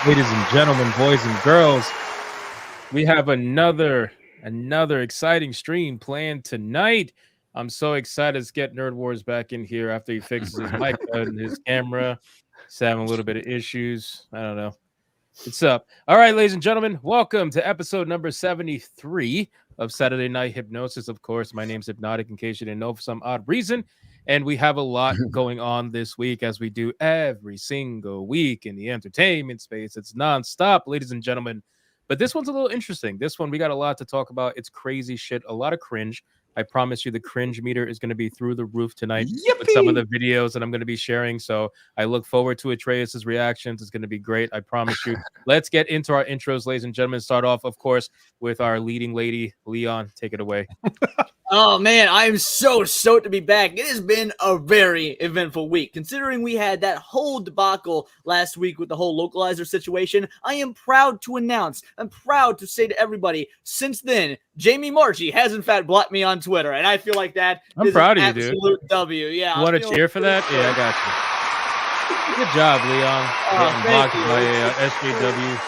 Ladies and gentlemen, boys and girls, we have another exciting stream planned tonight. I'm so excited to get NerdWars back in here after he fixes his mic and his camera. He's having a little bit of issues. I don't know. What's up? All right, ladies and gentlemen, welcome to episode number 73 of Saturday Night Hypnosis. Of course, my name's Hypnotic, in case you didn't know for some odd reason. And we have a lot going on this week, as we do every single week in the entertainment space. It's nonstop, ladies and gentlemen. But this one's a little interesting. This one, we got a lot to talk about. It's crazy shit, a lot of cringe. I promise you the cringe meter is going to be through the roof tonight with some of the videos that I'm going to be sharing. So I look forward to Atreus' reactions. It's going to be great. I promise you. Let's get into our intros, ladies and gentlemen. Start off, of course, with our leading lady, Leon. Take it away. Oh, man, I am so stoked to be back. It has been a very eventful week. Considering we had that whole debacle last week with the whole localizer situation, I am proud to announce, I'm proud to say to everybody, since then, Jamie Marchi has in fact blocked me on Twitter, and I feel like that I'm proud of you, dude. Absolute W. Yeah, you want to cheer for that? Yeah, I got you. Good job, Leon. Getting blocked by SJW.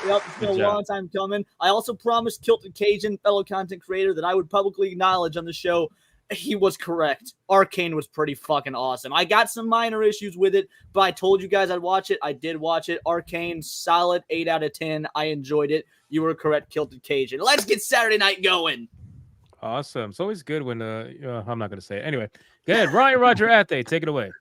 Yep, it's been a long time coming. I also promised Kilted Cajun, fellow content creator, that I would publicly acknowledge on the show he was correct. Arcane was pretty fucking awesome. I got some minor issues with it, but I told you guys I'd watch it. I did watch it. Arcane, solid 8 out of 10. I enjoyed it. You were correct, Kilted Cajun. Let's get Saturday night going. Awesome. It's always good when I'm not going to say it. Anyway, go ahead. Ryan Roger Athey, take it away.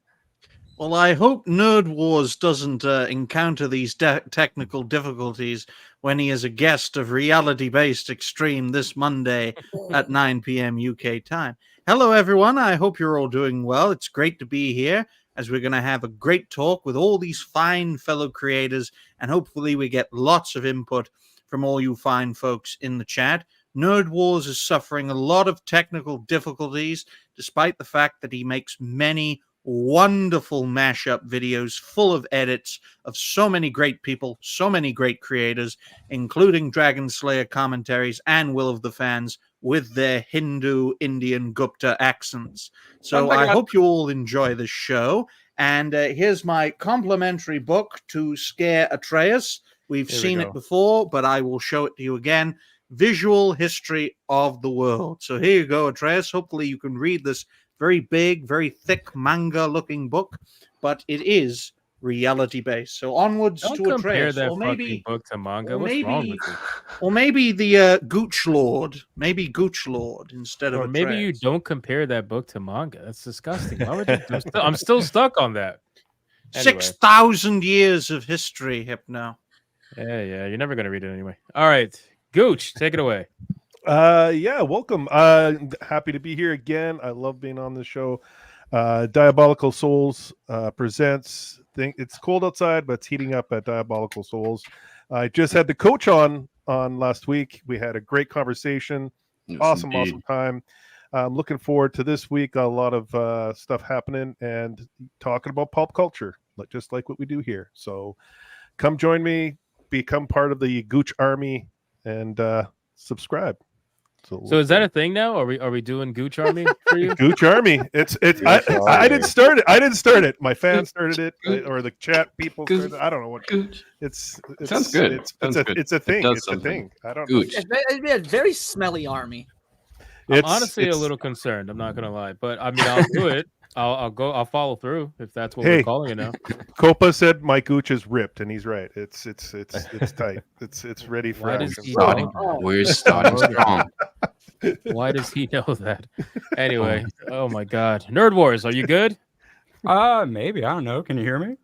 Well, I hope NerdWars doesn't encounter these technical difficulties when he is a guest of Reality-Based Extreme this Monday at 9 p.m. UK time. Hello, everyone. I hope you're all doing well. It's great to be here, as we're going to have a great talk with all these fine fellow creators, and hopefully we get lots of input from all you fine folks in the chat. NerdWars is suffering a lot of technical difficulties, despite the fact that he makes many wonderful mashup videos full of edits of so many great people, so many great creators, including Dragon Slayer commentaries and Will of the Fans with their Hindu, Indian, Gupta accents. So I hope you all enjoy the show. And here's my complimentary book to scare Atreus. We've seen it before, but I will show it to you again. Visual History of the World. So here you go, Atreus. Hopefully you can read this very big, very thick manga-looking book, but it is reality-based. So onwards Don't to compare Atreus. that or maybe book to manga. What's wrong with you? Or maybe the Gooch Lord. Maybe Gooch Lord instead of Or maybe Atreus. you don't compare that book to manga. That's disgusting. Why would you I'm still stuck on that. Anyway. 6,000 years of history, Hypno. Yeah, you're never going to read it anyway. All right. Gooch, take it away. Yeah, welcome. Happy to be here again. I love being on the show. Diabolical Souls presents. It's cold outside, but it's heating up at Diabolical Souls. I just had the coach on last week. We had a great conversation. Yes, awesome time. I'm looking forward to this week. A lot of stuff happening and talking about pulp culture, just like what we do here. So come join me, become part of the Gooch Army, and subscribe. So is that a thing now? Are we doing Gooch Army for you? Gooch Army. I didn't start it. I didn't start it. My fans started it, or the chat people started it. I don't know what. It's sounds good. It's a thing. It's a thing. I don't know. It's a very smelly army. I'm honestly a little concerned. I'm not gonna lie, but I mean, I'll do it. I'll follow through if that's what we're calling it now. Copa said my Gooch is ripped, and he's right. It's tight. It's ready for action. We're starting strong. Why does he know that? Anyway, oh my God, NerdWars, are you good? Maybe, I don't know. Can you hear me?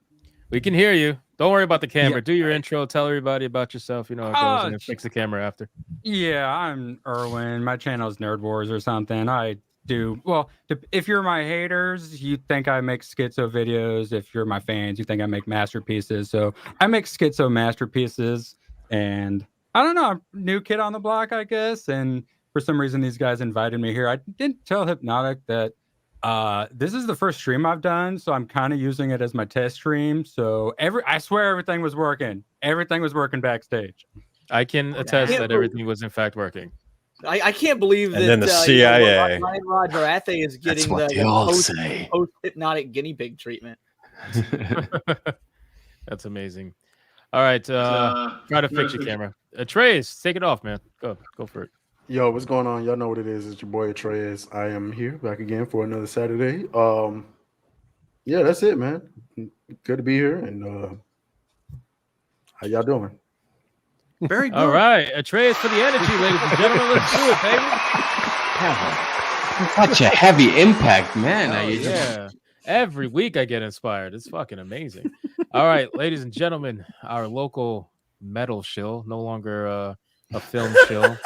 We can hear you. Don't worry about the camera. Do your intro. Tell everybody about yourself. You know how it goes, and then fix the camera after. Yeah, I'm Erwin. My channel is NerdWars or something. I do well. If you're my haters, you think I make schizo videos. If you're my fans, you think I make masterpieces. So I make schizo masterpieces, and I don't know. I'm new kid on the block, I guess. And for some reason, these guys invited me here. I didn't tell Hypnotic that this is the first stream I've done, so I'm kind of using it as my test stream. So I swear everything was working. Everything was working backstage. I can attest that everything was in fact working. I can't believe that. And then the CIA. Ryan Roger Athey is getting the post-hypnotic guinea pig treatment. That's amazing. All right. Try to fix your camera. Atreus, take it off, man. Go for it. Yo, what's going on? Y'all know what it is. It's your boy Atreus. I am here back again for another Saturday. Yeah, that's it, man. Good to be here. And how y'all doing? Very good. All right. Atreus for the energy, ladies and gentlemen. Let's do it, baby. Such a heavy impact, man. Oh, yeah. Every week I get inspired. It's fucking amazing. All right, ladies and gentlemen, our local metal shill, no longer a film shill,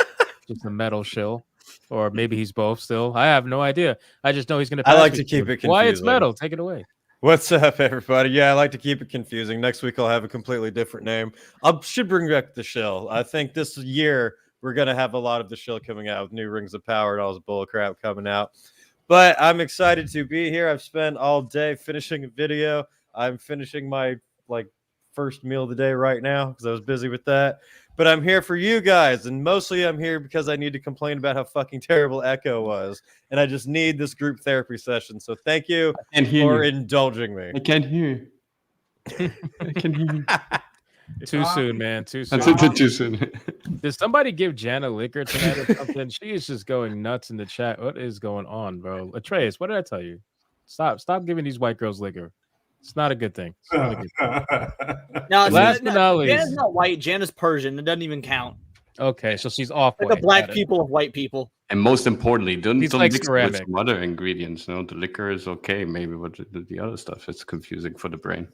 just a metal shill. Or maybe he's both still. I have no idea. I just know he's going to. I like to keep it confusing. Why it's metal? Take it away. What's up, everybody? Yeah, I like to keep it confusing. Next week I'll have a completely different name. I should bring back the shill. I think this year we're going to have a lot of the shill coming out with new Rings of Power and all this bull crap coming out. But I'm excited to be here. I've spent all day finishing a video. I'm finishing my first meal of the day right now because I was busy with that. But I'm here for you guys, and mostly I'm here because I need to complain about how fucking terrible Echo was, and I just need this group therapy session. So thank you for indulging me. I can't hear you. I can hear you. Too soon, man. Too soon. Too soon. Did somebody give Jana liquor tonight or something? She is just going nuts in the chat. What is going on, bro? Atreus, what did I tell you? Stop giving these white girls liquor. It's not a good thing. It's not a good thing. No, Jana's not white. Jana's Persian. It doesn't even count. Okay, so she's off. Like the black people of white people. And most importantly, don't like mix ceramic. with some other ingredients. No, the liquor is okay, maybe, but the other stuff it's confusing for the brain.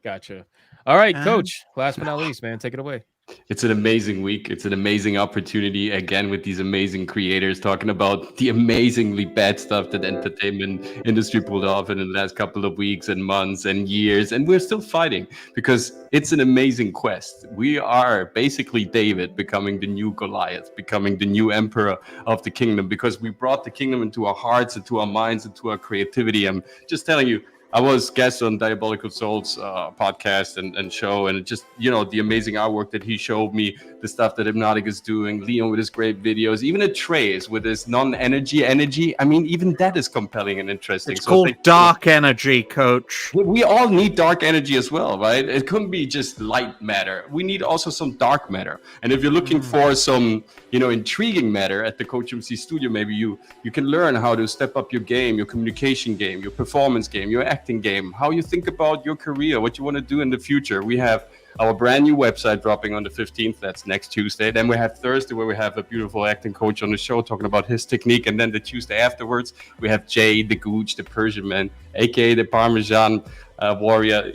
Gotcha. All right, Coach. Last but not least, man, take it away. It's an amazing week. It's an amazing opportunity again with these amazing creators talking about the amazingly bad stuff that entertainment industry pulled off in the last couple of weeks and months and years. And we're still fighting because it's an amazing quest. We are basically David becoming the new Goliath, becoming the new emperor of the kingdom because we brought the kingdom into our hearts, into our minds, into our creativity. I'm just telling you, I was guest on Diabolical Souls podcast and show, and just, the amazing artwork that he showed me, the stuff that Hypnotic is doing, Leon with his great videos, even Atreus with his non-energy. I mean, even that is compelling and interesting. It's called dark energy, Coach. We all need dark energy as well, right? It couldn't be just light matter. We need also some dark matter. And if you're looking for some, intriguing matter at the Coach MC studio, maybe you can learn how to step up your game, your communication game, your performance game, your acting game, how you think about your career, what you want to do in the future. We have our brand new website dropping on the 15th. That's next Tuesday. Then we have Thursday where we have a beautiful acting coach on the show talking about his technique. And then the Tuesday afterwards, we have Jay, the Gooch, the Persian man, aka the Parmesan warrior,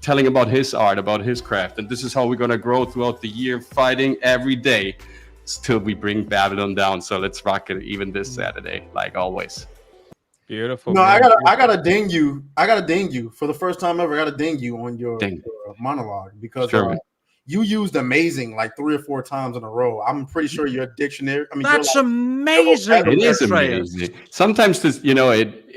telling about his art, about his craft. And this is how we're going to grow throughout the year, fighting every day till we bring Babylon down. So let's rock it even this Saturday, like always. Beautiful. No, man. I gotta ding you. For the first time ever. I gotta ding you on your monologue because you used amazing like 3 or 4 times in a row. I'm pretty sure your dictionary. That's amazing. It is amazing. Sometimes this,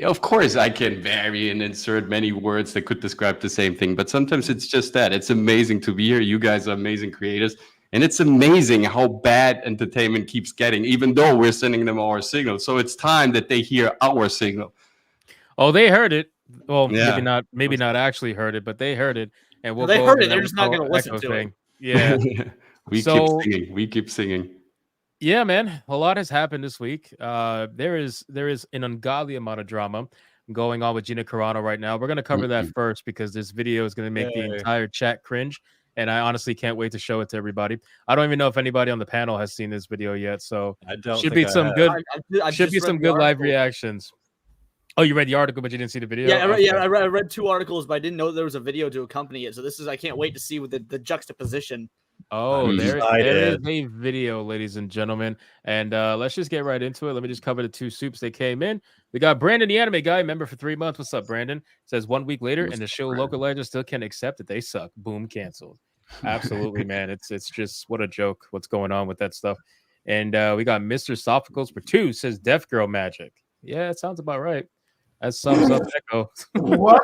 of course I can vary and insert many words that could describe the same thing, but sometimes it's just that. It's amazing to be here. You guys are amazing creators. And it's amazing how bad entertainment keeps getting, even though we're sending them our signal. So it's time that they hear our signal. Oh, they heard it. Well, maybe not actually heard it, but they heard it. And they heard it. They're just not going to listen to it. Yeah. We keep singing. Yeah, man. A lot has happened this week. There is an ungodly amount of drama going on with Gina Carano right now. We're going to cover that first because this video is going to make the entire chat cringe. And I honestly can't wait to show it to everybody. I don't even know if anybody on the panel has seen this video yet. So should be some good live reactions. Oh, you read the article, but you didn't see the video? Yeah, I read 2 articles, but I didn't know there was a video to accompany it. So I can't wait to see with the juxtaposition. Oh, there is a video, ladies and gentlemen. And let's just get right into it. Let me just cover the 2 soups that came in. We got Brandon, the anime guy, member for 3 months. What's up, Brandon? Says 1 week later, and the show localizers still can't accept that they suck. Boom, canceled. Absolutely, man. It's just what a joke. What's going on with that stuff? And we got Mr. Sophocles for 2 says Deaf Girl Magic. Yeah, it sounds about right. That sums up Echo. What?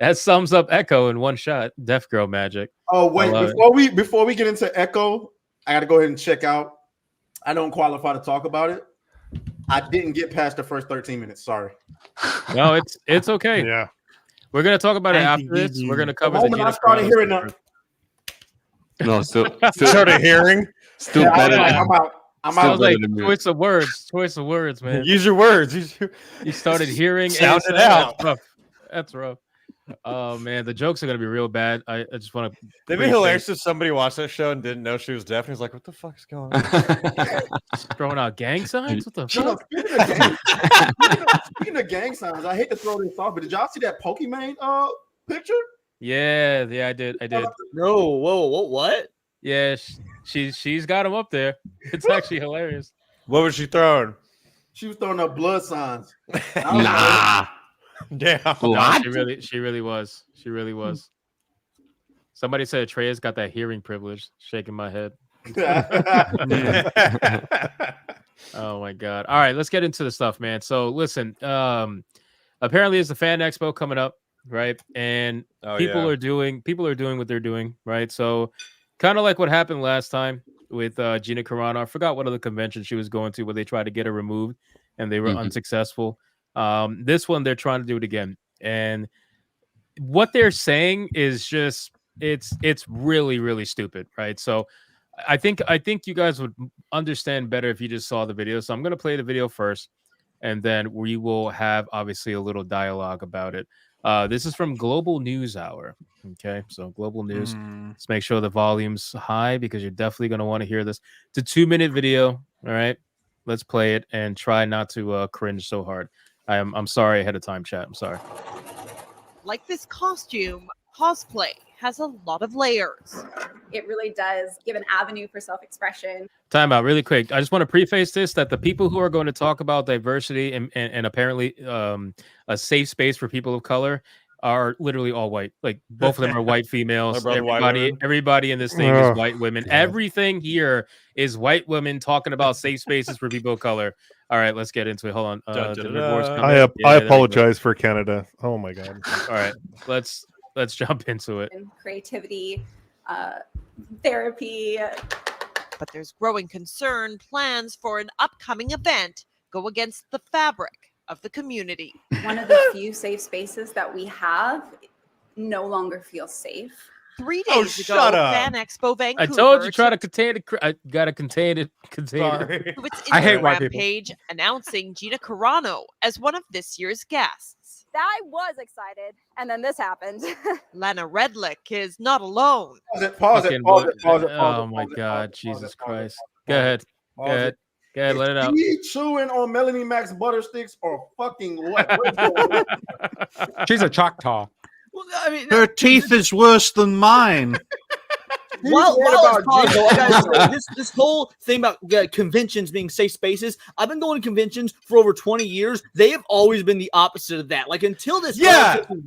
That sums up Echo in one shot. Deaf Girl Magic. Oh wait, before we get into Echo, I got to go ahead and check out. I don't qualify to talk about it. I didn't get past the first 13 minutes. Sorry. No, it's okay. Yeah. We're gonna talk about it after this. We're gonna cover the moment I started hearing the No, still Started hearing. still Yeah, better. I'm out. I'm Still out. Sounds like better than me. choice of words, man. Use your words. You started hearing Sound it ASL. out. That's rough. That's rough. Oh man, the jokes are gonna be real bad. I just want to. It'd be hilarious if somebody watched that show and didn't know she was deaf and was like, "What the fuck's going on?" throwing out gang signs. What the You know, fuck? speaking of gang signs, I hate to throw this off, but did y'all see that Pokemon picture? Yeah, I did. No, whoa, what? Yeah, she's got him up there. It's actually hilarious. What was she throwing? She was throwing up blood signs. Nah. Damn. No, What? she really was. She really was. Somebody said Trey's got that hearing privilege. Shaking my head. Oh my god. All right, let's get into the stuff, man. So listen, apparently it's the fan expo coming up, right? And people are doing what they're doing, right? So kind of like what happened last time with Gina Carano. I forgot what other convention she was going to where they tried to get her removed and they were unsuccessful. This one they're trying to do it again. And what they're saying is just it's really, really stupid, right? So I think you guys would understand better if you just saw the video. So I'm going to play the video first, and then we will have obviously a little dialogue about it. This is from Global News Hour. Okay, so Global News. Let's make sure the volume's high because you're definitely going to want to hear this. It's a 2-minute video. All right, let's play it and try not to cringe so hard. I'm sorry ahead of time, chat. I'm sorry. Like this costume, cosplay has a lot of layers. It really does give an avenue for self-expression. Time out really quick. I just want to preface this that the people who are going to talk about diversity and apparently a safe space for people of color are literally all white. Like both of them are white females. Everybody in this thing is white women. Yeah. Everything here is white women talking about safe spaces for people of color. All right, let's get into it. Hold on. I apologize for Canada. Oh my god. All right, let's jump into it. And creativity, therapy. But there's growing concern plans for an upcoming event go against the fabric of the community. One of the few safe spaces that we have no longer feels safe. 3 days ago, Fan Expo Vancouver. I told you try to contain it. I gotta contain it. Sorry. I hate white people. Page announcing Gina Carano as one of this year's guests. I was excited, and then this happened. Lana Redlick is not alone. Pause it. Oh my God, Jesus Christ! Go ahead. Let it out. She chewing on Melanie Max butter sticks or fucking what? She's a Choctaw. Well, I mean, her teeth is worse than mine. While it's paused, though, I gotta say, this whole thing about conventions being safe spaces, I've been going to conventions for over 20 years. They have always been the opposite of that. Like until this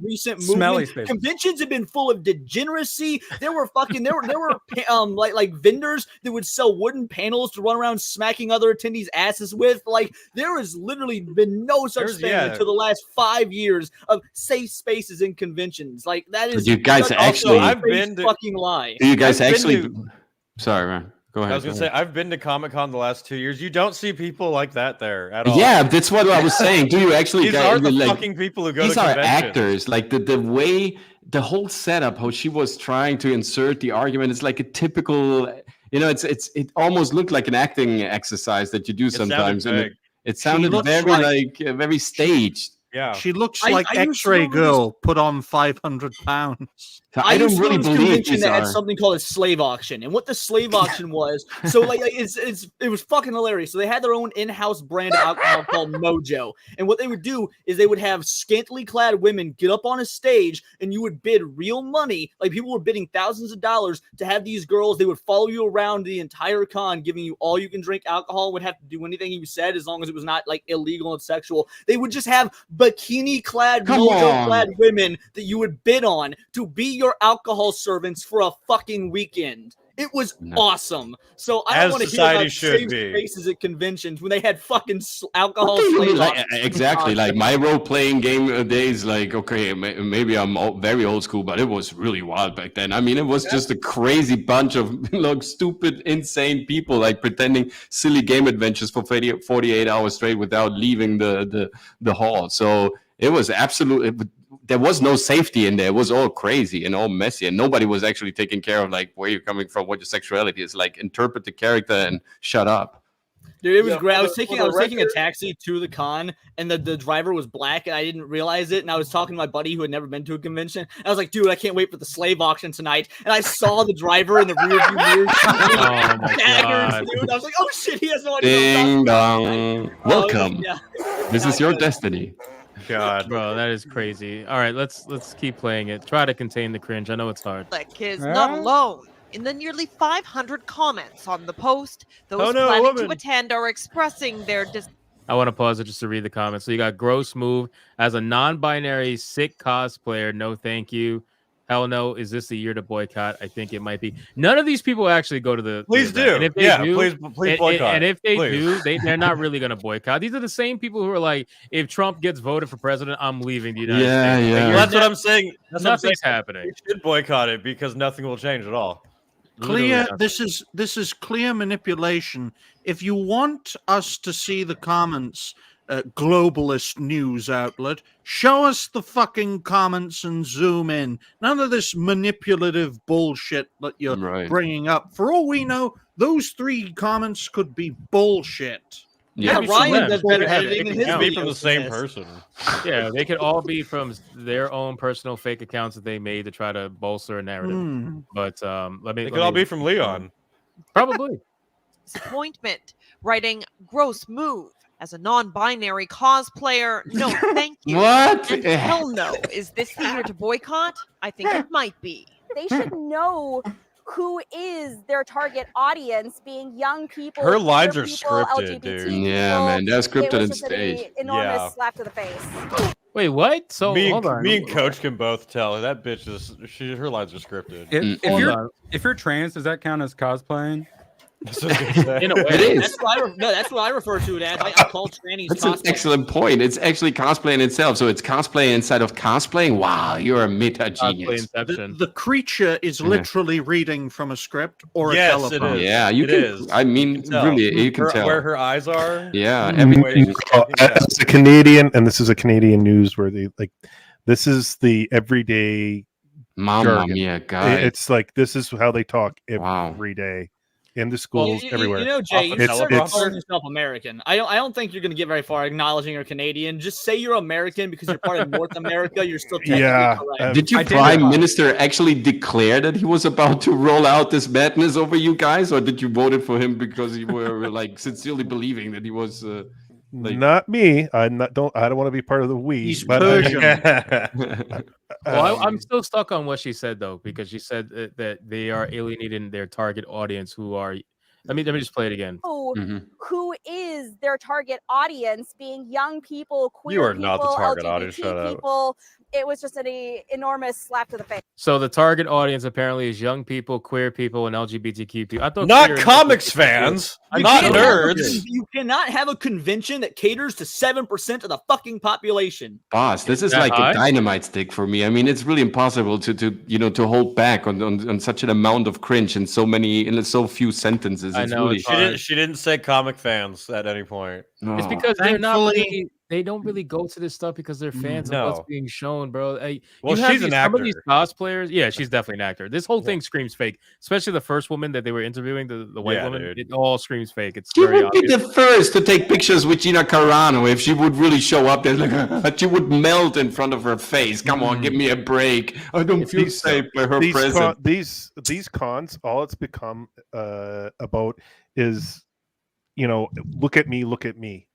recent movement, conventions have been full of degeneracy. There were like vendors that would sell wooden panels to run around smacking other attendees' asses with. Like there has literally been no such thing until the last 5 years of safe spaces in conventions. Like that is you guys actually fucking lie. You guys sorry, man. Go ahead. I was gonna say I've been to Comic-Con the last 2 years. You don't see people like that there at all. Yeah, that's what I was saying. Do you actually? These are the fucking people who go to conventions. These are actors. Like the way the whole setup, how she was trying to insert the argument, it's like a typical. It almost looked like an acting exercise that you do sometimes. It sounded very staged. Yeah, she looks like X-Ray Girl put on 500 pounds. I don't really believe that had something called a slave auction, and what the slave auction was. So like it was fucking hilarious. So they had their own in-house brand of alcohol called Mojo, and what they would do is they would have scantily clad women get up on a stage, and you would bid real money. Like people were bidding thousands of dollars to have these girls. They would follow you around the entire con, giving you all you can drink alcohol. Would have to do anything you said as long as it was not like illegal and sexual. They would just have bikini-clad, Mojo-clad women that you would bid on to be your alcohol servants for a fucking weekend. It was awesome. So I don't want to hear about safe spaces at conventions when they had fucking alcohol. Exactly. Like my role-playing game days. Like okay, maybe I'm very old school, but it was really wild back then. I mean, it was just a crazy bunch of stupid, insane people like pretending silly game adventures for 48 hours straight without leaving the hall. So it was absolutely. there was no safety in there. It was all crazy and all messy, and nobody was actually taking care of like where you're coming from, what your sexuality is. Like, interpret the character and shut up. Dude, it was Yeah, great. I was for taking the a taxi to the con, and the driver was black, and I didn't realize it. And I was talking to my buddy who had never been to a convention. I was like, "Dude, I can't wait for the slave auction tonight." And I saw the driver in the rearview mirror. Oh my daggers, God. dude! I was like, "Oh shit, he has no idea." Ding what I'm talking dong. about. Welcome. Yeah. This is your destiny. God. Bro, that is crazy. All right, let's keep playing it. Try to contain the cringe. I know it's hard. Is not alone. In the nearly 500 comments on the post, those Oh, no, planning woman. to attend are expressing their I want to pause it just to read the comments. So you got gross move as a non-binary sick cosplayer. No, thank you. Hell no. Is this the year to boycott? I think it might be. None of these people actually go to the. Please the event. do. And if they do, please boycott. And if they Please. do, they're not really going to boycott. These are the same people who are like, if Trump gets voted for president, I'm leaving the United Yeah, States. Like, yeah. you're That's what ne- I'm saying. That's what I'm saying. Nothing's happening. We should boycott it because nothing will change at all. Clear. Literally This is clear manipulation. If you want us to see the comments, globalist news outlet, show us the fucking comments and zoom in. None of this manipulative bullshit that you're Right. bringing up. For all we know, those 3 comments could be bullshit. Yeah, Maybe Ryan some does of them. better They have editing fake than his accounts. Be from the videos same than this. person. Yeah, they could all be from their own personal fake accounts that they made to try to bolster a narrative. Hmm. But They could all be from Leon. Probably. disappointment, writing gross move. As a non-binary cosplayer, no thank you. What? And hell no. Is this the year to boycott? I think it might be. They should know who is their target audience, being young people. Her lines queer are people, scripted, LGBT dude. Yeah, people. man, they're It scripted was and just an staged. enormous Yeah. slap to the face. Wait, what? So hold on. Me and Coach can both tell that bitch is her lines are scripted. If Hold you're on. if you're trans, does that count as cosplaying? That's what I was gonna say. In a way. It is. That's what I refer to it as. I call trannies That's an cosplay. excellent point. It's actually cosplay in itself. So it's cosplay inside of cosplaying. Wow, you're a meta Cosplay genius. Inception. The creature is Yeah. literally reading from a script or a Yes, it telephone. is. Yeah, you It can. is. I mean, tell. really, you can tell. Where her eyes are. Yeah, the every way she's talking, yeah. As a Canadian, and this is a Canadian news where they like, this is the everyday. Mamma jargon. mia, guy. It's like this is how they talk Wow. every day in the Well, schools everywhere. You know, Jay, you Often start it's- calling yourself American. I don't think you're going to get very far acknowledging you're Canadian. Just say you're American because you're part of North America. You're still technically Yeah, correct. Did your Identify. prime minister actually declare that he was about to roll out this madness over you guys, or did you vote for him because you were like sincerely believing that he was? Like- Not me. I don't want to be part of the we. He's but Persian. Well, I'm still stuck on what she said though, because she said that they are alienating their target audience, who are. Let me just play it again. Mhm. Who is their target audience, being young people, queer You are people, not the target LGBT audience, shut up. people. It was just an enormous slap to the face. So the target audience apparently is young people, queer people, and LGBTQ people. I thought Not queer and comics LGBTQ fans, I not know. nerds. You cannot have a convention that caters to 7% of the fucking population. Boss, this is that like high? a dynamite stick for me. I mean, it's really impossible to hold back on such an amount of cringe in so few sentences. I It's know, really. it's hard. She didn't say comic fans at any point. It's Oh. because they're not Thankfully- really, they don't really go to this stuff because they're fans of No. what's being shown, bro. Well, you have she's an some of these actor. cosplayers. Yeah, she's definitely an actor. This whole thing screams fake, especially the first woman that they were interviewing, the white Yeah, woman. dude. It all screams fake. It's She very would be obvious. the first to take pictures with Gina Carano if she would really show up there. Like, she would melt in front of her face. Come on, give me a break. I don't If you- feel safe by her these presence. these cons, all it's become about is, look at me,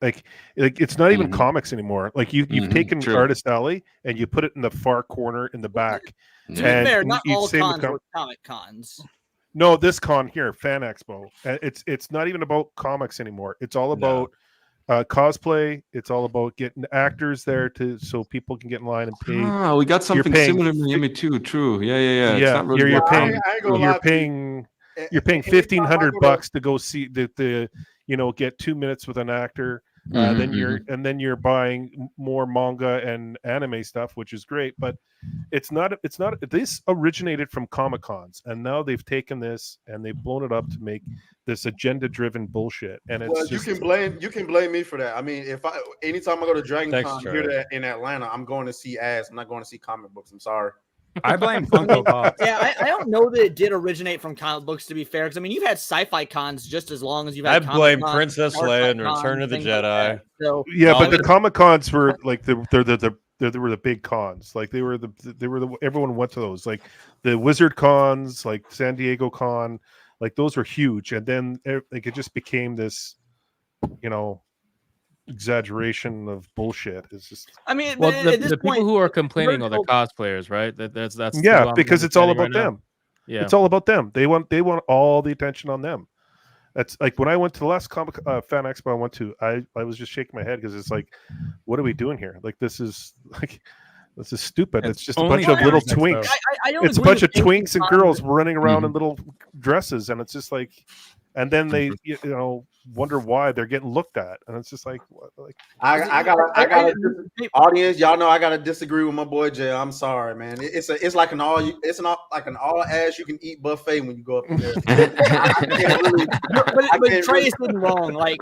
like it's not even Mhm. comics anymore. Like you've Mhm, taken true. Artist Alley and you put it in the far corner in the back. To be And fair, not you all same with cons were comic cons. No, this con here, Fan Expo. It's not even about comics anymore. It's all about cosplay. It's all about getting actors there so people can get in line and pay. Ah, we got something paying similar in Miami too. True. Yeah. It's Yeah, not really you're about paying. comics. I ain't gonna lie You're to paying. you. You're paying Anytime I $1,500 go to- to go see the get 2 minutes with an actor. Then you're buying more manga and anime stuff, which is great, but it's not this originated from Comic Cons, and now they've taken this and they've blown it up to make this agenda driven bullshit. And it's you can blame me for that. I mean, anytime I go to Dragon Con here in Atlanta, I'm going to see ads. I'm not going to see comic books. I'm sorry. I blame Funko Pop. Yeah, I don't know that it did originate from comic books, to be fair, because I mean, you've had sci-fi cons just as long as you've had. I blame Princess Leia and Return of the Jedi. Like so, yeah, but the Comic Cons were like they were the big cons. Like they were the everyone went to those. Like the Wizard Cons, like San Diego Con, like those were huge. And then like it just became this, exaggeration of bullshit. It's just. I mean, well, the people who are complaining are the cosplayers, right? That's yeah, because it's all about them. Yeah, it's all about them. They want all the attention on them. That's like when I went to the last comic fan expo I went to. I was just shaking my head because it's like, what are we doing here? Like this is stupid. It's just a bunch of little twinks. It's a bunch of twinks and girls running around in little dresses, and it's just like, and then they wonder why they're getting looked at, and it's just like, what, like I got audience. Y'all know I gotta disagree with my boy Jay. I'm sorry, man. It's like an all ass you can eat buffet when you go up there. but Trey's been wrong. Like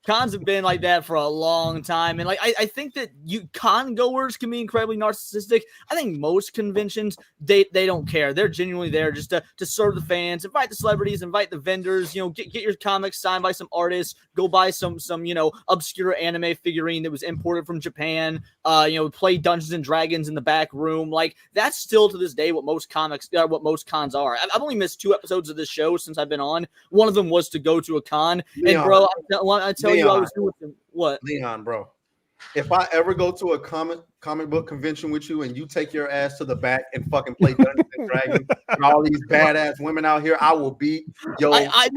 cons have been like that for a long time, and like I think that con goers can be incredibly narcissistic. I think most conventions they don't care. They're genuinely there just to serve the fans, invite the celebrities, invite the vendors. Get your comics signed by some artists. Go buy some obscure anime figurine that was imported from Japan. Play Dungeons and Dragons in the back room. Like that's still to this day what most cons are. I've only missed 2 episodes of this show since I've been on. One of them was to go to a con. Leon, and bro, I tell you, I was doing what? Leon, bro. If I ever go to a comic book convention with you and you take your ass to the back and fucking play Dungeons and Dragons and all these badass women out here, I will beat your ass. I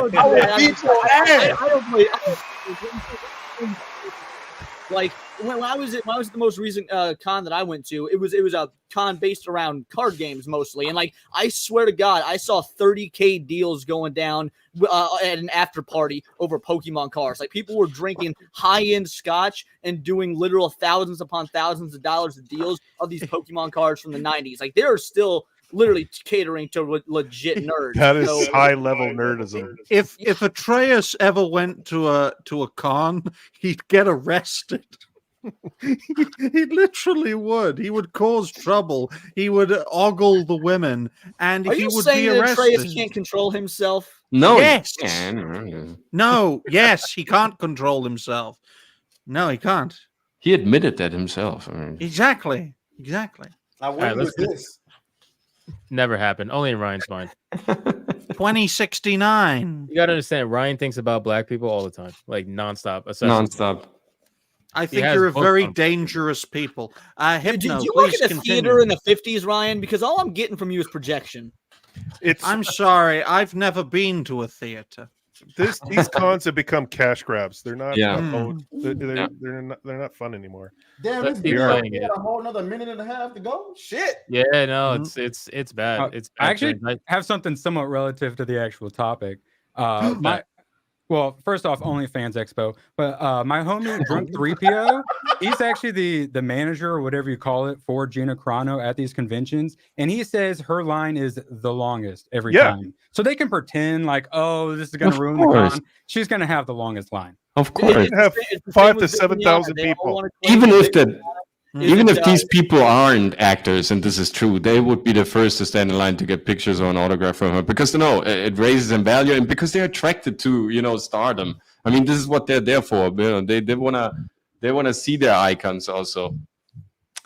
will beat your ass. I don't play. Like when I was at the most recent con that I went to, it was a con based around card games mostly, and like I swear to God, I saw 30K deals going down at an after party over Pokemon cards. Like people were drinking high end scotch and doing literal thousands upon thousands of dollars of deals of these Pokemon cards from the 90s. Like they're still literally catering to legit nerds. That is high level nerdism. If Atreus ever went to a con, he'd get arrested. He literally would. He would cause trouble. He would ogle the women, and he would be arrested. Atreus can't control himself? No. Yes. No. Yes, he can't control himself. No, he can't. He admitted that himself. I mean. Exactly. I went with this. Never happened. Only in Ryan's mind. 2069. You gotta understand, Ryan thinks about black people all the time, like nonstop. Nonstop. I think you're a very dangerous people. Did you work at a theater in the 50s, Ryan? Because all I'm getting from you is projection. I'm sorry, I've never been to a theater. These cons have become cash grabs. They're not. They're not fun anymore. Damn, it's got a whole another minute and a half to go. Shit. Yeah, no, it's bad. It's bad. I actually have something somewhat relative to the actual topic. Well, first off, OnlyFans Expo, but my homie Drunk 3PO, he's actually the manager or whatever you call it for Gina Carano at these conventions, and he says her line is the longest every time. So they can pretend like, oh, this is going to ruin the con. She's going to have the longest line. Of course, have 5,000 to 7,000 people. Even if these people aren't actors, and this is true, they would be the first to stand in line to get pictures or an autograph from her because it raises in value, and because they're attracted to stardom. I mean, this is what they're there for. They wanna see their icons also.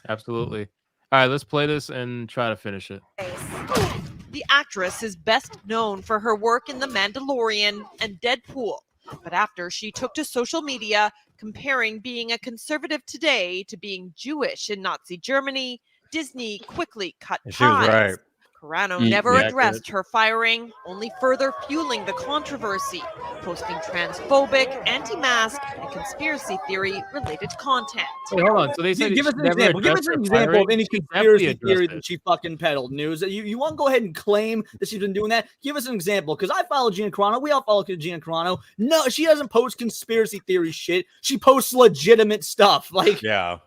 Absolutely. All right, let's play this and try to finish it. The actress is best known for her work in The Mandalorian and Deadpool, but after she took to social media comparing being a conservative today to being Jewish in Nazi Germany, Disney quickly cut ties. She was right. Carano Mm, never yeah, addressed her firing, only further fueling the controversy, posting transphobic, anti-mask, and conspiracy theory-related content. Wait, hold on. So they said Give she us an never example. Give addressed us an her example firing? of any She definitely conspiracy addressed theory it. that she fucking peddled. News. You want to go ahead and claim that she's been doing that? Give us an example, because I follow Gina Carano. We all follow Gina Carano. No, she doesn't post conspiracy theory shit. She posts legitimate stuff. Like, Yeah.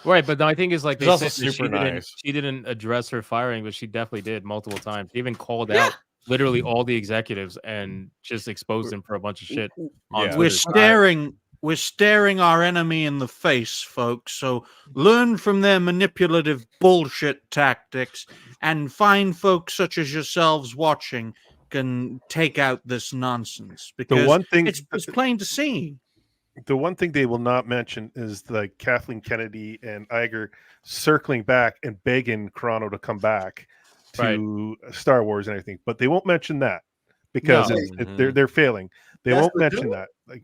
Right, but my thing is like She's they also said that super nice. she didn't address her firing, but she definitely did multiple times. She even called Yeah. out literally all the executives and just exposed them for a bunch of shit on Yeah. Twitter. We're staring our enemy in the face, folks. So learn from their manipulative bullshit tactics and find folks such as yourselves watching can take out this nonsense because one thing it's plain to see. The one thing they will not mention is like Kathleen Kennedy and Iger circling back and begging Carano to come back to Star Wars and everything, but they won't mention that because they're failing. They won't mention that. Like,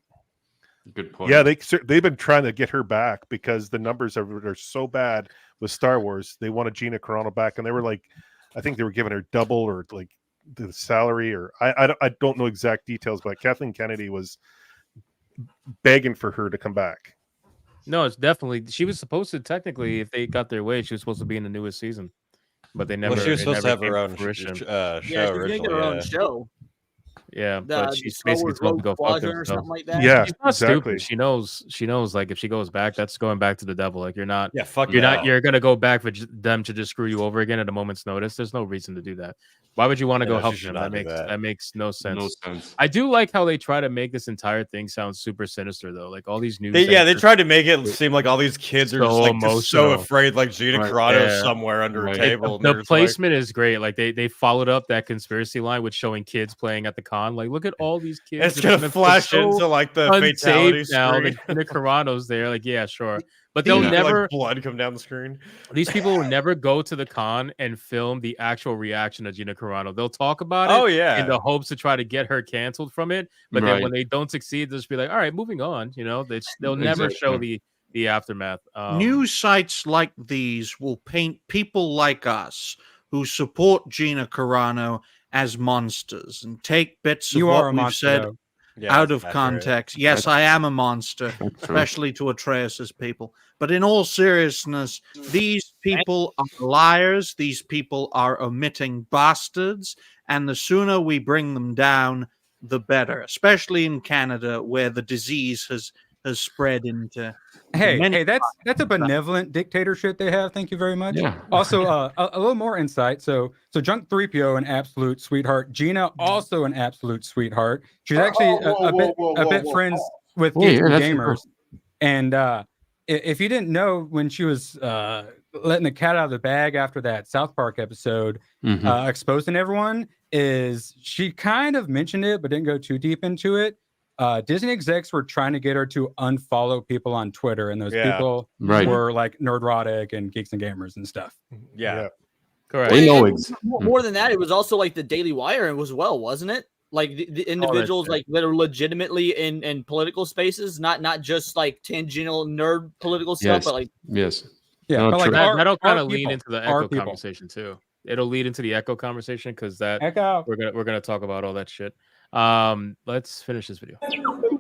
good point. yeah, they've been trying to get her back because the numbers are so bad with Star Wars. They wanted Gina Carano back, and they were like, I think they were giving her double or like the salary, or I don't know exact details, but Kathleen Kennedy was begging for her to come back. No, it's definitely she was supposed to technically, if they got their way, she was supposed to be in the newest season, but they never. Well, she was supposed to have her came own to fruition. show yeah, she's gonna get her own originally. show. Yeah, but she's Star basically Wars told to Rogue go fuck Squadron or herself. something like that. Yeah, She's not exactly. stupid. She knows. Like if she goes back, that's going back to the devil. Like you're not. Yeah, fuck You're that. not. You're gonna go back for them to just screw you over again at a moment's notice. There's no reason to do that. Why would you want to Yeah, go she help should them? not That do makes that. makes no sense. No sense. I do like how they try to make this entire thing sound super sinister though. Like all these news. They anchors- tried to make it seem like all these kids are So just so emotional. afraid, like Gina Right. Carano's Yeah. somewhere under Right. a table. and The they're just placement is great. Like they followed up that conspiracy line with showing kids playing at the con. Like look at all these kids. It's gonna gonna flash feel into like the unsaved fatality now. screen. The Carano's there. Like yeah, sure. But You they'll feel, never. like blood come down the screen. These people will never go to the con and film the actual reaction of Gina Carano. They'll talk about it Oh yeah, in the hopes to try to get her canceled from it. But then Right. when they don't succeed, they'll just be like, all right, moving on. You know, they'll never show the aftermath. News sites like these will paint people like us who support Gina Carano as monsters and take bits of You what are a we've monster, said though. Yeah, out that's of accurate. context. Yes, I am a monster, That's true. especially to Atreus's people. But in all seriousness, these people are liars. These people are omitting bastards. And the sooner we bring them down, the better, especially in Canada, where the disease has spread into Hey, that's a benevolent dictatorship they have. Thank you very much. Yeah. Also, a little more insight. So Junk 3PO, an absolute sweetheart. Gina, also an absolute sweetheart. She's actually a bit friends with Geeks and that's Gamers. And if you didn't know, when she was letting the cat out of the bag after that South Park episode, exposing everyone, is she kind of mentioned it but didn't go too deep into it. Disney execs were trying to get her to unfollow people on Twitter, and those people were like NerdWars and Geeks and Gamers and stuff. Yeah. Correct. They know More than that, it was also like the Daily Wire as well, wasn't it? Like the individuals like that are legitimately in political spaces, not just like tangential nerd political stuff, but like Yeah, No, but like true. That'll kind our of lead people, into the our Echo people. conversation too. It'll lead into the Echo conversation because that Echo. we're gonna talk about all that shit. Let's finish this video.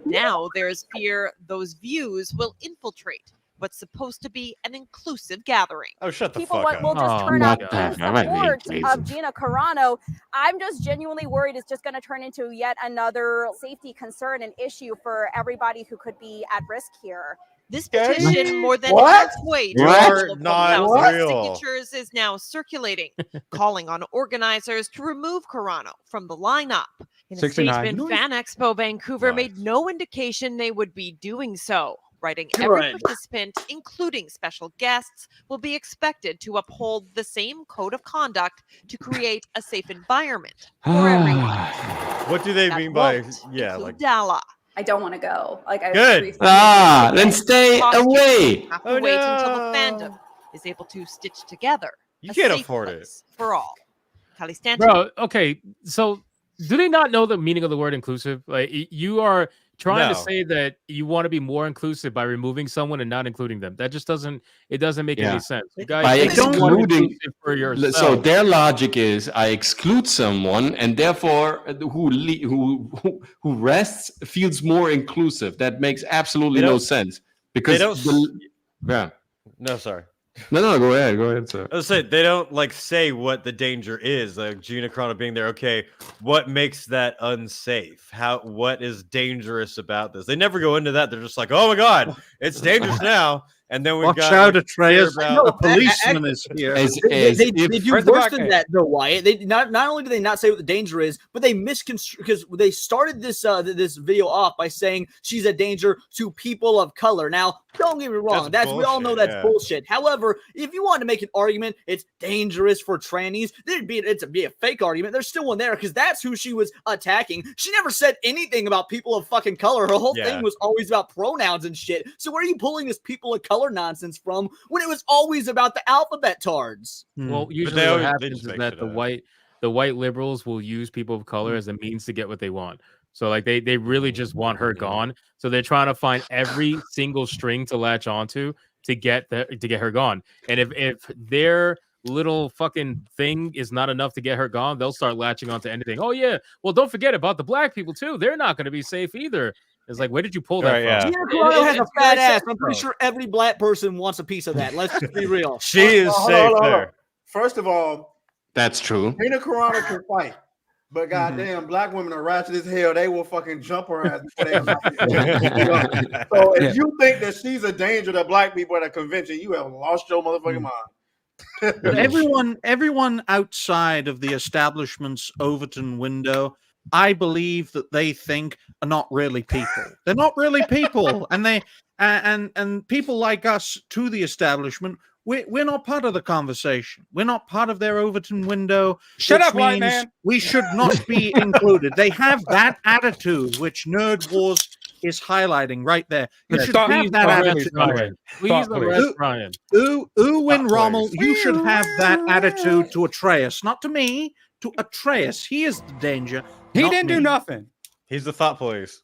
Now there is fear those views will infiltrate what's supposed to be an inclusive gathering. Oh, shut the People fuck will up. just Oh, turn my up God. in support of Gina Carano. I'm just genuinely worried it's just going to turn into yet another safety concern and issue for everybody who could be at risk here. This petition, more than What? halfway You to are all of not 1,000 real. signatures, is now circulating, calling on organizers to remove Carano from the lineup. In a 69. statement, Fan Expo Vancouver made no indication they would be doing so, writing every Right. participant, including special guests, will be expected to uphold the same code of conduct to create a safe environment for everyone. What do they That mean by won't yeah, include like Dala. I don't want to go. Like I Good. refuse. then stay Costumes away. have to Oh, wait until the no. fandom is able to stitch together you a can't safe afford it. place for all. Callie Stanton. Bro, okay, so do they not know the meaning of the word inclusive? Like you are trying to No. say that you want to be more inclusive by removing someone and not including them. That just doesn't make any sense. You guys By you want to be excluding, inclusive for yourself. so their logic is I exclude someone, and therefore who rests feels more inclusive. That makes absolutely no sense because yeah. No, sorry. No, go ahead, sir. I was saying they don't like say what the danger is. Like Gina Carano being there, okay, what makes that unsafe? What is dangerous about this? They never go into that. They're just like, oh my god, it's dangerous now. And then we've Watch got out, like, Atreus. about- A policeman is here. They do worse than that, though, Wyatt. They not only do they not say what the danger is, but they misconstrue, because they started this this video off by saying she's a danger to people of color. Now, don't get me wrong, we all know that's bullshit. However, if you want to make an argument, it's dangerous for trannies, it'd be a fake argument. There's still one there because that's who she was attacking. She never said anything about people of fucking color. Her whole thing was always about pronouns and shit. So where are you pulling this people of color nonsense from when it was always about the alphabet tards? Well, usually what happens is that the white liberals will use people of color as a means to get what they want. So like they really just want her gone. So they're trying to find every single string to latch onto to get her gone. And if their little fucking thing is not enough to get her gone, they'll start latching onto anything. Oh yeah, well don't forget about the black people too. They're not going to be safe either. It's like, where did you pull that from? Gina Carano has a fat ass. I'm pretty sure every black person wants a piece of that. Let's just be real. She is safe there. First of all, that's true. Gina Carano can fight, but goddamn, black women are ratchet as hell. They will fucking jump her ass before they. So if you think that she's a danger to black people at a convention, you have lost your motherfucking mind. But everyone outside of the establishment's Overton window, I believe that they think are not really people. They're not really people, and they and people like us to the establishment. We're not part of the conversation. We're not part of their Overton window. Shut up, white man. We should not be included. They have that attitude, which Nerd Wars is highlighting right there. You should have that attitude. Please arrest Brian. Win Rommel, you should have that attitude to Atreus, not to me, to Atreus. He is the danger. He didn't do nothing. He's the thought police.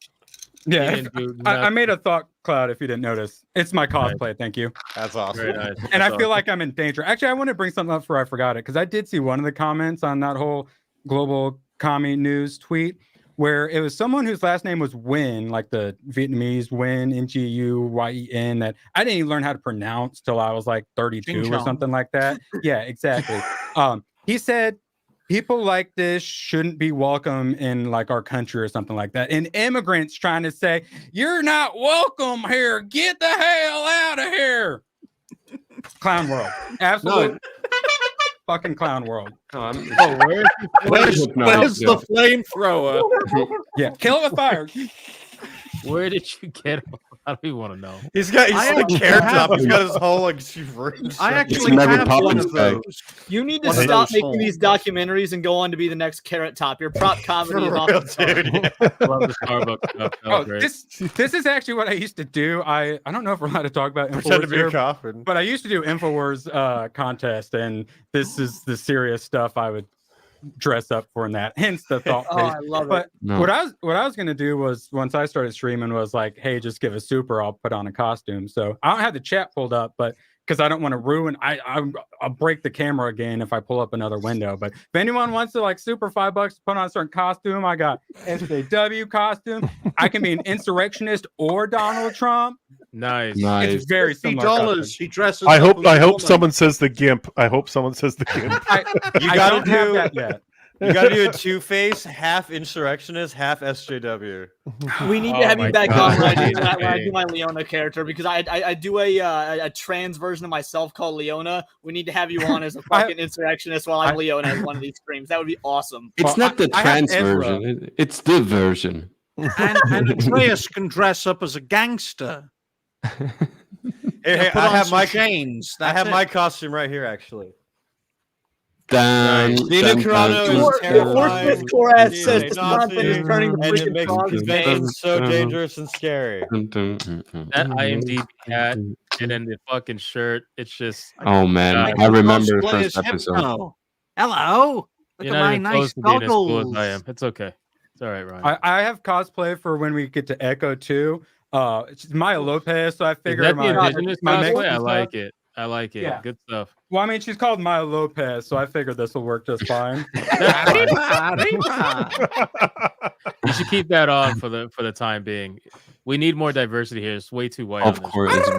Yeah, I made a thought cloud if you didn't notice. It's my cosplay, thank you. That's awesome. Nice. And I feel like I'm in danger. Actually, I want to bring something up before I forgot it, because I did see one of the comments on that whole global commie news tweet where it was someone whose last name was Nguyen, like the Vietnamese Nguyen, Nguyen, that I didn't even learn how to pronounce till I was like 32 or something like that. Yeah, exactly. He said, people like this shouldn't be welcome in like our country or something like that. And immigrants trying to say, you're not welcome here. Get the hell out of here. Clown world. Absolute fucking clown world. Where's the flamethrower? Yeah, kill it with fire. Where did you get him? I don't even want to know. He's got a carrot top. He's got his whole like. I actually have one of those. You need to stop making these documentaries and go on to be the next Carrot Top. Your prop comedy is off the chart. Love the Starbucks stuff. This is actually what I used to do. I don't know if we're allowed to talk about Pretend to InfoWars be here, a coffin. but I used to do InfoWars contest, and this is the serious stuff I would dress up for in that. Hence the thought. I love but it. what I was gonna do was, once I started streaming, was like, hey, just give a super, I'll put on a costume. So I don't have the chat pulled up, but because I don't want to ruin, I'll break the camera again if I pull up another window. But if anyone wants to like super $5 to put on a certain costume, I got SJW costume. I can be an insurrectionist or Donald Trump. Nice. It's very similar. $50. He dresses. I hope someone says the gimp. I hope someone says the gimp. You gotta do that yet. You gotta do a two-face, half insurrectionist, half SJW. We need to have you back on when I do my Leona character, because I do a trans version of myself called Leona. We need to have you on as a fucking insurrectionist while I'm Leona in one of these streams. That would be awesome. It's not the trans version. It's the version. And Atreus can dress up as a gangster. Hey, I have my chains. I have my costume right here, actually. Gina Carano is terrifying. Torres says this nonsense is turning the and it freaking makes frogs conventions so dangerous and scary. That IMDb hat and then the fucking shirt. It's just. Oh man, I remember the first episode. Hello. Look You're at not my even nice close to being as cool as goggles. I am. It's okay. It's all right, Ryan. I have cosplay for when we get to Echo 2. It's Maya Lopez, so I Is figure that the my indigenous my cosplay? Mexican I stuff- like it. I like it. Yeah. Good stuff. Well, I mean, she's called Maya Lopez, so I figured this will work just fine. That's fine. You should keep that on for the time being. We need more diversity here. It's way too white. Of on this. course.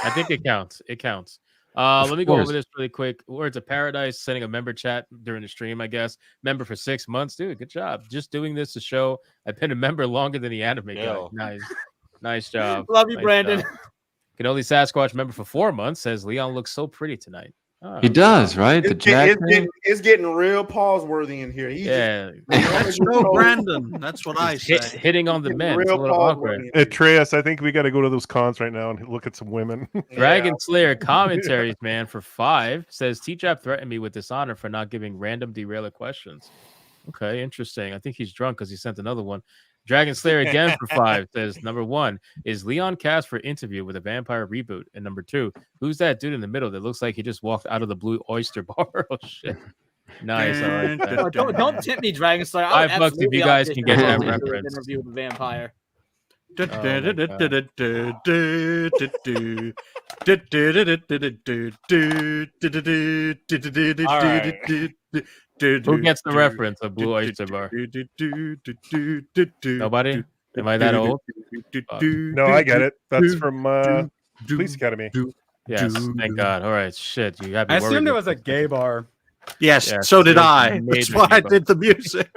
I think it counts. It counts. Let me go course. over this really quick. Words of Paradise sending a member chat during the stream, I guess. Member for 6 months. Dude, good job. Just doing this to show I've been a member longer than the anime guy. Yo. Nice job. Love you, Nice Brandon. job. Can only Sasquatch member for 4 months says Leon looks so pretty tonight. Oh, He does, right? The jacket. It's getting real pause-worthy in here. Yeah. Let's go, Brandon. That's what I say. Hitting on the men. It's a Real little awkward. pause-worthy. Atreus, I think we got to go to those cons right now and look at some women. Dragon Slayer commentaries, man, for 5 says T-Jap threatened me with dishonor for not giving random derailer questions. Okay, interesting. I think he's drunk because he sent another one. Dragon Slayer again for 5 says number 1 is Leon cast for interview with a vampire reboot, and number 2, who's that dude in the middle that looks like he just walked out of the Blue Oyster Bar? Oh shit! Nice. I like that. Don't tempt me, Dragon Slayer. I would $5 if you absolutely guys can get audition that for an reference. Interview with a vampire. Who gets the reference of Blue Oyster Bar? Nobody? Am I that old? No, I get it. That's from Police Academy. Yes, thank God. All right, shit. You have me I worried assumed it that- was a gay bar. Yes, Yeah, so did it was I. a That's major why I gay did the music.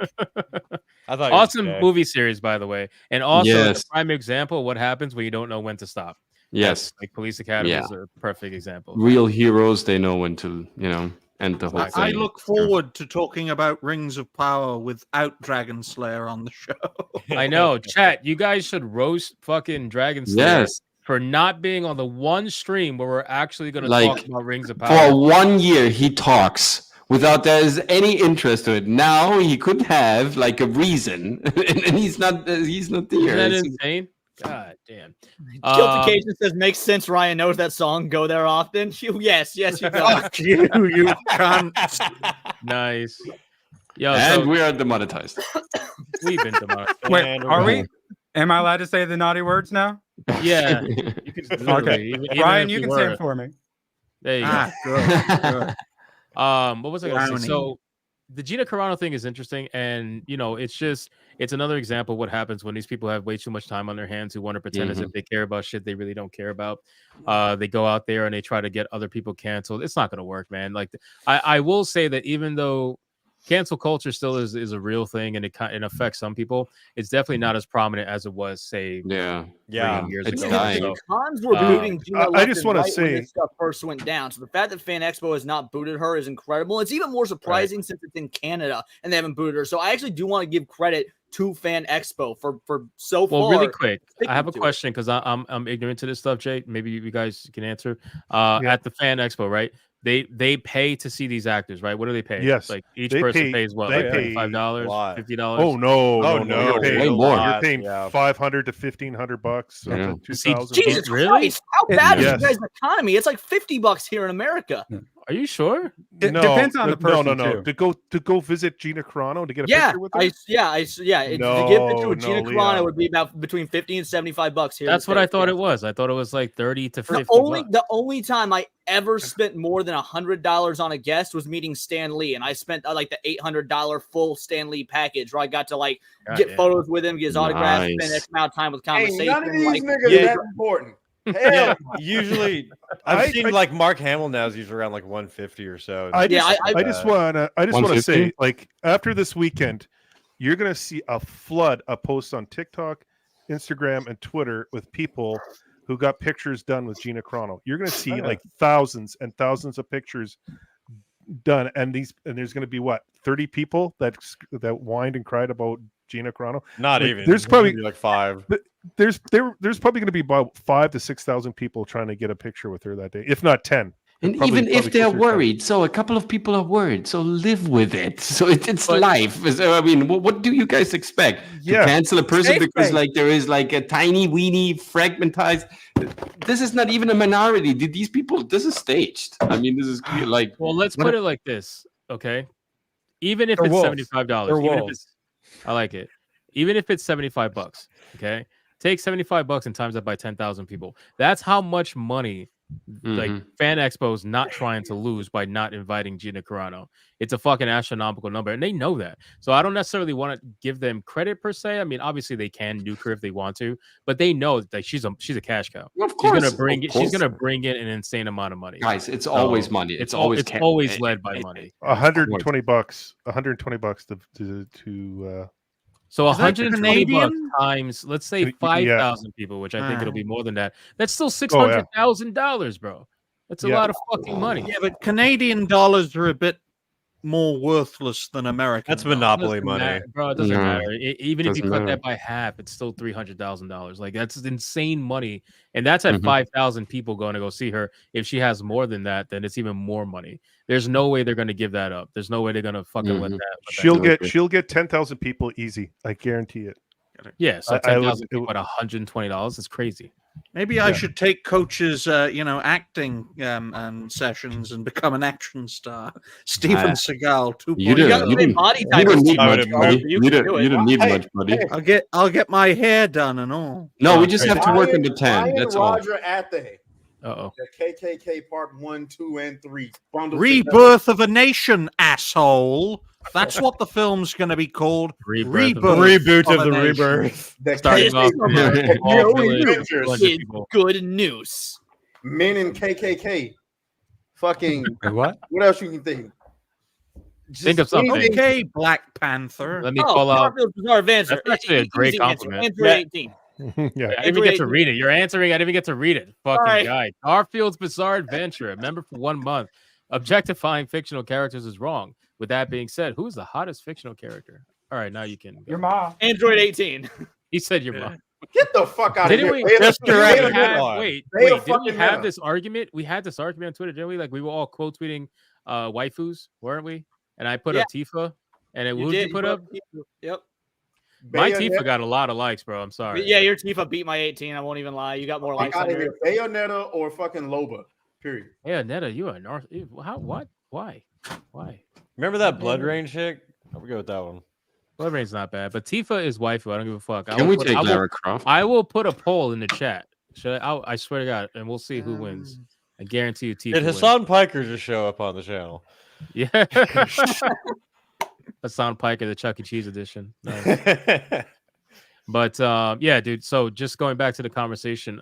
I thought Awesome movie series, by the way, and also Yes. the prime example of what happens when you don't know when to stop. Yes. Like Police Academy Yeah. is a perfect example. Real heroes, they know when to, end the whole I thing. look forward to talking about Rings of Power without Dragon Slayer on the show. I know, chat. You guys should roast fucking Dragon Slayer Yes. for not being on the one stream where we're actually going to Like, talk about Rings of For Power. 1 year, he talks without there's any interest to it. Now he could have like a reason, and he's not there. Isn't that It's- insane? God damn. Guilty Cajun says makes sense. Ryan knows that song. Go there often. Yes, you do. Fuck you, you can't. Nice. Yo, and so we are demonetized. we've been demonetized. Wait, And are we're we? Am I allowed to say the naughty words now? Yeah. You can literally, Okay. even Ryan, if you can were. say it for me. There you Ah, good, good. go. What was I going to Brownie. say? So the Gina Carano thing is interesting, and it's another example of what happens when these people have way too much time on their hands who want to pretend as if they care about shit they really don't care about. They go out there and they try to get other people canceled. It's not going to work, man. Like I will say that even though cancel culture still is a real thing and it affects some people, it's definitely not as prominent as it was, say, Yeah. 3 years It's ago. dying. So, Cons were booting Gina I left just and wanna right when say- this stuff first went down. So the fact that Fan Expo has not booted her is incredible. It's even more surprising since it's in Canada and they haven't booted her. So I actually do want to give credit to Fan Expo for so far. well, really quick, I sticking have a to it. question because I'm ignorant to this stuff, Jay. Maybe you guys can answer. At the Fan Expo, right? They pay to see these actors, right? What do they pay? Yes, like each they person pay- pays what, they like pay $5, lot. $50? Oh no! Oh, no! no, You're paying, way more. You're paying Yeah. $500 to $1,500. Yeah. Up to See, $2,000. Jesus Really? Christ! How bad is Yes. you guys' economy? It's like $50 here in America. Are you sure? It depends on the person, No. too. To go visit Gina Carano to get a Yeah, picture with her. to get a picture No, with Gina no, Carano Leon. would be about between $50 and $75 here. in That's the what I States, thought yeah. it was. I thought it was like 30 to 50. The only time I ever spent more than $100 on a guest was meeting Stan Lee, and I spent like the $800 full Stan Lee package where I got to like get Goddamn. photos with him, get his autographs, spend Nice. X amount of time with Hey, conversation. none of these like, niggas yeah. are that important. Yeah, Hell, usually I've seen like Mark Hamill now is usually around like 150 or so. I Yeah, just want to 150? say, like, after this weekend, you're gonna see a flood of posts on TikTok, Instagram, and Twitter with people who got pictures done with Gina Carano. You're gonna see like thousands and thousands of pictures done, and there's gonna be what 30 people that whined and cried about Gina Carano. Not Like, even. there's probably- Maybe like 5. There's probably gonna be about 5,000 to 6,000 people trying to get a picture with her that day, if not 10. And Probably- even if probably they're closer to 10. worried, so a couple of people are worried, so live with it. So it's life. So, I mean, what do you guys expect? Yeah. To cancel a person Safe because space. like there is like a tiny, weeny, fragmentized. This is not even a minority. These people, this is staged. I mean, this is like. Well, let's What put a- it like this, okay? Even if They're it's wolves. $75, They're even if wolves. it's I like it. Even if it's $75, okay? Take $75 and times that by 10,000 people. That's how much money like Fan Expo's not trying to lose by not inviting Gina Carano. It's a fucking astronomical number, and they know that. So I don't necessarily want to give them credit per se. I mean, obviously they can nuke her if they want to, but they know that she's a cash cow. Of course, she's gonna bring in an insane amount of money. Guys, it's always money. It's always led by money. $120. $120 to So Is that $120 Canadian? times, let's say 5,000 people, which I think it'll be more than that. That's still $600,000, bro. That's a lot of fucking money. Yeah, but Canadian dollars are a bit more worthless than American. That's dollars. monopoly money, bro. It doesn't matter. Even if you Doesn't cut matter. that by half, it's still $300,000. Like that's insane money, and that's at 5,000 people going to go see her. If she has more than that, then it's even more money. There's no way they're going to give that up. There's no way they're going to fucking let that. She'll get 10,000 people easy. I guarantee it. Yeah, so 10,000 people at $120 is crazy. Maybe I should take coaches, acting sessions and become an action star. Steven Seagal 2.0. You didn't need much, buddy. You didn't need much, buddy. I'll get my hair done and all. No, we just have to work in the tan. That's all. Roger Athe. Uh-oh. The KKK Part 1, 2, and 3. Bundled Rebirth of a Nation, asshole. That's what the film's going to be called. Reboot of the Nation. Rebirth. The Starting off good news. Men in KKK. Fucking. What? What else you can think? Think of something. Okay, Black Panther. Let me call out. Garfield's Bizarre Adventure. That's actually a great Easy answer. compliment. Android 18. Yeah. I didn't even get to read it. You're answering. I didn't even get to read it. Fucking right. guy. Garfield's Bizarre Adventure. Member for 1 month. Objectifying fictional characters is wrong. With that being said, who is the hottest fictional character? All right, now you can go. Your mom. Android 18. He said your mom. Get the fuck out of Didn't here. we Just direct wait, They a didn't we fucking have winner. this argument? We had this argument on Twitter, didn't we? Like we were all quote tweeting waifus, weren't we? And I put up Tifa. And then who did you put up? Yep. My Bayonetta. Tifa got a lot of likes, bro. I'm sorry. Yeah, your Tifa beat my 18. I won't even lie. You got more likes Out on of your. here. Bayonetta or fucking Loba. Period. Yeah, Netta, you are North. How? What? Why? Remember that Blood Rain chick? I'll go with that one. Blood Rain's not bad, but Tifa is waifu. I don't give a fuck. Can we take Lara Croft? I will put a poll in the chat. I swear to God, and we'll see who wins. I guarantee you, Tifa. Did Hassan Piker just show up on the channel? Yeah. Hassan Piker, the Chuck E. Cheese edition. Nice. But yeah, dude. So just going back to the conversation,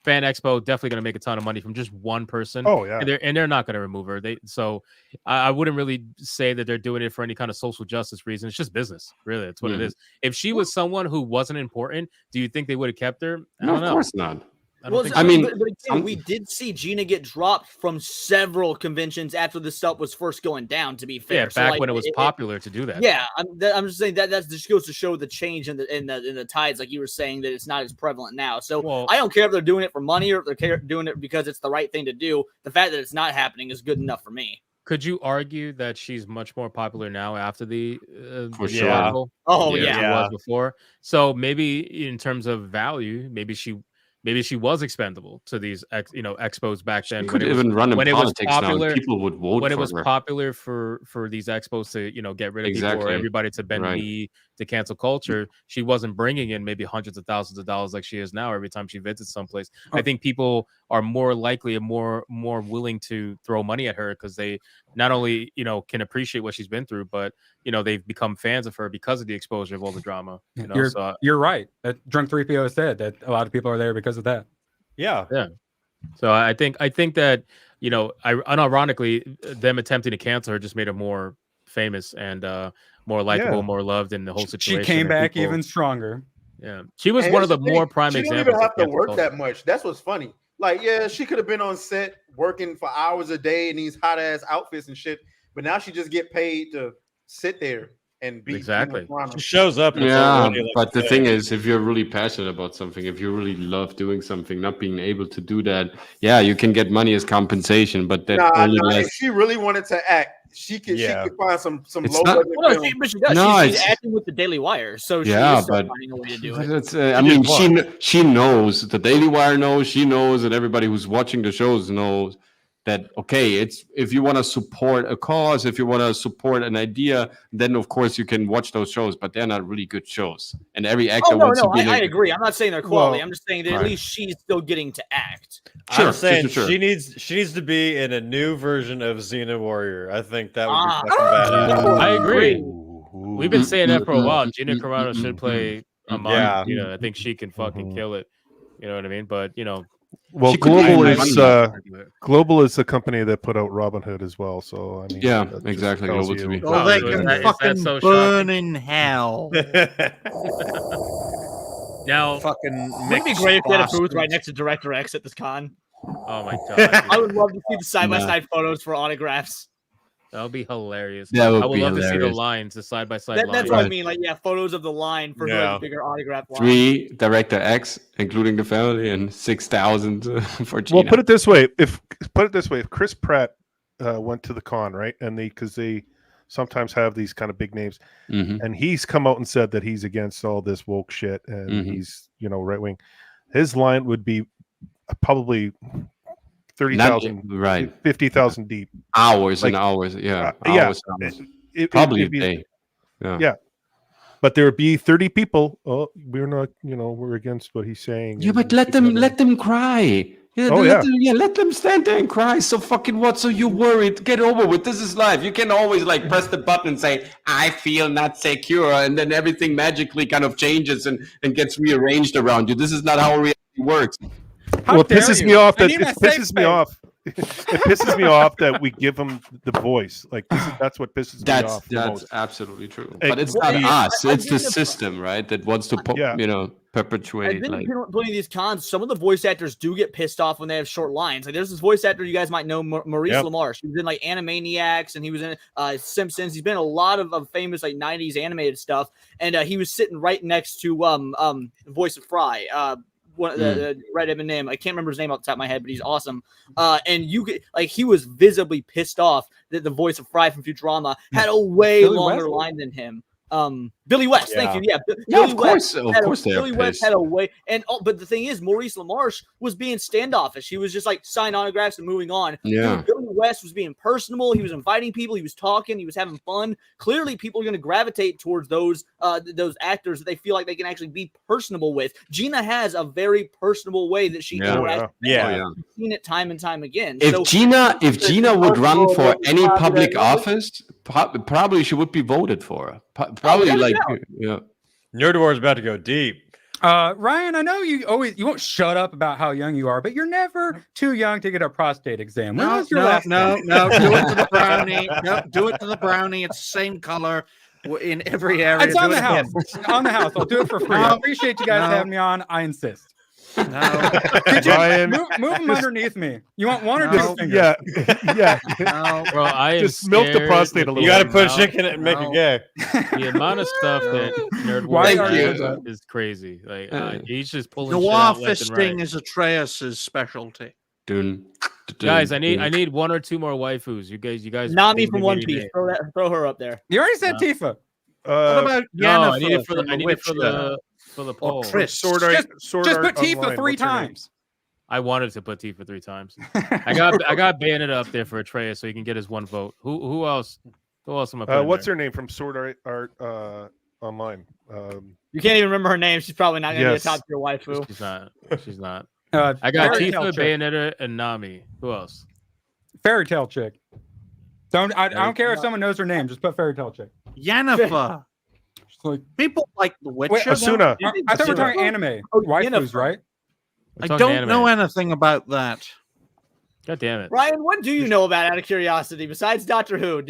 Fan Expo definitely going to make a ton of money from just one person. Oh yeah, and they're not going to remove her. I wouldn't really say that they're doing it for any kind of social justice reason. It's just business, really. That's what it is. If she was someone who wasn't important, do you think they would have kept her? I don't know. Of course not. I mean, but again, we did see Gina get dropped from several conventions after the stuff was first going down. To be fair, yeah, back when it was popular to do that. Yeah, I'm just saying that just goes to show the change in the tides, like you were saying, that it's not as prevalent now. So I don't care if they're doing it for money or if they're doing it because it's the right thing to do. The fact that it's not happening is good enough for me. Could you argue that she's much more popular now after the for sure? Article? Oh She yeah, was before. So maybe in terms of value, maybe she was expendable to these expos back then. She could even run in politics now. People would vote when for it was her. popular for these expos to get rid of people or everybody to bend knee to cancel culture. She wasn't bringing in maybe hundreds of thousands of dollars like she is now every time she visits someplace. I think people are more likely and more willing to throw money at her because they not only can appreciate what she's been through, but they've become fans of her because of the exposure of all the drama. You're right. Drunk 3PO said that a lot of people are there because of that. Yeah. So I think that unironically, them attempting to cancel her just made her more famous and more likable, more loved in the whole situation. She came back even stronger. Yeah, she was one of the more prime examples. She didn't even have to work that much. That's what's funny. Like, yeah, she could have been on set working for hours a day in these hot ass outfits and shit, but now she just get paid to sit there and be exactly. She shows up. Yeah, but the thing is, if you're really passionate about something, if you really love doing something, not being able to do that, yeah, you can get money as compensation, but that only if she really wanted to act, she could find some It's low not- budget Well, film. but she does. No, she's it's- acting with the Daily Wire, so she Yeah, is but- finding a way to do it. It's, I mean, she knows. The Daily Wire knows. She knows, and everybody who's watching the shows knows. that okay, it's if you want to support a cause, if you want to support an idea, then of course you can watch those shows, but they're not really good shows. And every actor wants to be. I agree. I'm not saying they're quality. Well, I'm just saying that at least she's still getting to act. Sure, I'm saying sure. she needs to be in a new version of Xena Warrior. I think that would be fucking badass. I agree. We've been saying that for a while. Gina Carano should play Amon. Yeah. I think she can fucking kill it. You know what I mean? But well, She could be Global is the company that put out Robin Hood as well. So I mean, Yeah, that just exactly. tells Global you- TV. Well, they so is can that fucking so burn shocking? in hell. now, Fucking Wouldn't it be great if they had a booth right next to Director X at this con? oh my god, I would love to see the side-by-side photos for autographs. that would be hilarious. That would I would be love to see the hilarious. lines, the side by side That's lines. what I mean. Like, photos of the line for who has Yeah. a bigger autograph line. 3 Director X, including the family, and 6,000 for Gina. Well, put it this way: if Chris Pratt went to the con, right, and because they sometimes have these kind of big names, and he's come out and said that he's against all this woke shit, and he's right wing. His line would be probably 30,000, right, 50,000 deep. Hours and hours, yeah, hours. Probably a day. Yeah. But there would be 30 people. Oh, we're not, we're against what he's saying. Yeah, but let them cry. Yeah, let them stand there and cry. So fucking what? So you worried? Get over with. This is life. You can always press the button and say, "I feel not secure," and then everything magically kind of changes and gets rearranged around you. This is not how reality works. It pisses me off that it pisses me off that we give them the voice. That's what pisses me off. That's absolutely true. But it's not us. It's the system, right? That wants to perpetuate. I've been to plenty of these cons. Some of the voice actors do get pissed off when they have short lines. There's this voice actor you guys might know, Maurice LaMarche. He was in Animaniacs, and he was in Simpsons. He's been in a lot of famous 90s animated stuff, and he was sitting right next to voice of Fry. The Red Eminem. I can't remember his name off the top of my head, but he's awesome. And you get he was visibly pissed off that the voice of Fry from Futurama had a way longer line than him. Billy West, thank you. Yeah, Billy of course they are Billy West had a way, but the thing is, Maurice LaMarche was being standoffish. He was just sign autographs and moving on. Yeah, Billy West was being personable. He was inviting people. He was talking. He was having fun. Clearly, people are going to gravitate towards those actors that they feel like they can actually be personable with. Gina has a very personable way that she interacts. Yeah. I've seen it time and time again. If Gina would run for any public office, probably she would be voted for. Probably NerdWars is about to go deep. Ryan, I know you won't shut up about how young you are, but you're never too young to get a prostate exam. When was your last no, do it to the brownie. No, do it to the brownie. It's the same color in every area. It's on the house. On the house. I'll do it for free. I appreciate you guys having me on. I insist. No. Could you Ryan, move them underneath me? You want one or two fingers? Yeah. No. bro, I am Just milk the prostate a little. You got to bit. put a chick in it and make it gay. The amount of stuff that Why NerdWars are does is crazy. He's just pulling shit Noir out left and fisting right. is Atreus's specialty. Guys, I need one or two more waifus. You guys. Nami from One Piece. Throw her up there. You already said Tifa. What about No, I Yennefer need it for from the poll. or Triss? Sword Just Art put Tifa Online. 3 What's her name? times. I wanted to put Tifa 3 times. I got Bayonetta up there for Atreus so he can get his one vote. Who else? Who else am I putting What's there? her name from Sword Art Online? You can't even remember her name. She's probably not going to be a top tier waifu. She's not. I I got Tifa, Bayonetta, and Nami. Who else? Fairy Tale chick. I don't care if someone knows her name. Just put Fairy Tale chick. Yennefer. People like The Witcher. Wait, Asuna. I thought we were talking anime. Waifus, right? I don't know anything about that. God damn it. Ryan, what do you know about out of curiosity besides Doctor Who?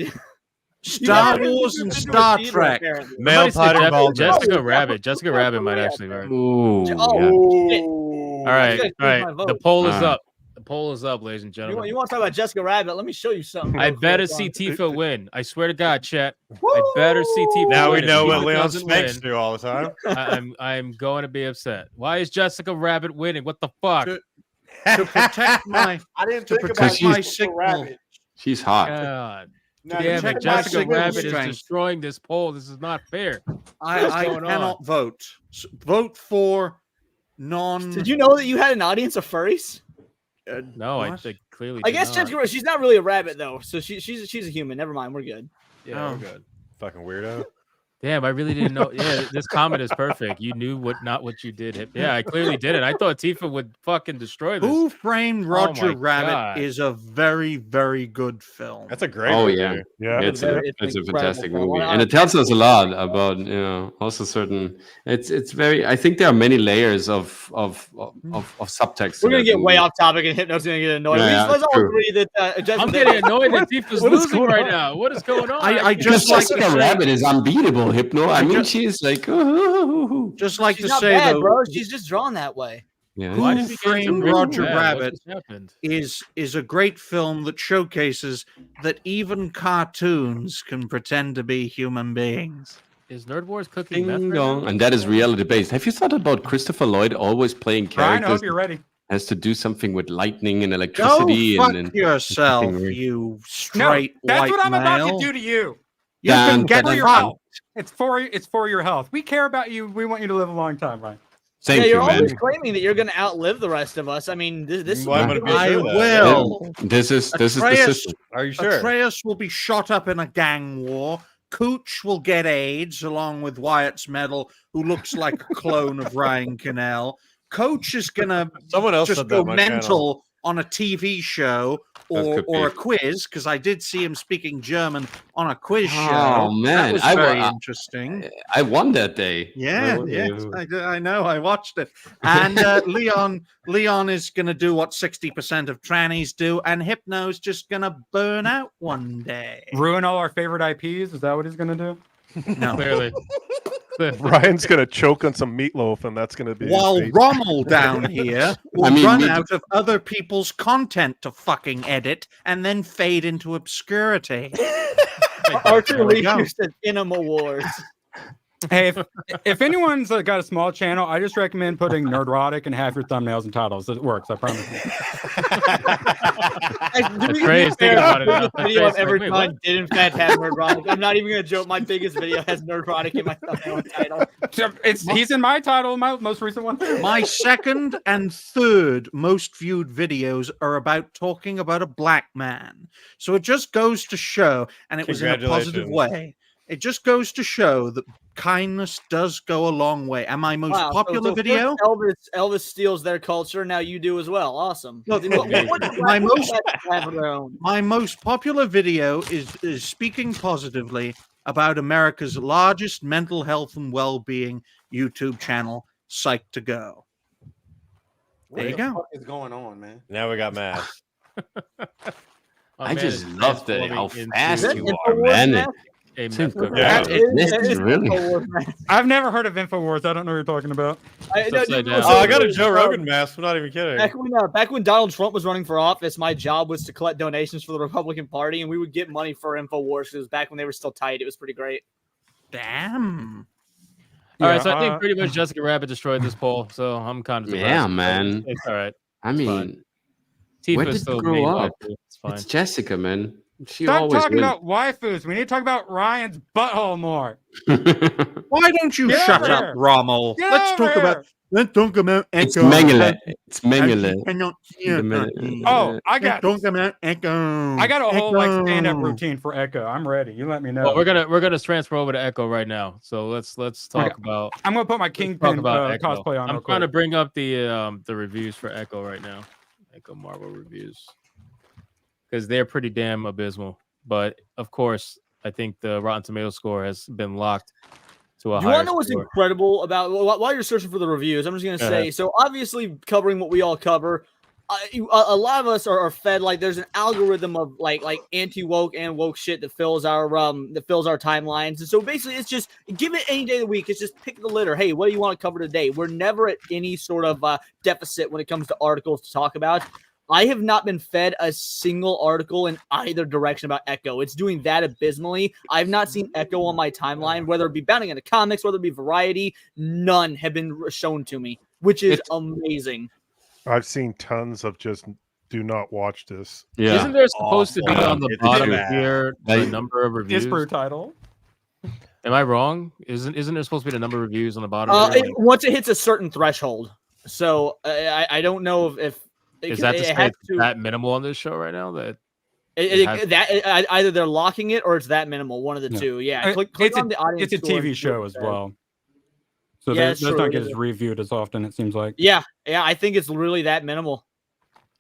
Star Wars and Star Trek. Male pattern bald. Jessica Rabbit. Jessica Rabbit might actually work. Ooh, Oh, All right. my vote. The poll is up. The poll is up, ladies and gentlemen. You want to talk about Jessica Rabbit? Let me show you something. I real better quick. see Tifa win. I swear to God, chat. I better see Tifa Now win. we If know what Tifa Leon doesn't Snakes win, do all the time. I'm going to be upset. Why is Jessica Rabbit winning? What the fuck? To protect my I didn't to think protect about my Jessica signal. Rabbit. she's hot. God Now, damn check it. my Jessica signal Rabbit is strength. destroying this poll. This is not fair. I going on? cannot vote. Vote for non. Did you know that you had an audience of furries? No, I what? think clearly. I did guess not. Jessica Rabbit, she's not really a rabbit though, so she's a human. Never mind, we're good. Yeah, Oh. we're good. Fucking weirdo. Damn, I really didn't know. Yeah, this comment is perfect. You knew not what you did. Yeah, I clearly did it. I thought Tifa would fucking destroy this. Who Framed Roger my Rabbit God. is a very, very good film. That's a great Oh movie. yeah, Yeah. it's It's a an incredible fantastic film. movie, and it tells us a lot about also certain. It's very. I think there are many layers of subtext. We're to gonna that get way movie. off topic, and Hypno's gonna get annoyed. Yeah, Let's it's all true. agree that Jessica. I'm getting annoyed that Tifa's What is losing going right on? now. What is going on? I Because just like to Jessica say, Rabbit is unbeatable, Hypno. I mean, just- she's like, just like She's to not say bad, though, bro. She's just drawn that way. yeah. Why Who did we get to Framed Breaking Roger Bad? What Rabbit just happened? is a great film that showcases that even cartoons can pretend to be human beings. Is NerdWars cooking meth Ding right dong. now? And that is reality based. Have you thought about Christopher Lloyd always playing Ryan, I characters hope you're ready. that has to do something with lightning and Go electricity fuck and yourself, something weird. you No, straight that's white what I'm about male. to do to you. You can Dan, get For your fucked. health. It's for your health. We care about you. We want you to live a long time, Ryan. Thank yeah, you, you're always man. claiming that you're gonna outlive the rest of us. I mean, this is. Why would it be I true, though? will. This is the Atreus- system. Are you sure? Atreus will be shot up in a gang war. Cooch will get AIDS along with Wyatt's medal, who looks like a clone of Ryan Cannell. Coach is gonna Someone else just said that go on my channel. mental on a TV show could or a be. quiz, because I did see him speaking German on a quiz show. Oh, man. that was I very wa- interesting. I won that day. Yeah, yes, I know. I watched it. And Leon is going to do what 60% of trannies do, and Hypno's just going to burn out one day. Ruin all our favorite IPs. Is that what he's gonna do? No. Clearly. Ryan's gonna choke on some meatloaf, and that's gonna be his While fate. Rommel down here will I mean, run me- out of other people's content to fucking edit and then fade into obscurity. Archer There we go. Lee said Inima Wars. Hey, if anyone's got a small channel, I just recommend putting Nerdrotic and half your thumbnails and titles. It works, I promise you. Trey's thinking about it now. The video I've Trey's ever like, wait, done what? did in fact have Nerdrotic. I'm not even gonna joke. My biggest video has Nerdrotic in my thumbnail and title. He's in my title, my most recent one. My second and third most viewed videos are about talking about a black man. So it just goes to show, and it was in a positive Congratulations. way. It just goes to show that kindness does go a long way. And my most Wow, popular so video, first Elvis steals their culture. Now you do as well. Awesome. Look, What does my Black most- have of their own? my most popular video is speaking positively about America's largest mental health and well-being YouTube channel, Psych to Go. What There you the go. fuck is going on, man? Now we got math. My I man just is love how transforming fast into you are, man. a meth cooker. Yeah. This is really. I've never heard of InfoWars. I don't know what you're talking about. upside down. Oh, I got a Joe Rogan mask. I'm not even kidding. Back when Donald Trump was running for office, my job was to collect donations for the Republican Party, and we would get money for InfoWars. It was back when they were still tight. It was pretty great. Damn. All right, so I Yeah, think pretty much Jessica Rabbit destroyed this poll, so I'm kind of Yeah, man. It's all right. I mean, Tifa where is did still you grow main up? waifu. It's fine. It's Jessica, man. She Stop always talking wins. about waifus. We need to talk about Ryan's butthole more. Why don't you Get shut over up, here. Rommel? Get Let's over talk about here. let's talk about It's Echo. Mengele. It's I Mengele. cannot The hear minute- nothing. Oh, I got Let's talk about Echo. I got a whole like stand-up Echo. routine for Echo. I'm ready. You let me know. Well, we're gonna transfer over to Echo right now. So let's talk Okay. about I'm gonna put my talk Kingpin about Echo. cosplay on. I'm real trying to quick. bring up the reviews for Echo right now. Echo Marvel reviews because they're pretty damn abysmal. But of course, I think the Rotten Tomato score has been locked to a Do you higher want to know what's score. incredible about while you're searching for the reviews? I'm just gonna Go say. ahead. So obviously, covering what we all cover, a lot of us are fed like there's an algorithm of like anti woke and woke shit that fills our timelines. And so basically, it's just give it any day of the week. It's just pick the litter. Hey, what do you want to cover today? We're never at any sort of deficit when it comes to articles to talk about. I have not been fed a single article in either direction about Echo. It's doing that abysmally. I've not seen Echo on my timeline, whether it be Bounding into Comics, whether it be Variety. None have been shown to me, which is amazing. I've seen tons of just do not watch this. Yeah. Isn't there supposed to be Awful. on the It's bottom bad. here the Like- number of reviews? His per title. Am I wrong? Isn't there supposed to be the number of reviews on the bottom? Here? Once it hits a certain threshold. So I don't know if Is that to say it's that minimal on this show right now? That either they're locking it or it's that minimal. One of the two. Yeah. Click on the audience. It's a TV show as well. So yeah, those don't get as reviewed as often, it seems like. Yeah. I think it's really that minimal.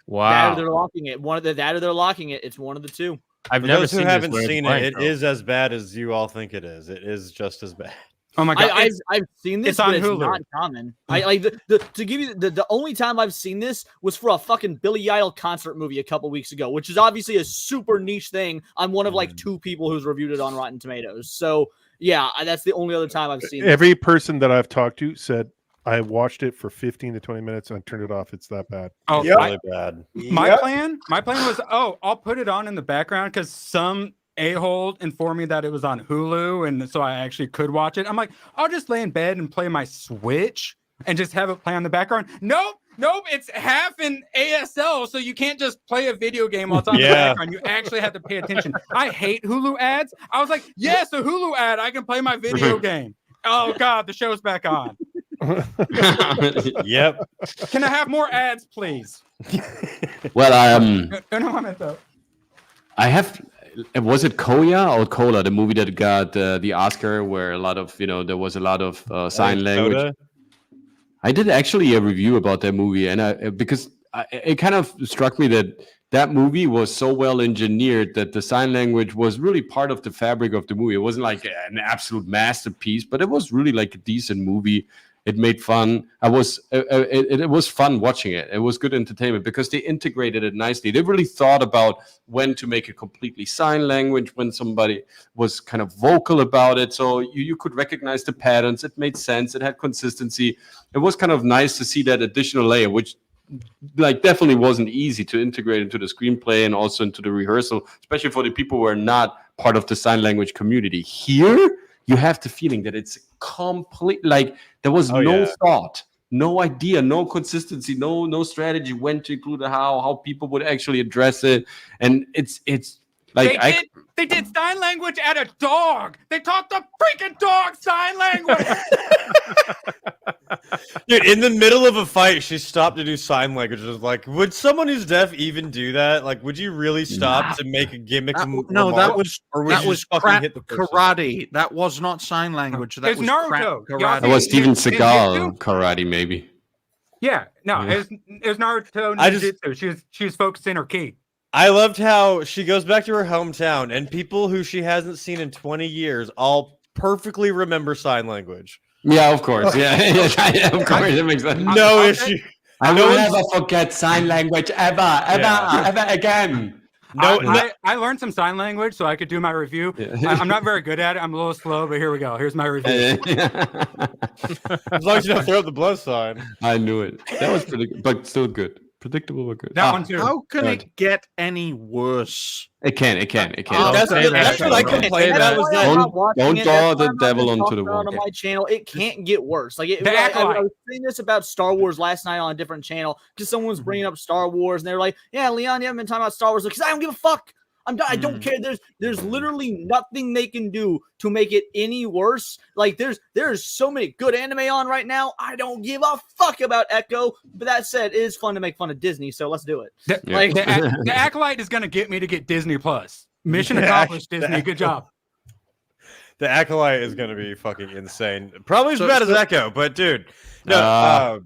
Wow. That or they're locking it. That or they're locking it. It's one of the two. I've never seen. Haven't seen it. It is as bad as you all think it is. It is just as bad. Oh my god! I've seen this, it's on but Hulu. It's not common. I like to give you the only time I've seen this was for a fucking Billy Idol concert movie a couple weeks ago, which is obviously a super niche thing. I'm one of like 2 people who's reviewed it on Rotten Tomatoes. So yeah, that's the only other time I've seen it. Every person that I've talked to said I watched it for 15 to 20 minutes and I turned it off. It's that bad. Oh, really bad. My plan was, I'll put it on in the background because some a-hole informed me that it was on Hulu, and so I actually could watch it. I'm like, I'll just lay in bed and play my Switch and just have it play on the background. Nope, it's half in ASL, so you can't just play a video game while it's on the background. You actually have to pay attention. I hate Hulu ads. I was like, yes, a Hulu ad. I can play my video game. Oh, God, the show's back on. Yep. Can I have more ads, please? Well, I have. Was it Koya or Cola, the movie that got the Oscar, where a lot of there was a lot of sign language? Soda? I did actually a review about that movie, and because it kind of struck me that movie was so well engineered that the sign language was really part of the fabric of the movie. It wasn't like an absolute masterpiece, but it was really like a decent movie. It made fun. It was fun watching it. It was good entertainment because they integrated it nicely. They really thought about when to make it completely sign language, when somebody was kind of vocal about it. So you could recognize the patterns. It made sense. It had consistency. It was kind of nice to see that additional layer, which like definitely wasn't easy to integrate into the screenplay and also into the rehearsal, especially for the people who are not part of the sign language community. Here, you have the feeling that it's complete, like there was no thought, no idea, no consistency, no strategy when to include it, how people would actually address it. And it's like they did sign language at a dog. They taught the freaking dog sign language. Dude, in the middle of a fight, she stopped to do sign language. It was like, would someone who's deaf even do that? Like, would you really stop to make a gimmick? That was hit the person? karate. That was not sign language. That was Naruto. Karate. That was Steven Seagal karate, maybe. Yeah, no, it was Naruto ninjutsu. She was focusing her ki. I loved how she goes back to her hometown, and people who she hasn't seen in 20 years all perfectly remember sign language. Yeah, of course. Yeah, of course. That makes sense. No issue. I will never forget sign language ever again. I learned some sign language so I could do my review. Yeah. I'm not very good at it. I'm a little slow, but here we go. Here's my review. As long as you don't throw up the blood sign. I knew it. That was pretty good, but still good. Predictable but good. That one too. How can it get any worse? It can. That's what I complained about. Don't draw the devil onto the wall. On my channel, it can't get worse. Like I was saying this about Star Wars last night on a different channel because someone was bringing up Star Wars and they were like, "Yeah, Leon, you haven't been talking about Star Wars because I don't give a fuck. I don't care. There's literally nothing they can do to make it any worse. Like there's so many good anime on right now. I don't give a fuck about Echo. But that said, it is fun to make fun of Disney, so let's do it. The Acolyte is gonna get me to get Disney Plus. Mission accomplished, Disney. Good job. The Acolyte is gonna be fucking insane. Probably as bad as Echo, but dude, no.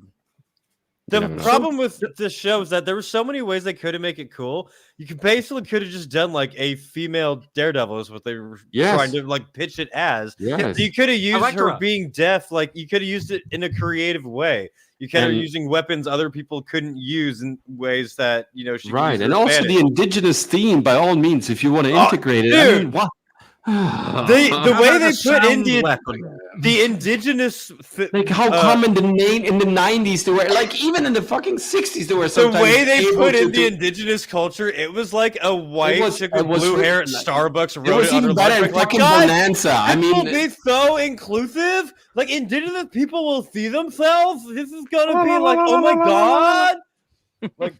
The problem with this show is that there were so many ways they could have made it cool. You could have just done like a female Daredevil is what they were trying to like pitch it as. Yes. You could have used her being deaf, like you could have used it in a creative way. You kind of using weapons other people couldn't use in ways that she right, and also the indigenous theme by all means if you want to integrate it. Dude. I mean, what? The way they put the indigenous like how come in the 90s they were like even in the fucking 60s they were the way they put in the indigenous culture. It was like a white chick with blue hair at Starbucks wrote it was even better in fucking Bonanza. I mean, be so inclusive. Like indigenous people will see themselves. This is gonna be like, oh my god. Like,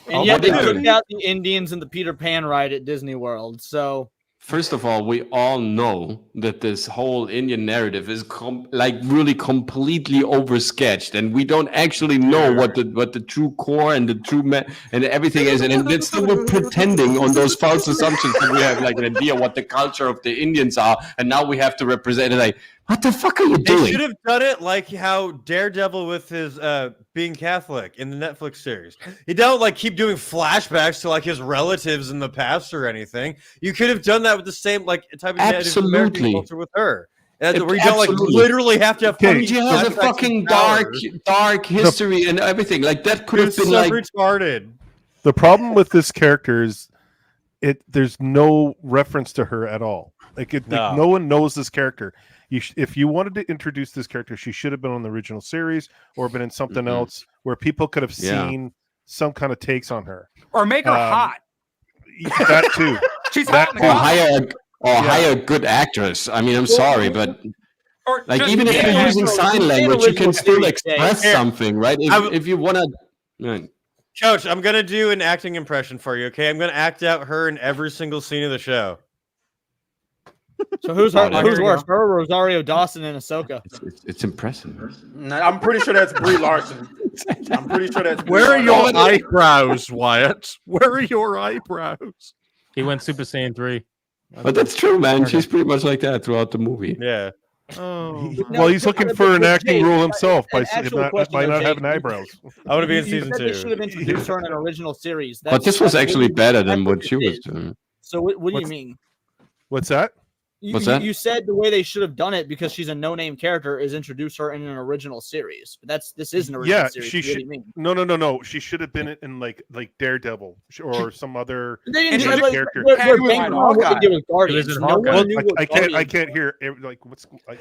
and yet they took out the Indians in the Peter Pan ride at Disney World. So First of all, we all know that this whole Indian narrative is really completely oversketched, and we don't actually know what the true core and the true and everything is, and instead we're pretending on those false assumptions that we have like an idea what the culture of the Indians are, and now we have to represent it. Like, what the fuck are you doing? They should have done it like how Daredevil with his being Catholic in the Netflix series. You don't like keep doing flashbacks to like his relatives in the past or anything. You could have done that with the same like type of Native American culture with her. Where you don't like literally have to have. She has a fucking dark history and everything. Like that could have been so like retarded. The problem with this character is there's no reference to her at all. Like no one knows this character. If you wanted to introduce this character, she should have been on the original series or been in something else where people could have seen some kind of takes on her. Or make her hot. That too. She's hot. Hire a good actress. I mean, I'm sorry, but like even if you're using sign language, you can still express something, right? If you want to. Coach, I'm gonna do an acting impression for you. Okay, I'm gonna act out her in every single scene of the show. So who's worse, her or Rosario Dawson and Ahsoka? It's impressive. I'm pretty sure that's Brie Larson. I'm pretty sure that's. Where are your eyebrows, Wyatt? Where are your eyebrows? He went Super Saiyan 3. But that's true, man. She's pretty much like that throughout the movie. Yeah. Oh. Well, he's looking for an acting role himself by not having eyebrows. I want to be in season 2. They should have introduced her in an original series. But this was actually better than what she was doing. So what do you mean? What's that? You said the way they should have done it because she's a no-name character is introduce her in an original series. But this is an original series. She should. No. She should have been in like Daredevil or some other character. They're banking on what they did with Guardians. No one knew what I can't hear. Like what's? I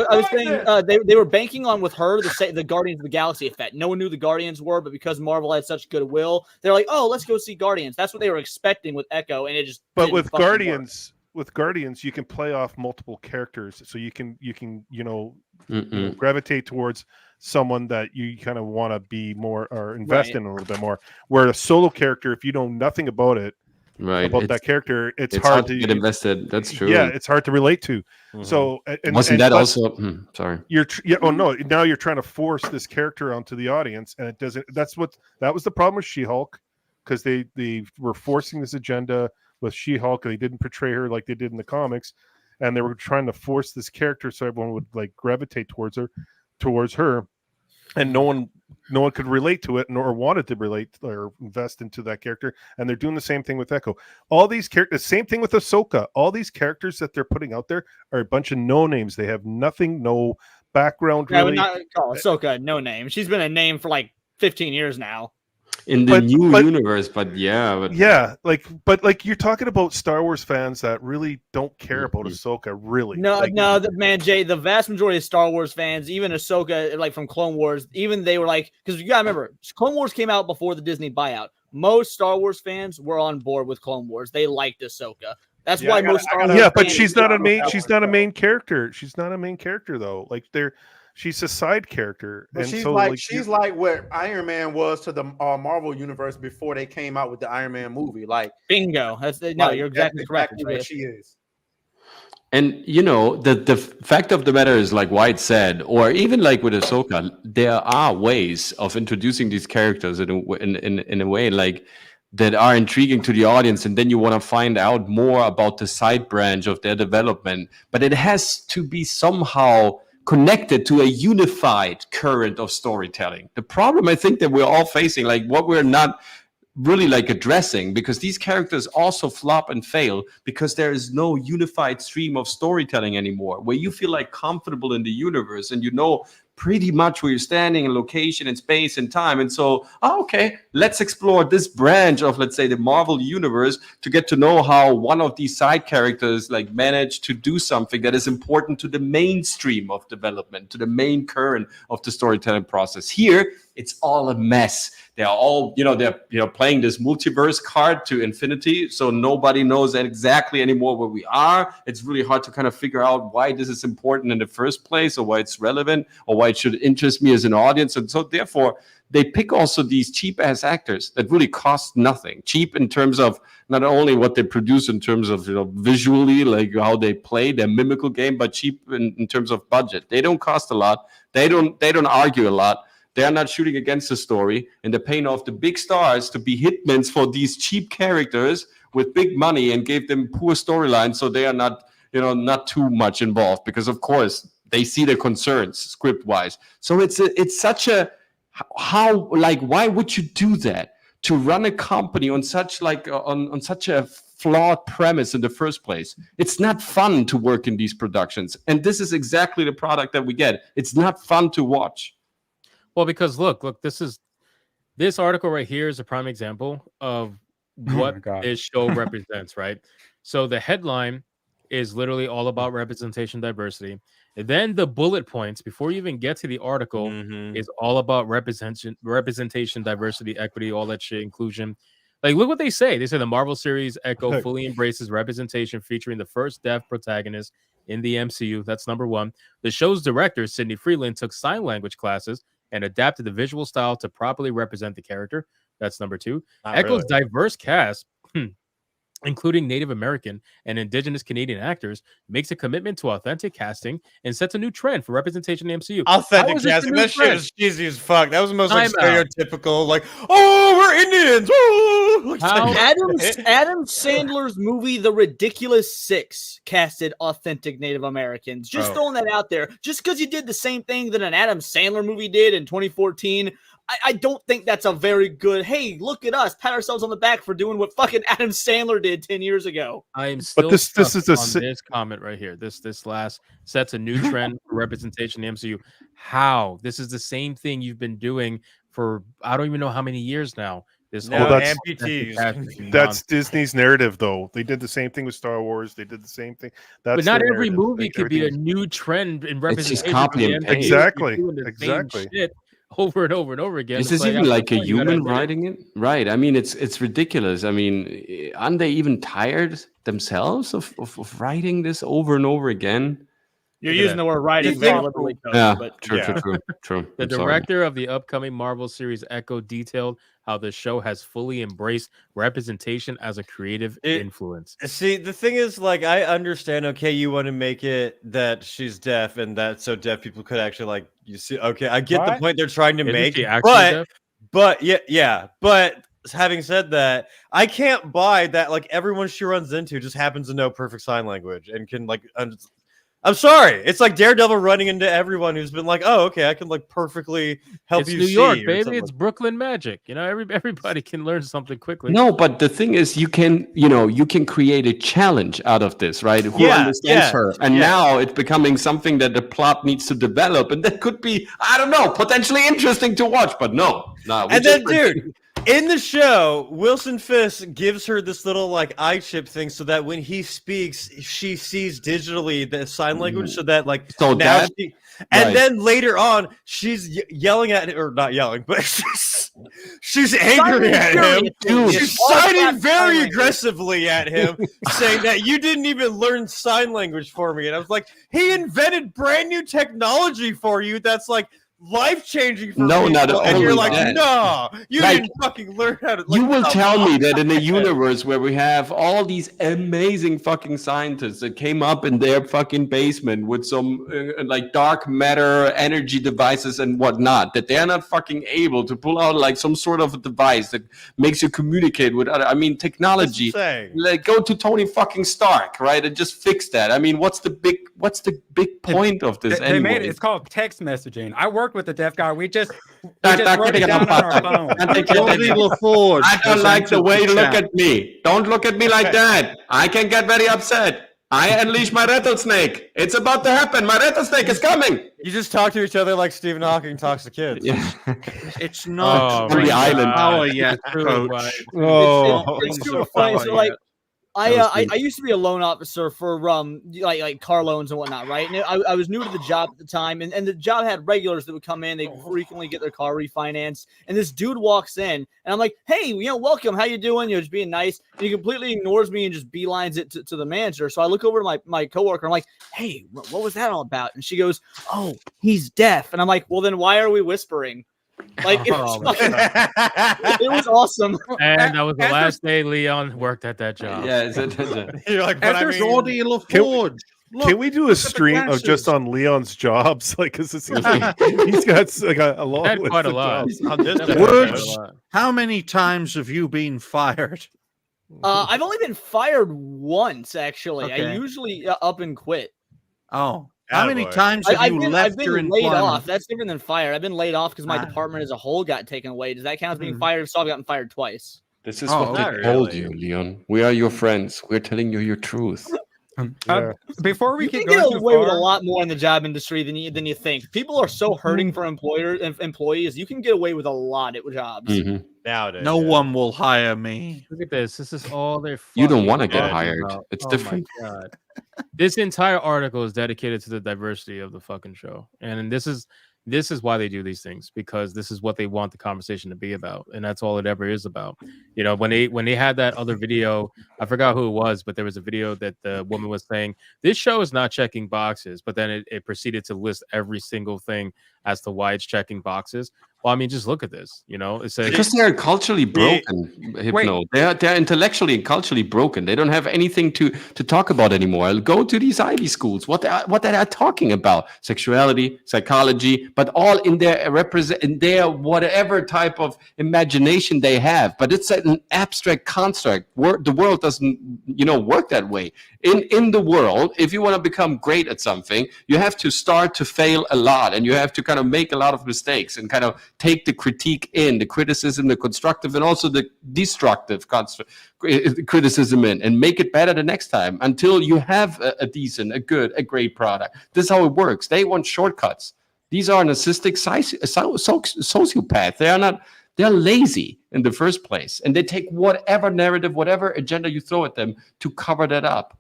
was saying they were banking on with her the Guardians of the Galaxy effect. No one knew the Guardians were, but because Marvel had such goodwill, they're like, oh, let's go see Guardians. That's what they were expecting with Echo, and it just. But with Guardians. With Guardians, you can play off multiple characters, so you can gravitate towards someone that you kind of want to be more or invest in a little bit more. Where a solo character, if you know nothing about it, about that character, it's hard to get invested. That's true. Yeah, it's hard to relate to. Mm-hmm. So that also? Sorry. Now you're trying to force this character onto the audience, and it doesn't. That was the problem with She-Hulk, because they were forcing this agenda with She-Hulk, and they didn't portray her like they did in the comics, and they were trying to force this character so everyone would like gravitate towards her, and no one could relate to it nor wanted to relate or invest into that character. And they're doing the same thing with Echo. All these characters, same thing with Ahsoka. All these characters that they're putting out there are a bunch of no names. They have nothing, no background. I would not call Ahsoka no name. She's been a name for like 15 years now. In the new universe, but you're talking about Star Wars fans that really don't care about Ahsoka, really. Man, Jay, the vast majority of Star Wars fans, even Ahsoka, like from Clone Wars, even they were like, because you gotta remember, Clone Wars came out before the Disney buyout. Most Star Wars fans were on board with Clone Wars. They liked Ahsoka. That's why most Star Wars. Yeah, but she's not a main. She's not a main character. She's not a main character though. Like she's a side character. But and she's like what Iron Man was to the Marvel universe before they came out with the Iron Man movie. Like bingo. You're exactly correct. What she is. And the fact of the matter is, like White said, or even like with Ahsoka, there are ways of introducing these characters in a way like that are intriguing to the audience, and then you want to find out more about the side branch of their development. But it has to be somehow connected to a unified current of storytelling. The problem I think that we're all facing, like what we're not really like addressing, because these characters also flop and fail because there is no unified stream of storytelling anymore, where you feel like comfortable in the universe and pretty much where you're standing in location and space and time. And so, okay, let's explore this branch of, let's say, the Marvel universe to get to know how one of these side characters like managed to do something that is important to the mainstream of development, to the main current of the storytelling process. Here, it's all a mess. They're all, they're playing this multiverse card to infinity, so nobody knows exactly anymore where we are. It's really hard to kind of figure out why this is important in the first place, or why it's relevant, or why it should interest me as an audience. And so therefore, they pick also these cheap-ass actors that really cost nothing. Cheap in terms of not only what they produce in terms of visually, like how they play their mimical game, but cheap in terms of budget. They don't cost a lot. They don't argue a lot. They are not shooting against the story, and they're paying off the big stars to be hitmans for these cheap characters with big money, and gave them poor storylines, so they are not too much involved, because of course they see the concerns script-wise. So it's such a why would you do that, to run a company on such on such a flawed premise in the first place? It's not fun to work in these productions, and this is exactly the product that we get. It's not fun to watch. Well, because look, this article right here is a prime example of what this show represents, right? So the headline is literally all about representation, diversity. And then the bullet points before you even get to the article is all about representation, diversity, equity, all that shit, inclusion. Like, look what they say. They say the Marvel series Echo fully embraces representation, featuring the first deaf protagonist in the MCU. That's number one. The show's director, Sidney Freeland, took sign language classes and adapted the visual style to properly represent the character. That's number two. Echo's diverse cast, including Native American and Indigenous Canadian actors, makes a commitment to authentic casting and sets a new trend for representation in the MCU. Authentic casting. That shit is cheesy as fuck. That was the most stereotypical, we're Indians. Adam Sandler's movie The Ridiculous Six casted authentic Native Americans. Just throwing that out there. Just because you did the same thing that an Adam Sandler movie did in 2014, I don't think that's a very good, hey, look at us, pat ourselves on the back for doing what fucking Adam Sandler did 10 years ago. I am still this comment right here. This last sets a new trend for representation in the MCU. How? This is the same thing you've been doing for I don't even know how many years now. That's amputees. That's Disney's narrative, though. They did the same thing with Star Wars. They did the same thing. But not every movie could be a new trend in representation. It's just copy and paste. Exactly. Over and over and over again. Is this even like a human writing it? Right. I mean, it's ridiculous. I mean, aren't they even tired themselves of writing this over and over again? You're using the word writing. True. The director of the upcoming Marvel series Echo detailed how the show has fully embraced representation as a creative influence. See, the thing is, like, I understand, okay, you want to make it that she's deaf and that so deaf people could actually, you see, okay, I get the point they're trying to make, but having said that, I can't buy that, everyone she runs into just happens to know perfect sign language and can, I'm sorry. It's like Daredevil running into everyone who's been like, "Oh, okay, I can perfectly help you." It's New York, baby. It's Brooklyn magic. Everybody can learn something quickly. No, but the thing is, you can create a challenge out of this, right? Who understands her? And now it's becoming something that the plot needs to develop, and that could be, I don't know, potentially interesting to watch. But no. And then, dude. In the show, Wilson Fisk gives her this little eye chip thing so that when he speaks, she sees digitally the sign language so that then later on, she's yelling at him, or not yelling, but she's angry at him. Dude, she's signing very aggressively at him, saying that you didn't even learn sign language for me. And I was like, he invented brand new technology for you that's life-changing for people, and you're like, no, you didn't fucking learn how to. You will tell me that in a universe where we have all these amazing fucking scientists that came up in their fucking basement with some dark matter energy devices and whatnot, that they're not fucking able to pull out some sort of a device that makes you communicate with other. I mean, technology. Go to Tony fucking Stark, right, and just fix that. I mean, what's the big point of this? They made it. It's called text messaging. I work with the deaf guy. We just wrote it down on our phone. I don't like the way you look at me. Don't look at me like that. I can get very upset. I unleash my rattlesnake. It's about to happen. My rattlesnake is coming. You just talk to each other like Stephen Hawking talks to kids. Yeah. It's not on the island power yet, Coach. It's too funny. So I used to be a loan officer for like car loans and whatnot, right? And I was new to the job at the time, and the job had regulars that would come in. They frequently get their car refinanced, and this dude walks in, and I'm like, "Hey, welcome. How you doing?" Just being nice, and he completely ignores me and just beelines it to the manager. So I look over to my coworker. I'm like, "Hey, what was that all about?" And she goes, "Oh, he's deaf." And I'm like, "Well, then why are we whispering?" Like it was awesome. And that was the last day Leon worked at that job. Yeah, you're like, but I mean, can we do a stream of just on Leon's jobs? Like, because it seems like he's got like a long list quite a of lot. jobs. Words, how many times have you been fired? I've only been fired once, actually. Okay. I usually up and quit. Oh, how many times have you left your laid employment? off? That's different than fired. I've been laid off because my department as a whole got taken away. Does that count as being fired? So I've gotten fired twice. This is what they told you, Leon. We are your friends. We're telling you your truth. Before we You keep can going get too away with a far, lot more in the job industry than you think. People are so hurting for employees. You can get away with a lot at jobs. Nowadays, No one will hire me. Look at this. This is all they're. You don't want to fucking get talking hired. about. It's Oh different. My God. This entire article is dedicated to the diversity of the fucking show, and this is why they do these things, because this is what they want the conversation to be about, and that's all it ever is about. When they had that other video, I forgot who it was, but there was a video that the woman was saying this show is not checking boxes, but then it proceeded to list every single thing as to why it's checking boxes. Well, I mean, just look at this. It says because they are culturally broken. Hypno. They're intellectually and culturally broken. They don't have anything to talk about anymore. Go to these Ivy schools. What they are talking about: sexuality, psychology, but all in their whatever type of imagination they have. But it's an abstract construct. The world doesn't work that way. In the world, if you want to become great at something, you have to start to fail a lot, and you have to kind of make a lot of mistakes and kind of take the critique in, the criticism, the constructive, and also the destructive criticism in, and make it better the next time until you have a decent, a great product. This is how it works. They want shortcuts. These are narcissistic sociopaths. They're lazy in the first place, and they take whatever narrative, whatever agenda you throw at them to cover that up.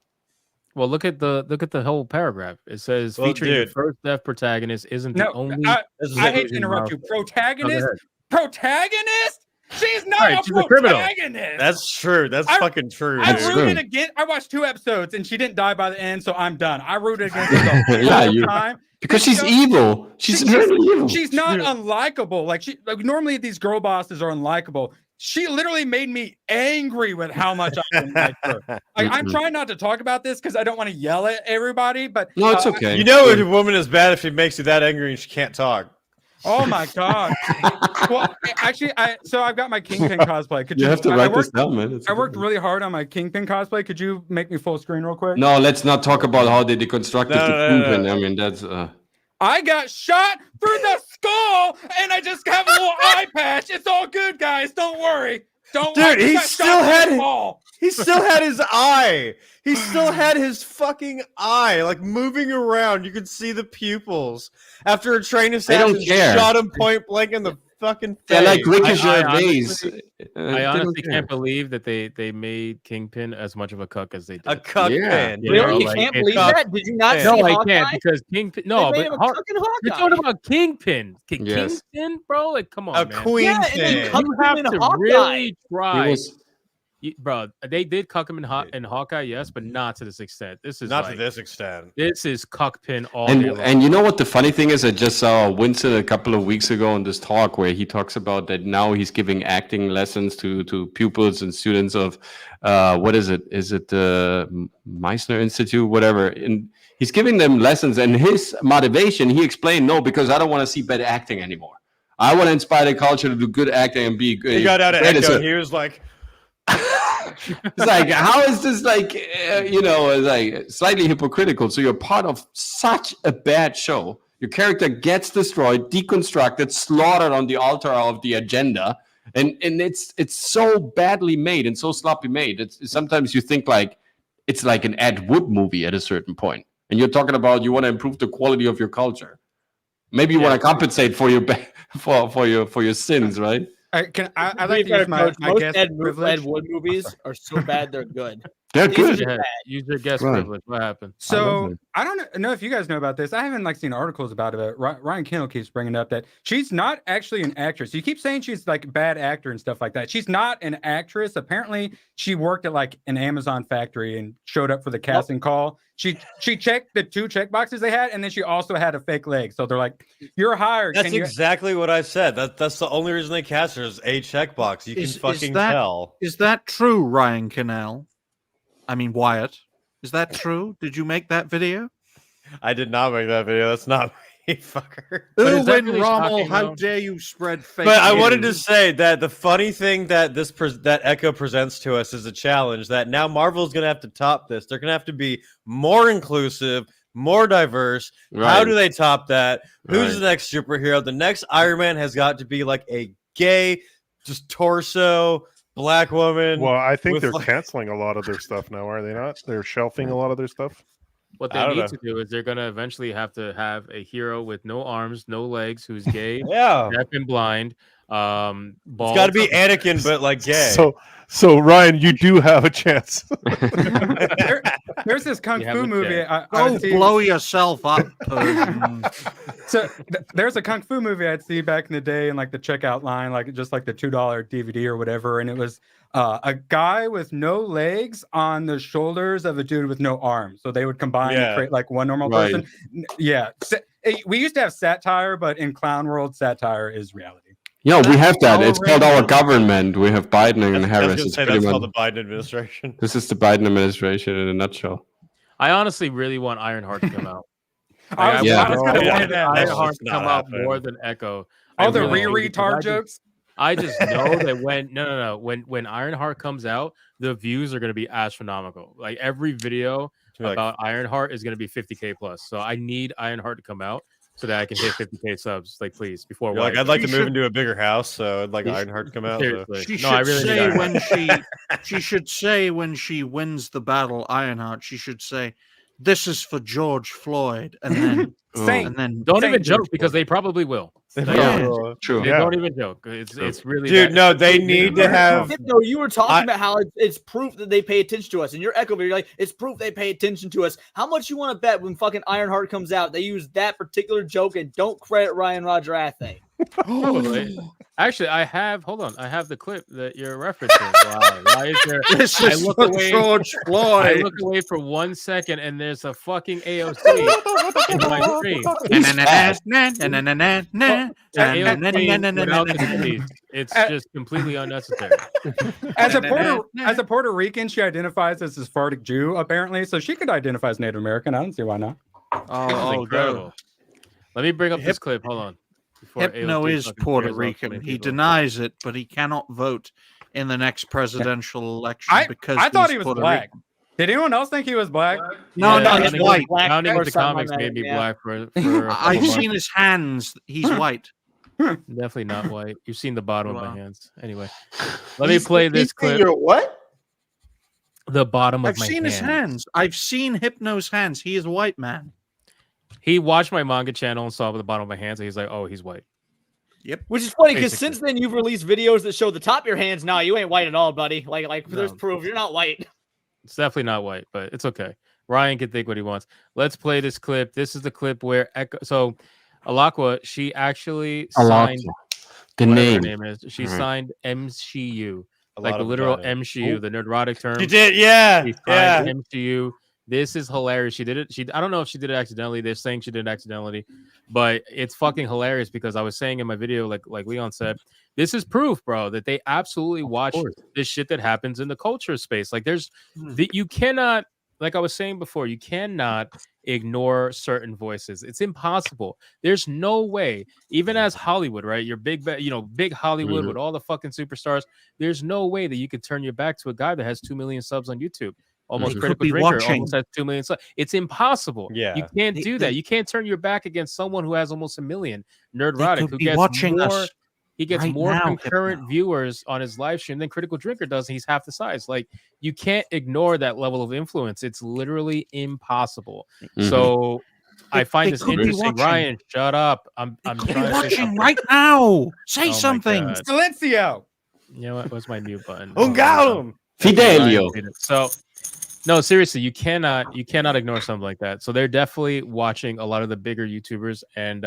Well, look at the whole paragraph. It says featuring the first deaf protagonist isn't the only. I hate to interrupt you. Protagonist. She's not Right, a she's a criminal. protagonist. That's true. That's fucking true. I dude. rooted against. I watched 2 episodes and she didn't die by the end, so I'm done. I rooted against her the whole time. Because she's evil. She's really evil. She's not unlikable. Like normally these girl bosses are unlikable. She literally made me angry with how much I didn't like her. I'm trying not to talk about this because I don't want to yell at everybody, but no, it's okay. A woman is bad if she makes you that angry and she can't talk. Oh my God. Well, actually, I've got my Kingpin cosplay. Could you have to write this down, man. I worked really hard on my Kingpin cosplay. Could you make me full screen real quick? No, let's not talk about how they deconstructed the Kingpin. I mean, that's. I got shot through the skull, and I just have a little eye patch. It's all good, guys. Don't worry. Dude, he still had his eye. He still had his fucking eye, like moving around. You could see the pupils. After a train assassin shot him point blank in the fucking face. They're like Ricochet. I honestly can't believe that they made Kingpin as much of a cuck as they did. A cuck pin. Really? You can't believe that? Did you not see No, I Hawkeye? can't, because Kingpin. No, They but made him a cucking Hawkeye. you're talking about Kingpin. Yes. Kingpin, bro. Like, come on, A man. queen Yeah, and pin. they cucked You him have in to Hawkeye. really try. Bro, They did cuck him in Hawkeye, yes, but not to this extent. This is Not to this extent. This is cuckpin all day long. And you know what the funny thing is? I just saw Winston a couple of weeks ago on this talk where he talks about that now he's giving acting lessons to pupils and students of what is it? Is it the Meissner Institute, whatever? And he's giving them lessons, and his motivation, he explained, no, because I don't want to see bad acting anymore. I want to inspire the culture to do good acting and be good. He got out of Echo. He was like. It's like, how is this like, like slightly hypocritical? So you're part of such a bad show. Your character gets destroyed, deconstructed, slaughtered on the altar of the agenda, and it's so badly made and so sloppy made. Sometimes you think like it's like an Ed Wood movie at a certain point, and you're talking about you want to improve the quality of your culture. Maybe you want to compensate for your for your sins, right? I like to use my most guest Ed privilege. Wood movies are so bad they're good. They're These are good. just bad. Use your guest Right. privilege. What happened? So I don't know if you guys know about this. I haven't seen articles about it. Ryan Kendall keeps bringing up that she's not actually an actress. You keep saying she's like a bad actor and stuff like that. She's not an actress. Apparently, she worked at like an Amazon factory and showed up for the casting call. She checked the 2 check boxes they had, and then she also had a fake leg. So they're like, "You're hired." That's exactly what I said. That's the only reason they cast her is a checkbox. You can fucking tell. Is that true, Ryan Cannell? I mean, Wyatt. Is that true? Did you make that video? I did not make that video. That's not me, fucker. Erwin Rommel, how dare you spread fake But I wanted to news. say that the funny thing that that Echo presents to us is a challenge that now Marvel's going to have to top this. They're going to have to be more inclusive, more diverse. Right. How do they top that? Who's Right. the next superhero? The next Iron Man has got to be like a gay, just torso, black woman. Well, I think with, they're like- canceling a lot of their stuff now, are they not? They're shelving a lot of their stuff. What I they don't need know. to do is they're gonna eventually have to have a hero with no arms, no legs, who's gay, Yeah. deaf and blind. It's Bald. got to be Anakin, but like gay. So Ryan, you do have a chance. There's this kung You have fu a movie. chance. Go blow yourself up, Persian. So there's a kung fu movie I'd see back in the day in like the checkout line, like just like the $2 DVD or whatever, and it was a guy with no legs on the shoulders of a dude with no arms. So they would combine and create like one normal Right. person. Yeah, we used to have satire, but in clown world, satire is reality. Yeah, we have that. It's called our government. We have Biden and I was Harris. going to It's say pretty that's much, called the Biden administration. this is the Biden administration in a nutshell. I honestly really want Ironheart to come out. I was, Yeah. I was gonna Yeah. say that. That's Ironheart just to come not out happening. more than Echo. I All the really do, because retard jokes. I just know that when Ironheart comes out, the views are going to be astronomical. Like every video Like- about Ironheart is going to be 50K plus. So I need Ironheart to come out so that I can hit 50K subs. Like please, before You're like, Wyatt I'd like to does. move into a bigger house, so I'd like Ironheart to come out. So. Seriously. She No, I should really need say Ironheart. she should say when she wins the battle, Ironheart, she should say, "This is for George Floyd," and then Saint. and then Don't Thank even you. joke because they probably will. They Yeah. don't. True. They Yeah. don't even joke. It's really Dude, that- no, they need to have. No, you were talking I- about how it's proof that they pay attention to us. And your echo video, you're like, it's proof they pay attention to us. How much you want to bet when fucking Ironheart comes out, they use that particular joke and don't credit Ryan Roger Athey? Probably. Actually, I have the clip that you're referencing. Why is there? This I is look for away- George I Floyd. look away for 1 second and there's a fucking AOC in my screen. The AOC without the titties. It's just completely unnecessary. As a Puerto Rican, she identifies as a Sephardic Jew, apparently, so she could identify as Native American. I don't see why not. This is Oh, incredible. Let me bring up this clip. Hold on. before Hypno AOC is fucking Puerto scares off Rican. 20 He people. denies it, but he cannot vote in the next presidential election because I thought he's he was Puerto black. Rican. Did anyone else think he was black? No, Yeah, no, he's counting- white. Counting or the something comics like made that, me yeah. black for a couple I've months. seen his hands. He's white. Definitely not white. You've seen the bottom of my hands. Anyway, let me play He's this saying clip. you're what? The bottom of I've my seen his hands. hands. I've seen Hypno's hands. He is a white man. He watched my manga channel and saw the bottom of my hands, and he's like, "Oh, he's white." Which is funny because Basically. since then you've released videos that show the top of your hands. Nah, you ain't white at all, buddy. Like there's No. proof you're not white. It's definitely not white, but it's okay. Ryan can think what he wants. Let's play this clip. This is the clip where so Alakwa, she actually signed The whatever her name. name is. She Right. signed MCU, A like lot the of literal vagina. MCU, the nerdrotic term. You did, yeah, She signed yeah. MCU. This is hilarious. She did it. I don't know if she did it accidentally. They're saying she did it accidentally, but it's fucking hilarious because I was saying in my video, like Leon said, this is proof, bro, that they absolutely watch this shit that happens in the culture space. Like you cannot, like I was saying before, you cannot ignore certain voices. It's impossible. There's no way, even as Hollywood, right? You're big Hollywood with all the fucking superstars. There's no way that you could turn your back to a guy that has 2 million subs on YouTube. Almost They critical could be drinker watching. almost has 2 million subs. It's impossible. Yeah. You can't do that. they- You can't turn your back against someone who has almost 1 million. They Nerdrotic, could who be gets watching more. us He gets right more now, concurrent Hypno. viewers on his live stream than Critical Drinker does. And he's half the size. Like you can't ignore that level of influence. It's literally impossible. Mhm. So I They find this could be interesting. watching. Ryan, shut up. I'm They could be trying to say watching something. right now. Say Oh my something. God. Silencio. You know what? Where's my mute button? Who got him? Fidelio. So No, seriously, you cannot ignore something like that. So they're definitely watching a lot of the bigger YouTubers, and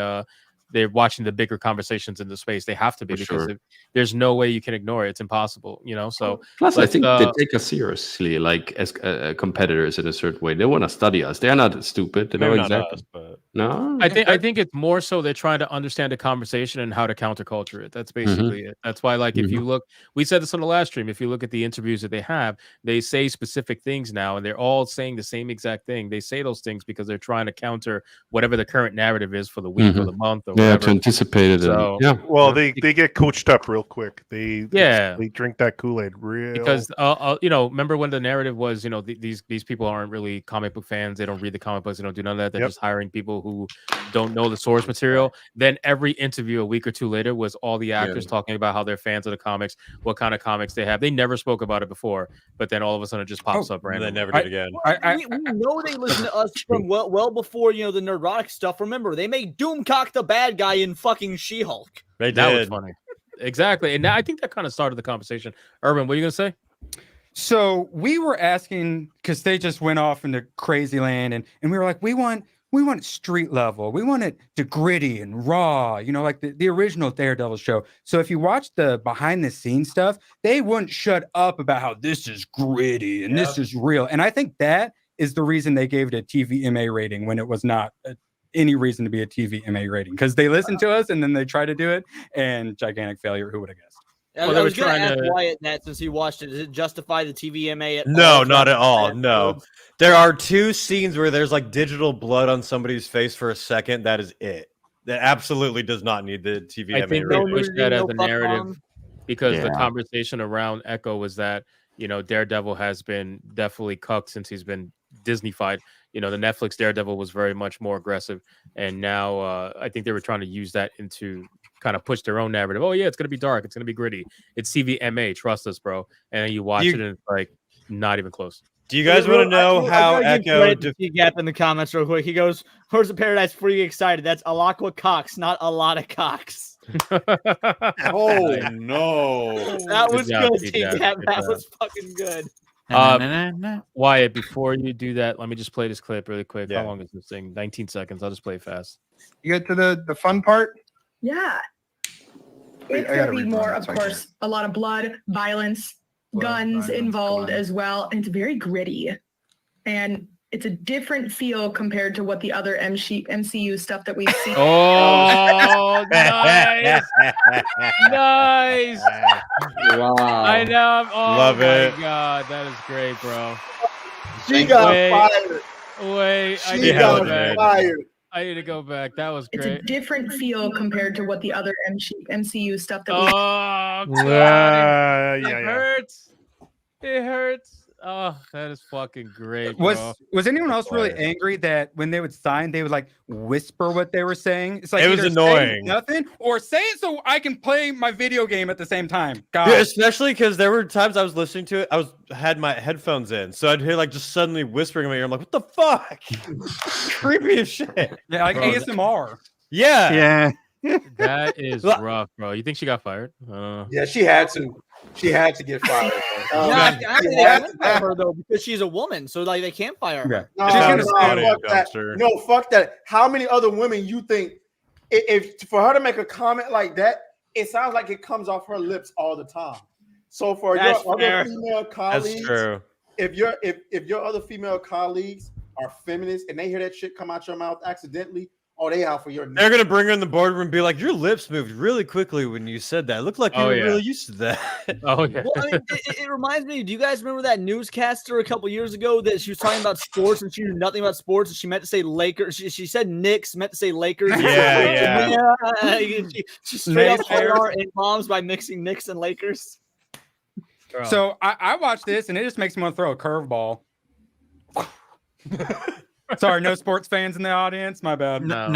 they're watching the bigger conversations in the space. They have to be, For because sure. there's no way you can ignore it. It's impossible, So Plus, I let's, think they take us seriously, like as competitors in a certain way. They want to study us. They're not stupid. They know Maybe not exactly. us, but No, I think it's more so they're trying to understand the conversation and how to counterculture it. That's basically it. That's why, like, if you look, we said this on the last stream. If you look at the interviews that they have, they say specific things now, and they're all saying the same exact thing. They say those things because they're trying to counter whatever the current narrative is for the week or the month or yeah, whatever. to anticipate it. So, Well, they get coached up real quick. They drink that Kool-Aid real, because remember when the narrative was, these people aren't really comic book fans. They don't read the comic books. They don't do none of that. They're just hiring people who don't know the source material. Then every interview a week or two later was all the actors talking about how they're fans of the comics, what kind of comics they have. They never spoke about it before, but then all of a sudden it just pops up and randomly. they never did again. We know they listen to us from well before the Nerdrotic stuff. Remember, they made Doomcock the bad guy in fucking She-Hulk. They That was did. funny. Exactly. And now I think that kind of started the conversation. Urban, what are you gonna say? So we were asking, because they just went off into crazy land, and we were like, we want street level. We want it to gritty and raw, like the original Daredevil show. So if you watch the behind the scenes stuff, they wouldn't shut up about how this is gritty and this is real. And I think that is the reason they gave it a TVMA rating when it was not any reason to be a TVMA rating, because they listened to us and then they tried to do it, and gigantic failure. Who would have guessed? I was going to ask Wyatt that since he watched it. Does it justify the TVMA at all? No, not at all. No. There are two scenes where there's like digital blood on somebody's face for a second. That is it. That absolutely does not need the TVMA I think rating. they pushed that as a narrative because the conversation around Echo was that, Daredevil has been definitely cucked since he's been Disney-fied. The Netflix Daredevil was very much more aggressive. And now I think they were trying to use that into kind of push their own narrative. Oh, yeah, it's going to be dark. It's going to be gritty. It's CVMA. Trust us, bro. And then you watch it and it's like not even close. Do you guys want to know how Echo... Gap in the comments real quick. He goes, "Where's the Paradise? Pretty excited. That's Alakwa Cox, not a lot of Cocks." Oh no, that was good. T-Gap. That was fucking good. Wyatt, before you do that, let me just play this clip really quick. Yeah. How long is this thing? 19 seconds. I'll just play it fast. You get to the fun part? Yeah. It's going to be more, of course, a lot of blood, violence, guns involved as well. And it's very gritty. And it's a different feel compared to what the other MCU stuff that we've seen. Oh, nice. Nice. Wow. I know. Oh, Love it. My God, that is great, bro. She got fired. Wait, She got fired. I need to go back. That was It's great. a different feel compared to what the other MCU stuff that we've Oh, Yeah, God. It hurts. It hurts. Oh, that is fucking great, bro. Was anyone else really angry that when they would sign, they would like whisper what they were saying? It's like It was either say annoying. nothing, or say it so I can play my video game at the same time. God. Yeah, especially because there were times I was listening to it. I had my headphones in, so I'd hear like just suddenly whispering in my ear. I'm like, "What the fuck?" Creepy as shit. Yeah, like Bro, ASMR. Yeah. That is rough, bro. You think she got fired? Yeah, she had to. She had to get fired. I think they can't fire her though because she's a woman, so like they can't fire her. No, She's gonna fuck that. No, fuck that. How many other women you think if for her to make a comment like that, it sounds like it comes off her lips all the time. So for your other female colleagues, That's true. if your other female colleagues are feminists and they hear that shit come out your mouth accidentally, oh, they out for your. They're gonna bring her in the boardroom and be like, "Your lips moved really quickly when you said that. It looked like you were really used to that." Oh yeah. Well, I mean, it reminds me. Do you guys remember that newscaster a couple years ago that she was talking about sports and she knew nothing about sports and she meant to say Lakers? She said Knicks, meant to say Lakers. Yeah. She straight up put our moms by mixing Knicks and Lakers. So I watched this and it just makes me want to throw a curveball. Sorry, no sports fans in the audience. My bad. No.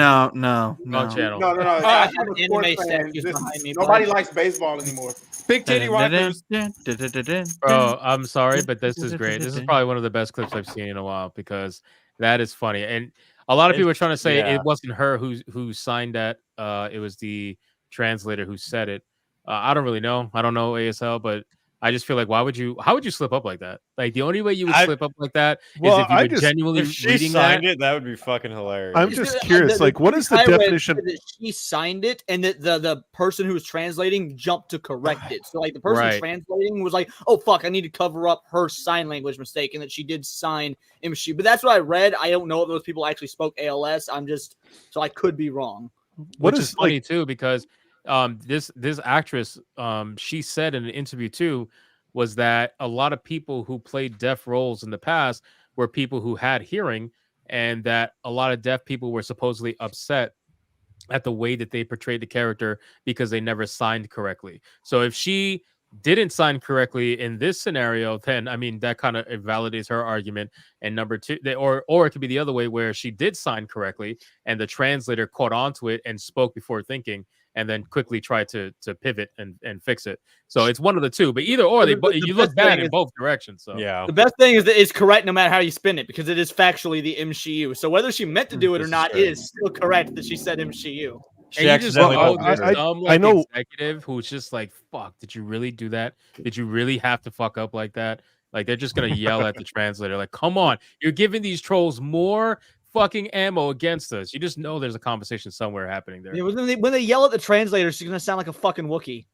Wrong channel. No. I have I'm a anime sports fan. statues behind me. Nobody likes baseball anymore. Big titty wipers. Bro, I'm sorry, but this is great. This is probably one of the best clips I've seen in a while because that is funny. And a lot of people are trying to say it wasn't her who signed that. It was the translator who said it. I don't really know. I don't know ASL, but I just feel like how would you slip up like that? Like the only way you would slip up like that is Well, if you I were just- genuinely If she reading signed that. it, that would be fucking hilarious. I'm just curious, like, what is the I read definition? that she signed it, and that the person who was translating jumped to correct it. So like the person Right. translating was like, "Oh fuck, I need to cover up her sign language mistake," and that she did sign Imshi. But that's what I read. I don't know if those people actually spoke ALS. So I could be wrong. Which is funny too, because this actress she said in an interview too was that a lot of people who played deaf roles in the past were people who had hearing, and that a lot of deaf people were supposedly upset at the way that they portrayed the character because they never signed correctly. So if she didn't sign correctly in this scenario, then I mean that kind of invalidates her argument. And number two, or it could be the other way where she did sign correctly and the translator caught onto it and spoke before thinking, and then quickly tried to pivot and fix it. So it's one of the two. But either or, you look bad in both directions. So yeah, the best thing is that it's correct no matter how you spin it, because it is factually the MCU. So whether she meant to do it or not is still correct that she said MCU. She accidentally. I know executive who's just like, "Fuck! Did you really do that? Did you really have to fuck up like that?" Like they're just gonna yell at the translator, like, "Come on! You're giving these trolls more fucking ammo against us." You just know there's a conversation somewhere happening there. Yeah, when they yell at the translator, she's gonna sound like a fucking Wookiee.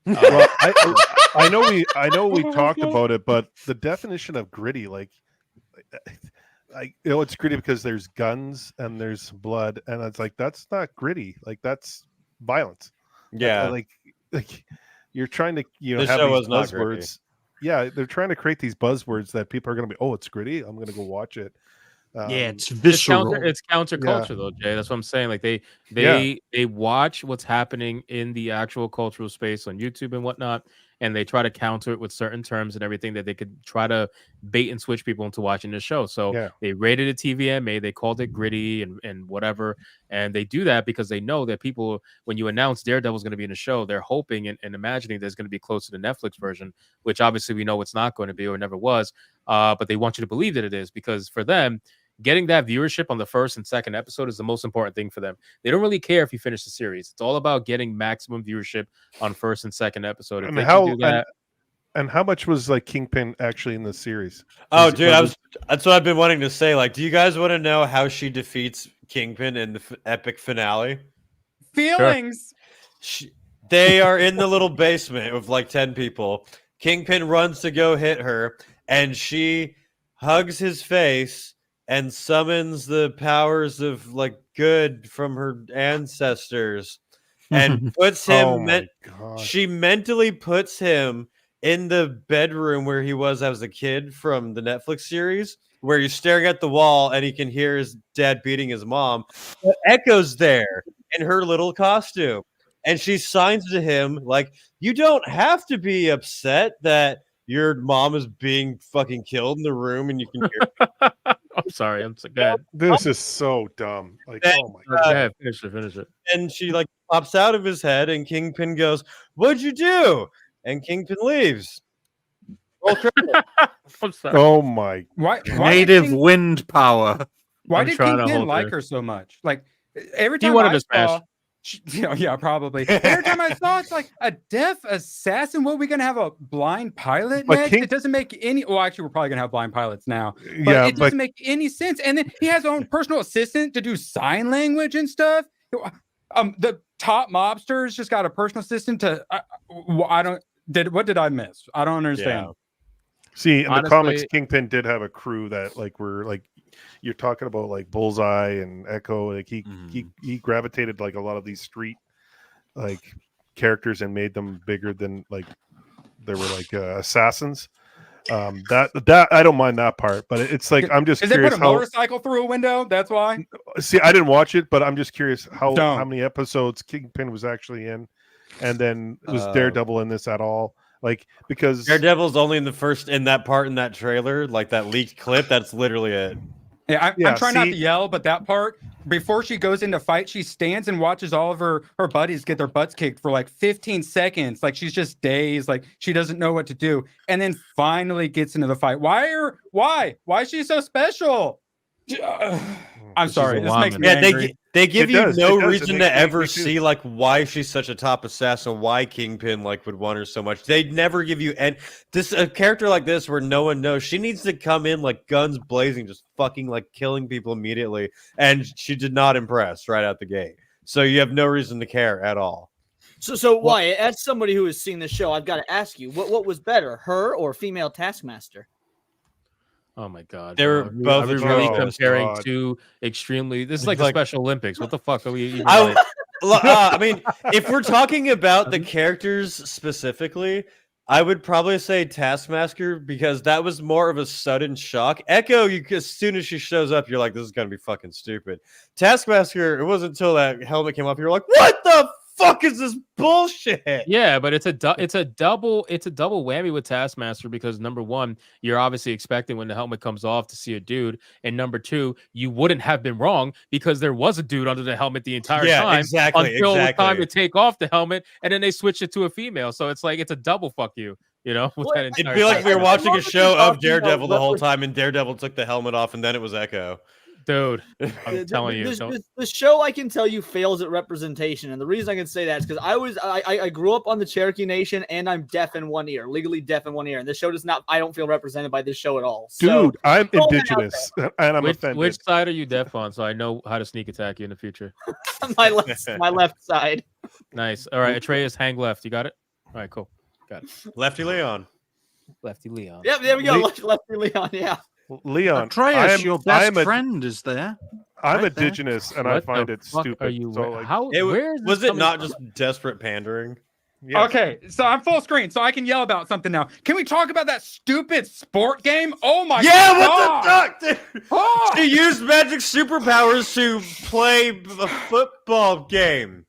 Well, I know we talked about it, but the definition of gritty, like, it's gritty because there's guns and there's blood, and it's like that's not gritty. Like that's violence. Yeah, like you're trying to This have show these was not gritty. buzzwords. Yeah, they're trying to create these buzzwords that people are going to be. Oh, it's gritty. I'm going to go watch it. It's visceral. It's counterculture though, Jay. That's what I'm saying. Like they watch what's happening in the actual cultural space on YouTube and whatnot, and they try to counter it with certain terms and everything that they could try to bait and switch people into watching the show. So they rated it TVMA, they called it gritty and whatever, and they do that because they know that people, when you announce Daredevil's going to be in the show, they're hoping and imagining there's going to be close to the Netflix version, which obviously we know it's not going to be or never was. But they want you to believe that it is, because for them, getting that viewership on the first and second episode is the most important thing for them. They don't really care if you finish the series. It's all about getting maximum viewership on first and second episode. If And they can do that, and how much was like Kingpin actually in the series? Oh, dude, that's what I've been wanting to say. Like, do you guys want to know how she defeats Kingpin in the epic finale? Feelings. They are in the little basement with like 10 people. Kingpin runs to go hit her, and she hugs his face and summons the powers of like good from her ancestors and puts him she mentally puts him in the bedroom where he was as a kid from the Netflix series, where he's staring at the wall and he can hear his dad beating his mom. But Echo's there in her little costume, and she signs to him like, "You don't have to be upset that your mom is being fucking killed in the room and you can hear." I'm sorry, I'm so good. This is so dumb. Like, oh my god, finish it. And she like pops out of his head, and Kingpin goes, "What'd you do?" And Kingpin leaves. I'm sorry. Oh my! Native wind power. Why did Kingpin like her so much? Like every He time wanted I to smash. saw, yeah, probably. Every time I saw, it's like a deaf assassin. What, are we gonna have a blind pilot But next? It doesn't make any. Well, actually, we're probably gonna have blind pilots now. But Yeah, it doesn't make any sense. And then he has his own personal assistant to do sign language and stuff. The top mobsters just got a personal assistant to. What did I miss? I don't understand. See, in Honestly, the comics, Kingpin did have a crew that like were like, you're talking about like Bullseye and Echo. Like he gravitated like a lot of these street like characters and made them bigger than like they were like assassins. That I don't mind that part, but it's like I'm just Is they curious put a motorcycle through a window? That's why. See, I didn't watch it, but I'm just curious how many episodes Kingpin was actually in, and then was Daredevil in this at all? Like, because Daredevil's only in that part in that trailer, like that leaked clip. That's literally it. Yeah, I'm trying not to yell, but that part, before she goes into fight, she stands and watches all of her buddies get their butts kicked for like 15 seconds. Like she's just dazed, like she doesn't know what to do. And then finally gets into the fight. Why is she so special? I'm sorry. This makes me Yeah, angry. they give It you does, no it does. It reason makes to me ever angry, too. see like why she's such a top assassin, why Kingpin like would want her so much. They never give you a character like this where no one knows. She needs to come in like guns blazing, just fucking like killing people immediately, and she did not impress right out the gate. So you have no reason to care at all. So Wyatt, as somebody who has seen the show, I've got to ask you, what was better, her or female Taskmaster? Oh my God! They were both Are we really atrocious. comparing God. two extremely? This is like the Like- Special Olympics. What the fuck are we even? I mean, if we're talking about the characters specifically, I would probably say Taskmaster because that was more of a sudden shock. Echo, as soon as she shows up, you're like, this is gonna be fucking stupid. Taskmaster, it wasn't until that helmet came up, you're like, what the fuck is this bullshit? Yeah, but it's a double whammy with Taskmaster because number one, you're obviously expecting when the helmet comes off to see a dude, and number two, you wouldn't have been wrong because there was a dude under the helmet the entire time exactly, until it was time exactly. to take off the helmet, and then they switched it to a female. So it's like it's a double fuck you, you know. With that It'd entire be like time. we were watching a show of talking about Daredevil the whole time, and Daredevil took the helmet off, and then it was Echo. Dude, I'm telling you, the show I can tell you fails at representation, and the reason I can say that is because I grew up on the Cherokee Nation, and I'm deaf in one ear, legally deaf in one ear, and this show does not. I don't feel represented by this show at all. So, Dude, I'm indigenous, and I'm offended. Which side are you deaf on? So I know how to sneak attack you in the future. my left side. Nice. All right, Atreus, hang left. You got it. All right, cool. Got it. Lefty Leon. Lefty Leon. Yep, there we go. Lefty Leon. Yeah. Leon, Atreus, your best friend is there. I'm right there. indigenous, and What I find the it fuck stupid. are you? So, like, How? It Where is was this it not coming just desperate pandering? yes. Okay, so I'm full screen, so I can yell about something now. Can we talk about that stupid sport game? Oh my Yeah, god! what the fuck? Dude? Oh! She used magic superpowers to play a football game.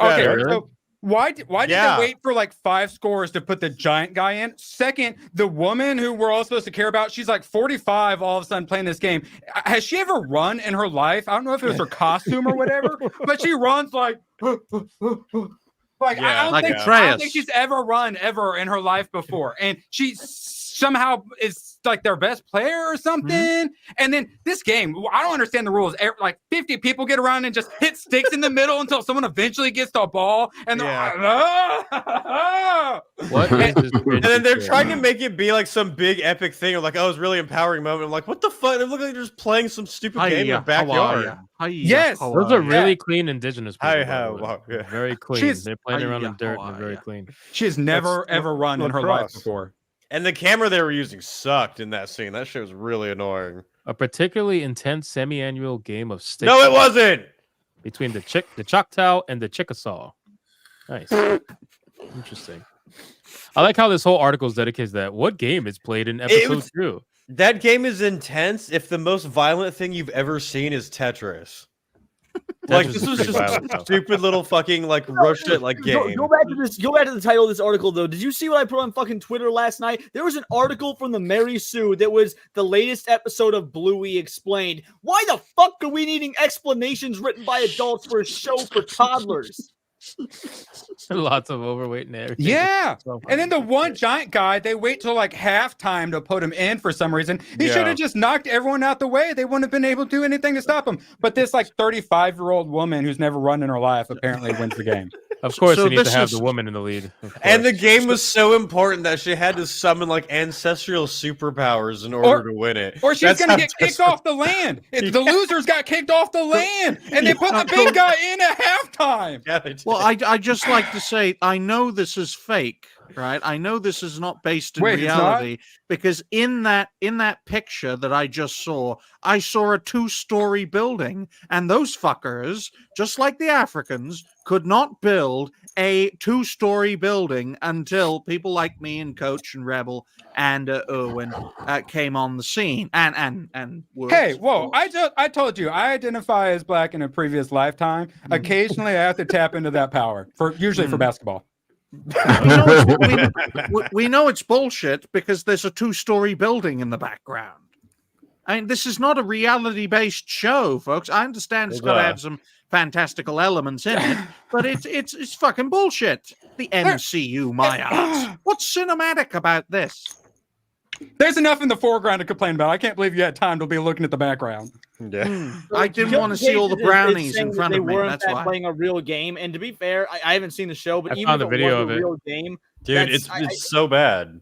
Okay, Better. so why did Yeah. they wait for like 5 scores to put the giant guy in? Second, the woman who we're all supposed to care about, she's like 45 all of a sudden playing this game. Has she ever run in her life? I don't know if it was her costume or whatever, but she runs like I don't like think Atreus. she's ever run ever in her life before. And she somehow is like their best player or something. And then this game, I don't understand the rules. Like 50 people get around and just hit sticks in the middle until someone eventually gets the ball. And What is this? And then they're trying to make it be like some big epic thing, or like, oh, it's really empowering moment. I'm like, what the fuck? They look like they're just playing some stupid game in their backyard. Yes, Those are really clean indigenous people. Hi, by the way. how? Yeah. Very clean. She's- They're playing around in dirt and they're very clean. She has never That's ever run in her life lacrosse. before. And the camera they were using sucked in that scene. That shit was really annoying. A particularly intense semi-annual game of sticks. No, it wasn't. Between the Choctaw and the Chickasaw. Nice. Interesting. I like how this whole article is dedicated to that. What game is played in episode 2? That game is intense if the most violent thing you've ever seen is Tetris. Like, Tetris this is was pretty just violent, a though. stupid little fucking like rush it like game. Go back to this. Go back to the title of this article, though. Did you see what I put on fucking Twitter last night? There was an article from the Mary Sue that was the latest episode of Bluey Explained. Why the fuck are we needing explanations written by adults for a show for toddlers? Lots of overweight and everything. Yeah. So And then the one giant guy, they wait till like halftime to put him in for some reason. He should have just knocked everyone out the way. They wouldn't have been able to do anything to stop him. But this like 35-year-old woman who's never run in her life apparently wins the game. Of course, So you need to this have is- the woman in the lead. And the game was so important that she had to summon like ancestral superpowers in order to win it. Or she's That's going to how get kicked desperate- off the land. The losers got kicked off the land. And they put the big guy in at halftime. Yeah, they did. Well, I just like to say, I know this is fake, right? I know this is not based in Wait, it's not? reality because in that picture that I just saw, I saw a 2-story building, and those fuckers, just like the Africans, could not build a 2-story building until people like me and Coach and Rebel and Irwin came on the scene. And Woods. Hey, whoa! I told you I identify as black in a previous lifetime. Occasionally, I have to tap into that power usually for basketball. we know it's bullshit because there's a 2-story building in the background. I mean, this is not a reality-based show, folks. I understand it's got to have some fantastical elements in it, but it's fucking bullshit. The MCU, my ass. What's cinematic about this? There's enough in the foreground to complain about. I can't believe you had time to be looking at the background. Yeah. I didn't want to see all the brownies in front of me. They weren't That's why. playing a real game. And to be fair, I haven't seen the show, but I even found if a video it of was a it. real game, Dude, it's so bad.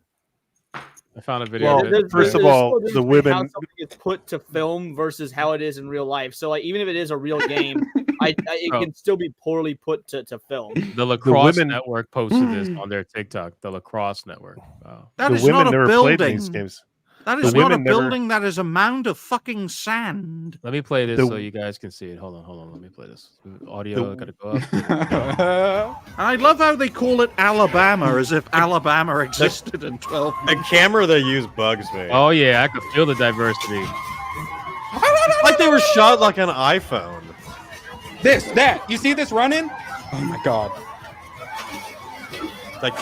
I found a video of it. there's First of still all, a difference the between how women. something gets put to film versus how it is in real life. So, like, even if it is a real game, it Bro. can still be poorly put to film. The Lacrosse women- Network posted this on their TikTok. The Lacrosse Network. Wow. That The is women not a never played building. these games. That The is not a women never- building. That is a mound of fucking sand. Let me play this The- so you guys can see it. Hold on. Let me play this. Audio The- gotta go up. And I love how they call it Alabama, as if Alabama existed in 12 The camera they use bugs me. Oh yeah, I could feel the diversity. Like they were shot like an iPhone. That. You see this running? Oh my god. Like,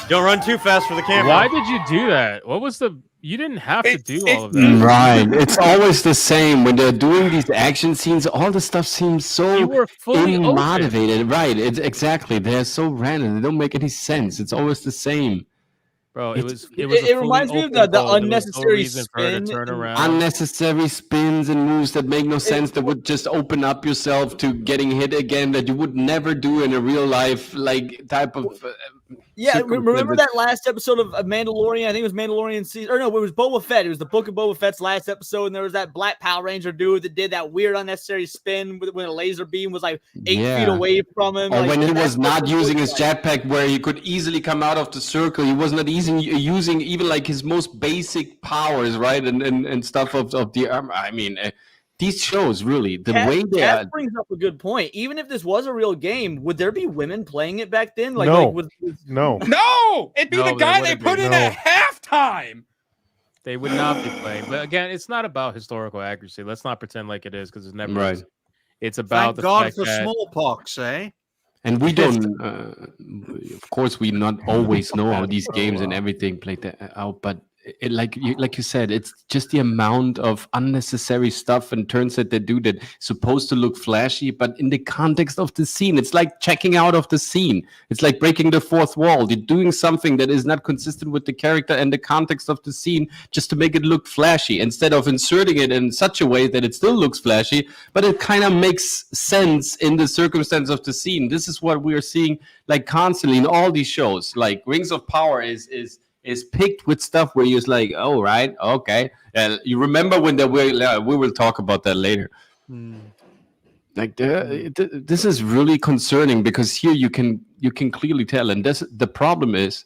don't run too fast for the camera. Why did you do that? What was the? You didn't have to do all of that. Right. It's always the same when they're doing these action scenes. All the stuff seems so You were fully open. unmotivated. Right. It's exactly. They're so random. They don't make any sense. It's always the same. Bro, It reminds me of the unnecessary spin. turn around. Unnecessary spins and moves that make no sense, that would just open up yourself to getting hit again, that you would never do in a real life like type of Yeah, remember circumstance. that last episode of Mandalorian? I think it was Mandalorian season, or no, it was Boba Fett. It was the Book of Boba Fett's last episode, and there was that Black Power Ranger dude that did that weird unnecessary spin when a laser beam was like 8 feet away from him. Or like, when he that's was what not it using looks his like. jetpack, where he could easily come out of the circle. He was not using even like his most basic powers, right? And stuff of the arm. I mean, these shows really the way they are. Kat brings up a good point. Even if this was a real game, would there be women playing it back then? Like, No. No. No! It'd be No, the they guy they wouldn't put be. in No. at halftime. They would not be playing. But again, it's not about historical accuracy. Let's not pretend like it is, because it's never. Right. Is. It's about Thank the God fact for that smallpox, eh? And we don't, of course, we not always know how these games and everything play out. But like you said, it's just the amount of unnecessary stuff and turns that they do that supposed to look flashy, but in the context of the scene, it's like checking out of the scene. It's like breaking the fourth wall. You're doing something that is not consistent with the character and the context of the scene just to make it look flashy, instead of inserting it in such a way that it still looks flashy, but it kind of makes sense in the circumstance of the scene. This is what we are seeing like constantly in all these shows. Like Rings of Power is picked with stuff where you're just like, oh, right, okay. You remember when we will talk about that later. Like this is really concerning, because here you can clearly tell, and the problem is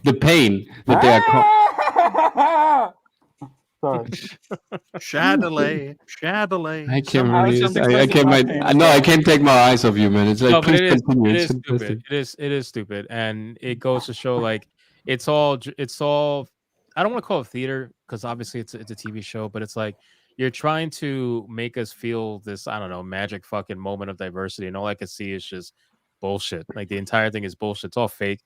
the pain that they are. Shadowley. I can't take my eyes off you, man. It's like, No, but please continue. it It's is stupid. It is stupid, and it goes to show like it's all. I don't want to call it theater, because obviously it's a TV show, but it's like you're trying to make us feel this, I don't know, magic fucking moment of diversity, and all I can see is just bullshit. Like the entire thing is bullshit. It's all fake.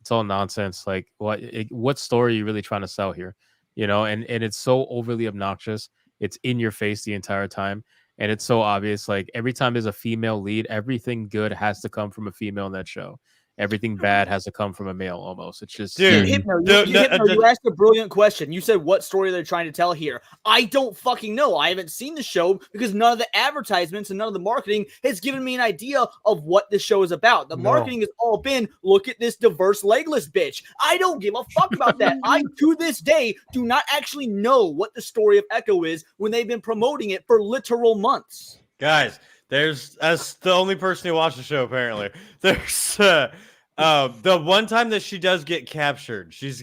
It's all nonsense. Like what story are you really trying to sell here? You know, and it's so overly obnoxious. It's in your face the entire time, and it's so obvious. Like every time there's a female lead, everything good has to come from a female in that show. Everything bad has to come from a male. Almost, it's just Dude, Hypno, you asked a brilliant question. You said, what story they're trying to tell here? I don't fucking know. I haven't seen the show because none of the advertisements and none of the marketing has given me an idea of what the show is about. The marketing has all been, look at this diverse legless bitch. I don't give a fuck about that. I, to this day, do not actually know what the story of Echo is when they've been promoting it for literal months. Guys, as the only person who watched the show, apparently, there's the one time that she does get captured, she's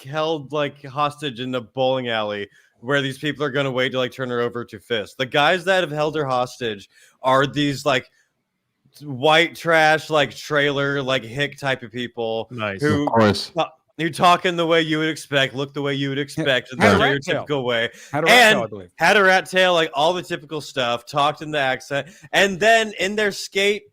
held like hostage in the bowling alley where these people are going to wait to like turn her over to Fist. The guys that have held her hostage are these like white trash, like trailer, like hick type of people. Nice. Who, of course. Who talk in the way you would expect, look the way you would expect, in the Had a rat stereotypical way. Had a rat tail, I believe. Had a rat tail, like all the typical stuff, talked in the accent. And then in their skate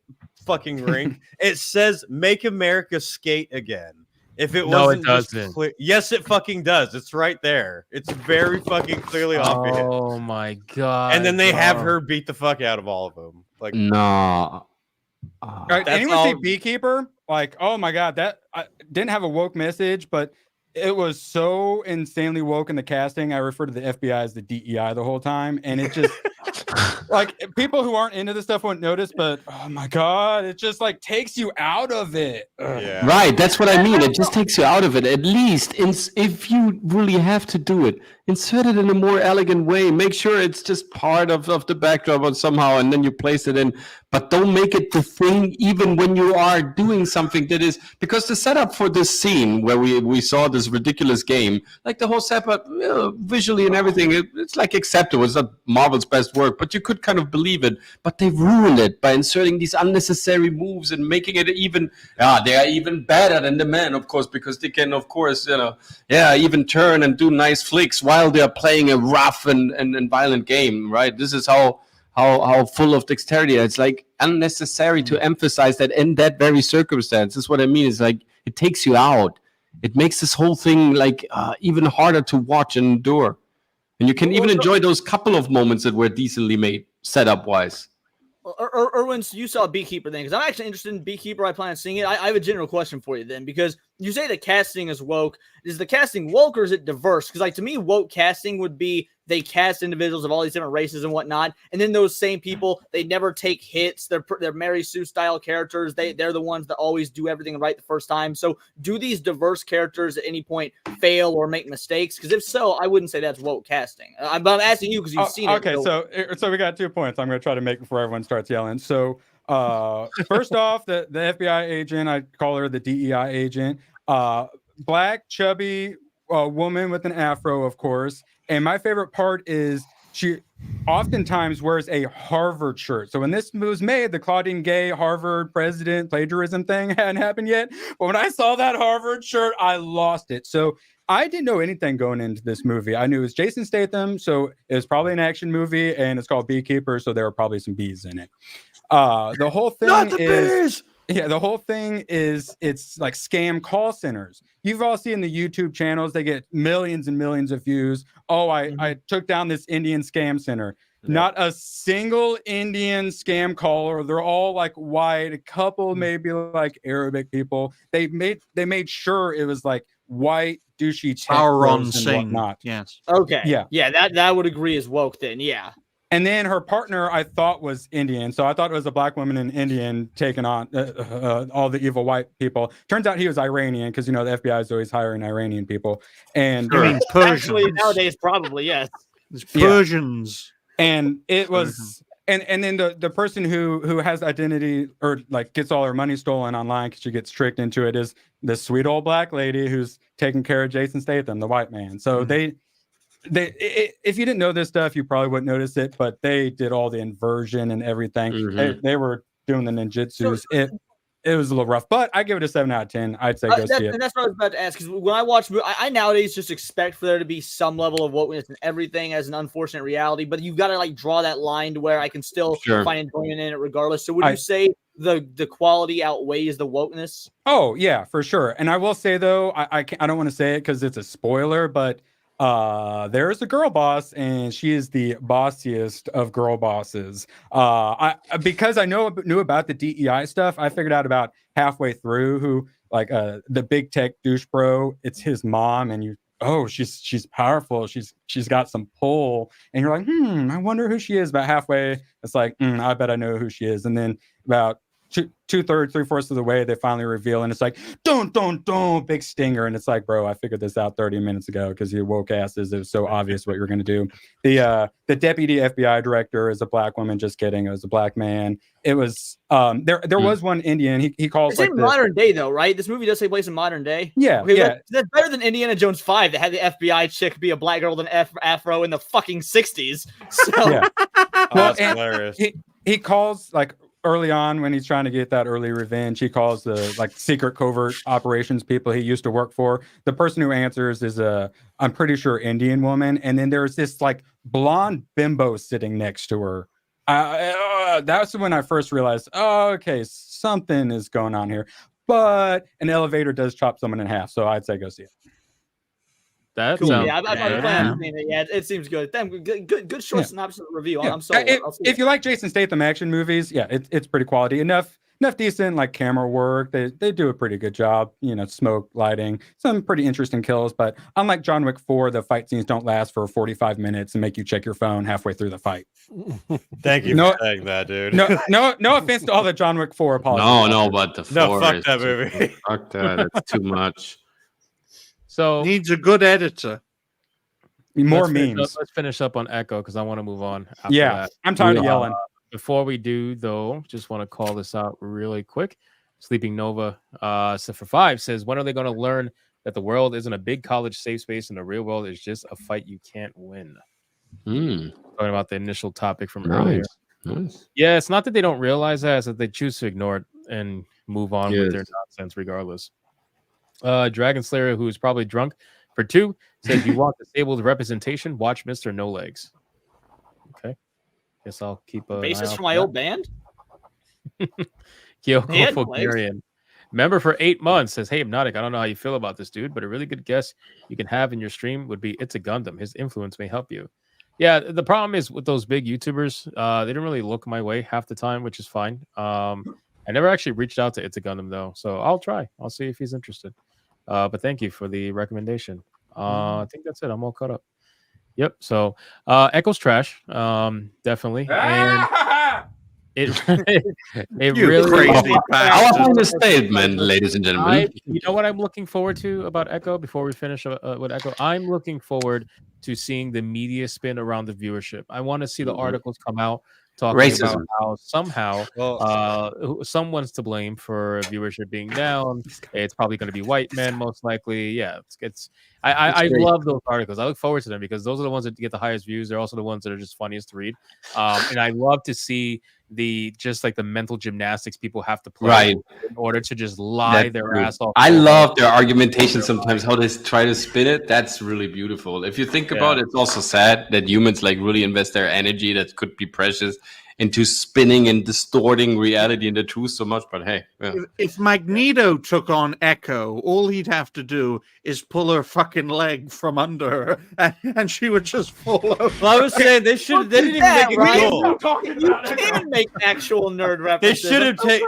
fucking rink, it says "Make America Skate Again." If it wasn't just clear, yes, it fucking does. It's right there. It's very fucking clearly obvious. Oh my god! And then they have her beat the fuck out of all of them. Like, no. Anyone see Beekeeper? Like, oh my god, that didn't have a woke message, but it was so insanely woke in the casting. I refer to the FBI as the DEI the whole time, and it just like people who aren't into this stuff won't notice, but oh my god, it just like takes you out of it. Yeah. Right, that's what I mean. It just takes you out of it. At least, if you really have to do it, insert it in a more elegant way. Make sure it's just part of the backdrop or somehow, and then you place it in. But don't make it the thing, even when you are doing something that is, because the setup for this scene where we saw this ridiculous game, like the whole setup, visually and everything, it's like acceptable. It's not Marvel's best work, but you could kind of believe it. But they ruin it by inserting these unnecessary moves and making it even, they are even better than the men, of course, because they can, of course, even turn and do nice flicks while they are playing a rough and violent game, right? This is how full of dexterity. It's like unnecessary to emphasize that in that very circumstance. That's what I mean. It's like it takes you out. It makes this whole thing like even harder to watch and endure. And you can even enjoy those couple of moments that were decently made, setup wise. Erwin, so you saw a Beekeeper then, because I'm actually interested in Beekeeper. I plan on seeing it. I have a general question for you then, because you say the casting is woke. Is the casting woke or is it diverse? Because like to me, woke casting would be they cast individuals of all these different races and whatnot, and then those same people, they never take hits. They're Mary Sue style characters. They're the ones that always do everything right the first time. So do these diverse characters at any point fail or make mistakes? Because if so, I wouldn't say that's woke casting. I'm asking you because you've seen it. Okay, so we got 2 points I'm going to try to make before everyone starts yelling. So first off, the FBI agent, I call her the DEI agent, black, chubby woman with an afro, of course. And my favorite part is she oftentimes wears a Harvard shirt. So when this was made, the Claudine Gay Harvard president plagiarism thing hadn't happened yet. But when I saw that Harvard shirt, I lost it. So I didn't know anything going into this movie. I knew it was Jason Statham, so it was probably an action movie, and it's called Beekeeper, so there were probably some bees in it. The whole thing Not the bees! Yeah, the whole thing is it's like scam call centers. You've all seen the YouTube channels. They get millions and millions of views. Oh, I took down this Indian scam center. Yep. Not a single Indian scam caller. They're all like white, a couple maybe like Arabic people. They made sure it was like white, douchey tech bros and whatnot. Yes. Okay. Yeah. That would agree is woke then. Yeah. And then her partner, I thought was Indian. So I thought it was a black woman and Indian taking on all the evil white people. Turns out he was Iranian because, the FBI is always hiring Iranian people. And actually, nowadays, probably, yes. It's Persians. Yeah. And it was, and then the person who has identity or like gets all her money stolen online because she gets tricked into it is this sweet old black lady who's taking care of Jason Statham, the white man. So if you didn't know this stuff, you probably wouldn't notice it, but they did all the inversion and everything. Mm-hmm. They were doing the ninjutsus. It was a little rough, but I give it a 7 out of 10. I'd say go see it. And that's what I was about to ask, because when I watch, I nowadays just expect for there to be some level of wokeness and everything as an unfortunate reality, but you've got to like draw that line to where I can still find enjoyment in it regardless. So would you say the quality outweighs the wokeness? Oh yeah, for sure. And I will say though, I don't want to say it because it's a spoiler, but there's a girl boss and she is the bossiest of girl bosses. Because I knew about the DEI stuff, I figured out about halfway through who like the big tech douche bro, it's his mom, and she's powerful, she's got some pull, and you're like, I wonder who she is. About halfway it's like, I bet I know who she is. And then about 2/3, 3/4 of the way, they finally reveal, and it's like, don't, big stinger. And it's like, bro, I figured this out 30 minutes ago because you woke asses. It was so obvious what you're going to do. The deputy FBI director is a black woman. Just kidding. It was a black man. It was there was one Indian. He calls it's like in modern day though, right? This movie does take place in modern day. Yeah, That's better than Indiana Jones 5 that had the FBI chick be a black girl with an afro in the fucking 60s. So yeah. That's hilarious. He calls like early on when he's trying to get that early revenge, he calls the like secret covert operations people he used to work for. The person who answers is I'm pretty sure Indian woman, and then there's this like blonde bimbo sitting next to her. That's when I first realized, okay, something is going on here. But an elevator does chop someone in half, so I'd say go see it. That cool. sounds Yeah, it seems good. Good short synopsis review. I'm sorry. If you like Jason Statham action movies, yeah, it's pretty quality enough enough decent like camera work. They do a pretty good job. Smoke, lighting, some pretty interesting kills. But unlike John Wick 4, the fight scenes don't last for 45 minutes and make you check your phone halfway through the fight. Thank you for saying that, dude. No offense to all the John Wick 4 apologies. No, but the 4 No, fuck is that movie. Fuck that. It's too much. So needs a good editor. More memes. Let's finish up on Echo because I want to move on. After that. I'm tired of yelling. Before we do, though, just want to call this out really quick. Sleeping Nova, for 5 says, when are they going to learn that the world isn't a big college safe space and the real world is just a fight you can't win? Talking about the initial topic from earlier. Nice. Yeah, it's not that they don't realize that, it's that they choose to ignore it and move on with their nonsense regardless. Dragon Slayer, who is probably drunk, for 2, says, you want disabled representation? Watch Mr. No Legs. Okay. Guess I'll keep a bassist from my old band. Kyoko Fulgarian. Member for 8 months says, hey, Hypnotic, I don't know how you feel about this dude, but a really good guess you can have in your stream would be It's a Gundam. His influence may help you. Yeah, the problem is with those big YouTubers, they don't really look my way half the time, which is fine. I never actually reached out to It's a Gundam, though, so I'll try. I'll see if he's interested. But thank you for the recommendation. I think that's it. I'm all caught up. Yep. So Echo's trash. Definitely. And it really crazy powerful statement, ladies and gentlemen. You know what I'm looking forward to about Echo before we finish with Echo? I'm looking forward to seeing the media spin around the viewership. I want to see the articles come out talking about how somehow someone's to blame for viewership being down. It's probably going to be white men, most likely. Yeah, I love those articles. I look forward to them because those are the ones that get the highest views. They're also the ones that are just funniest to read. And I love to see the mental gymnastics people have to play in order to just lie their ass off. I love their argumentation sometimes, how they try to spin it. That's really beautiful. If you think about it, it's also sad that humans really invest their energy that could be precious into spinning and distorting reality and the truth so much. But hey, if Magneto took on Echo, all he'd have to do is pull her fucking leg from under her, and she would just fall over. Well, I was saying they didn't even make it cool. You can make actual nerd references. They should have taken.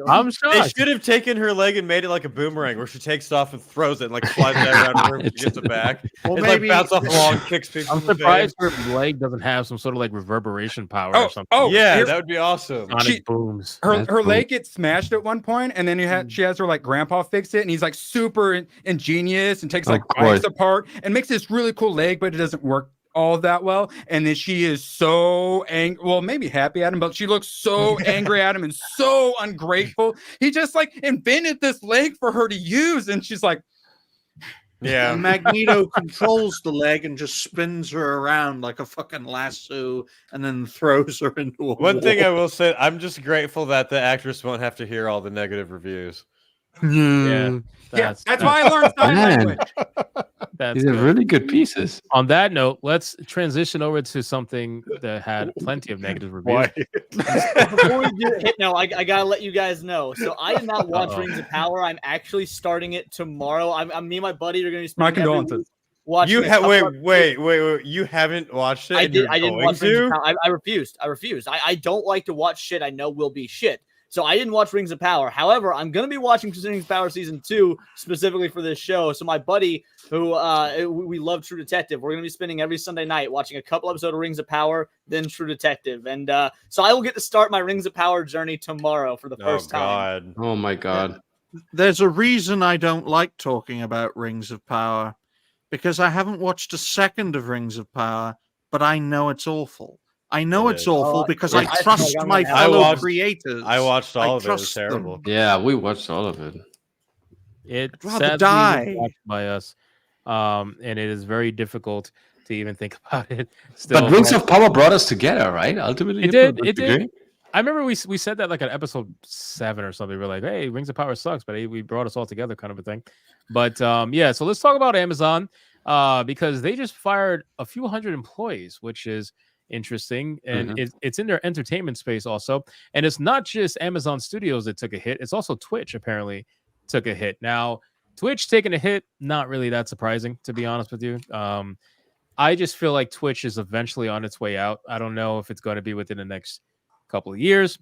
I'm shocked. They should have taken her leg and made it like a boomerang, where she takes it off and throws it, and flies that around her. She gets it back. Well, it's maybe bounce off the wall and kicks people. I'm surprised her leg doesn't have some sort of reverberation power or something. Oh, yeah, that would be awesome. Sonic booms. Her leg gets smashed at one point, and then she has her grandpa fix it, and he's super ingenious and takes bikes apart and makes this really cool leg, but it doesn't work all that well. And then she is so angry, well, maybe happy at him, but she looks so angry at him and so ungrateful. He just invented this leg for her to use, and she's like, yeah. And Magneto controls the leg and just spins her around like a fucking lasso and then throws her into a One wall. thing I will say, I'm just grateful that the actress won't have to hear all the negative reviews. Yeah, that's why I learned sign language. These are really good pieces. On that note, let's transition over to something that had plenty of negative reviews. Before we do it, no, I gotta let you guys know. So I did not watch Rings of Power. I'm actually starting it tomorrow. Me and my buddy are gonna be My spending every condolences. week watching. Wait! You haven't watched it? I didn't watch Rings of to? Power. I refused. I don't like to watch shit I know will be shit. So I didn't watch Rings of Power. However, I'm going to be watching Rings of Power Season 2 specifically for this show. So my buddy, who we love True Detective, we're going to be spending every Sunday night watching a couple episodes of Rings of Power, then True Detective. And so I will get to start my Rings of Power journey tomorrow for the first time. Oh, my God. There's a reason I don't like talking about Rings of Power, because I haven't watched a second of Rings of Power, but I know it's awful. I know it's awful because I trust my fellow creators. I watched all of it. It was terrible. Yeah, we watched all of it. It rather die watched by us, and it is very difficult to even think about it. Still, but Rings of Power brought us together, right? Ultimately, it did. It did. I remember we said that at episode 7 or something. We were like, "Hey, Rings of Power sucks," but we brought us all together, kind of a thing. But yeah, so let's talk about Amazon because they just fired a few hundred employees, which is interesting, and it's in their entertainment space also. And it's not just Amazon Studios that took a hit, it's also Twitch apparently took a hit. Now Twitch taking a hit, not really that surprising, to be honest with you. I just feel like Twitch is eventually on its way out. I don't know if it's going to be within the next couple of years.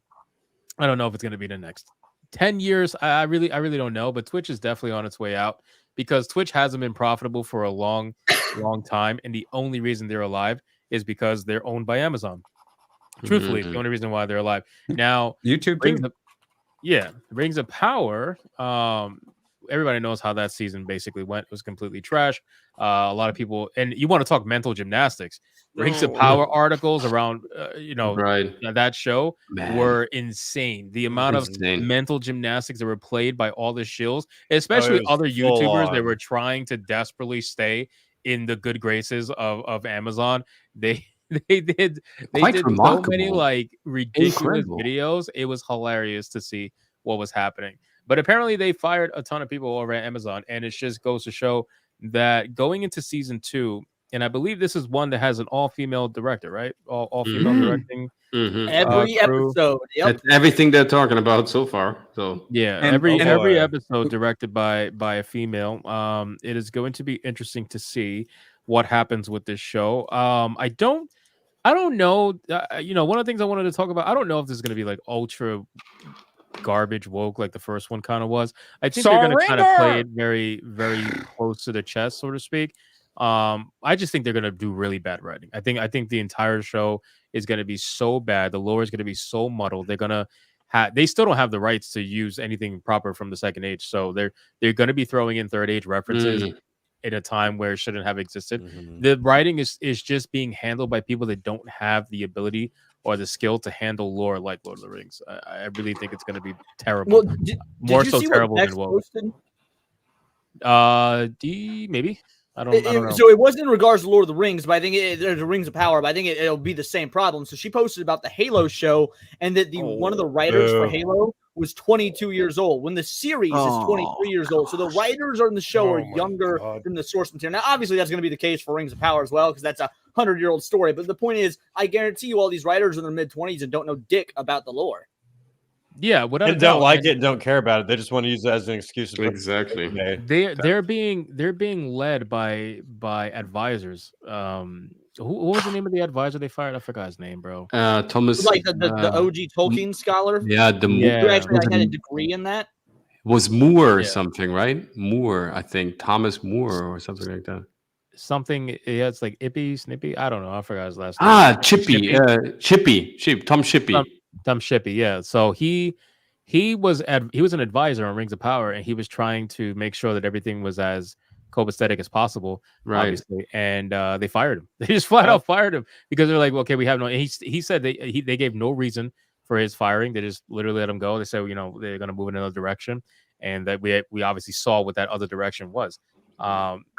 I don't know if it's going to be the next 10 years. I really don't know, but Twitch is definitely on its way out because Twitch hasn't been profitable for a long time. And the only reason they're alive is because they're owned by Amazon. Truthfully, it's the only reason why they're alive. Now, YouTube too. Rings of Power. Everybody knows how that season basically went. It was completely trash. A lot of people, and you want to talk mental gymnastics. Rings of Power articles around, that show were insane. The amount of mental gymnastics that were played by all the shills, especially other YouTubers that were trying to desperately stay in the good graces of Amazon. They did so many like ridiculous videos. It was hilarious to see what was happening. But apparently they fired a ton of people over at Amazon, and it just goes to show that going into season 2, and I believe this is one that has an all-female director, right? All female directing. Every episode. Yep. That's everything they're talking about so far. So yeah, every episode directed by a female. It is going to be interesting to see what happens with this show. I don't know. One of the things I wanted to talk about, I don't know if this is going to be like ultra garbage woke like the first one kind of was. I think they're going to kind of play it very, very close to the chest, so to speak. I just think they're going to do really bad writing. I think the entire show is going to be so bad. The lore is going to be so muddled. They're going to they still don't have the rights to use anything proper from the Second Age, so they're going to be throwing in Third Age references in a time where it shouldn't have existed. The writing is just being handled by people that don't have the ability or the skill to handle lore like Lord of the Rings. I really think it's going to be terrible. Well, more did you so see terrible what than Vex WoW. posted? Maybe. I don't know. So it wasn't in regards to Lord of the Rings, but I think there's a Rings of Power, but I think it'll be the same problem. So she posted about the Halo show and that one of the writers for Halo was 22 years old when the series is 23 years old. So the writers on the show are younger than the source material. Now, obviously, that's going to be the case for Rings of Power as well, because that's a 100-year-old story. But the point is, I guarantee you all these writers are in their mid-20s and don't know dick about the lore. Yeah, without and don't like it, don't care about it. They just want to use it as an excuse. Exactly. They're being led by advisors. What was the name of the advisor they fired? I forgot his name, bro. Thomas, like the OG Tolkien scholar. Yeah, who actually had a degree in that. Was Moore or something, right? Moore, I think Thomas Moore or something like that. Something, yeah, it's like Ippy, Snippy. I don't know. I forgot his last name. Chippy. Tom Shippey. Tom Shippey, yeah. So he was an advisor on Rings of Power, and he was trying to make sure that everything was as copacetic as possible, obviously. And they fired him. They just flat out fired him because they're like, well, okay, we have no. And he said they gave no reason for his firing. They just literally let him go. They said, they're going to move in another direction, and that we obviously saw what that other direction was.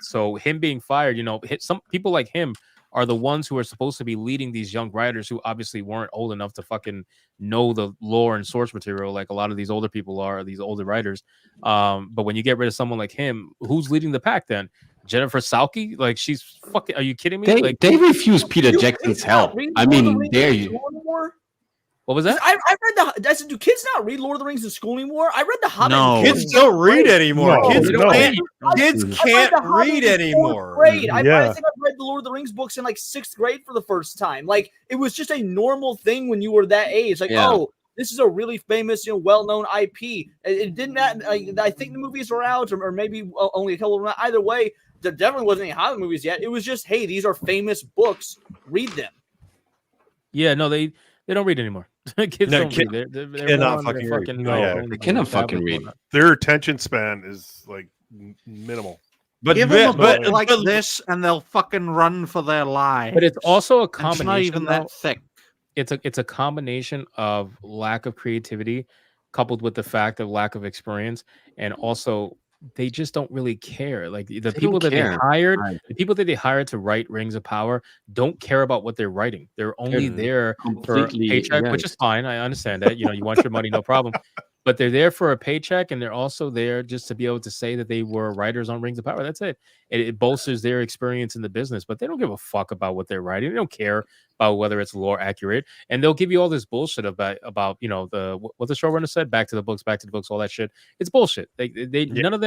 So him being fired, some people like him are the ones who are supposed to be leading these young writers who obviously weren't old enough to fucking know the lore and source material like a lot of these older people are, these older writers. But when you get rid of someone like him, who's leading the pack then? Jennifer Salke? Like, she's fucking, are you kidding me? They refused Peter Jackson's help. I mean, dare you. What was that? I read I said, do kids not read Lord of the Rings in school anymore? I read the Hobbit. No, kids don't read anymore. Kids can't read anymore. Grade. I think I read the Lord of the Rings books in like 6th grade for the first time. Like, it was just a normal thing when you were that age. Like, oh, this is a really famous, well-known IP. It didn't that. I think the movies were out, or maybe only a couple of them. Either way, there definitely wasn't any Hobbit movies yet. It was just, hey, these are famous books. Read them. Yeah, no, they don't read anymore. Kids don't read. They're cannot fucking read. They cannot fucking read. Their attention span is like minimal. But give them a book like this, and they'll fucking run for their lives. But it's also a combination. It's not even that thick. It's a combination of lack of creativity, coupled with the fact of lack of experience, and also they just don't really care. Like the people that they hired to write Rings of Power don't care about what they're writing. They're only there for a paycheck, which is fine. I understand that. You want your money, no problem. but they're there for a paycheck, and they're also there just to be able to say that they were writers on Rings of Power. That's it. It bolsters their experience in the business, but they don't give a fuck about what they're writing. They don't care about whether it's lore accurate, and they'll give you all this bullshit about what the showrunner said, back to the books, all that shit. It's bullshit. None of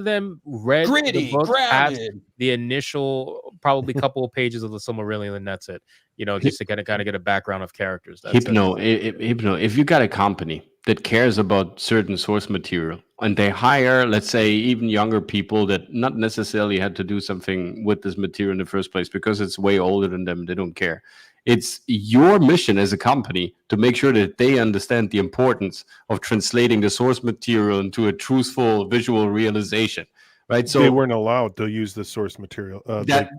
them read the book past the initial probably couple of pages of the Silmarillion, and that's it. Just to kind of get a background of characters. That's Hypno, if you got a company that cares about certain source material and they hire, let's say, even younger people that not necessarily had to do something with this material in the first place because it's way older than them, they don't care. It's your mission as a company to make sure that they understand the importance of translating the source material into a truthful visual realization. Right, so they weren't allowed to use the source material. But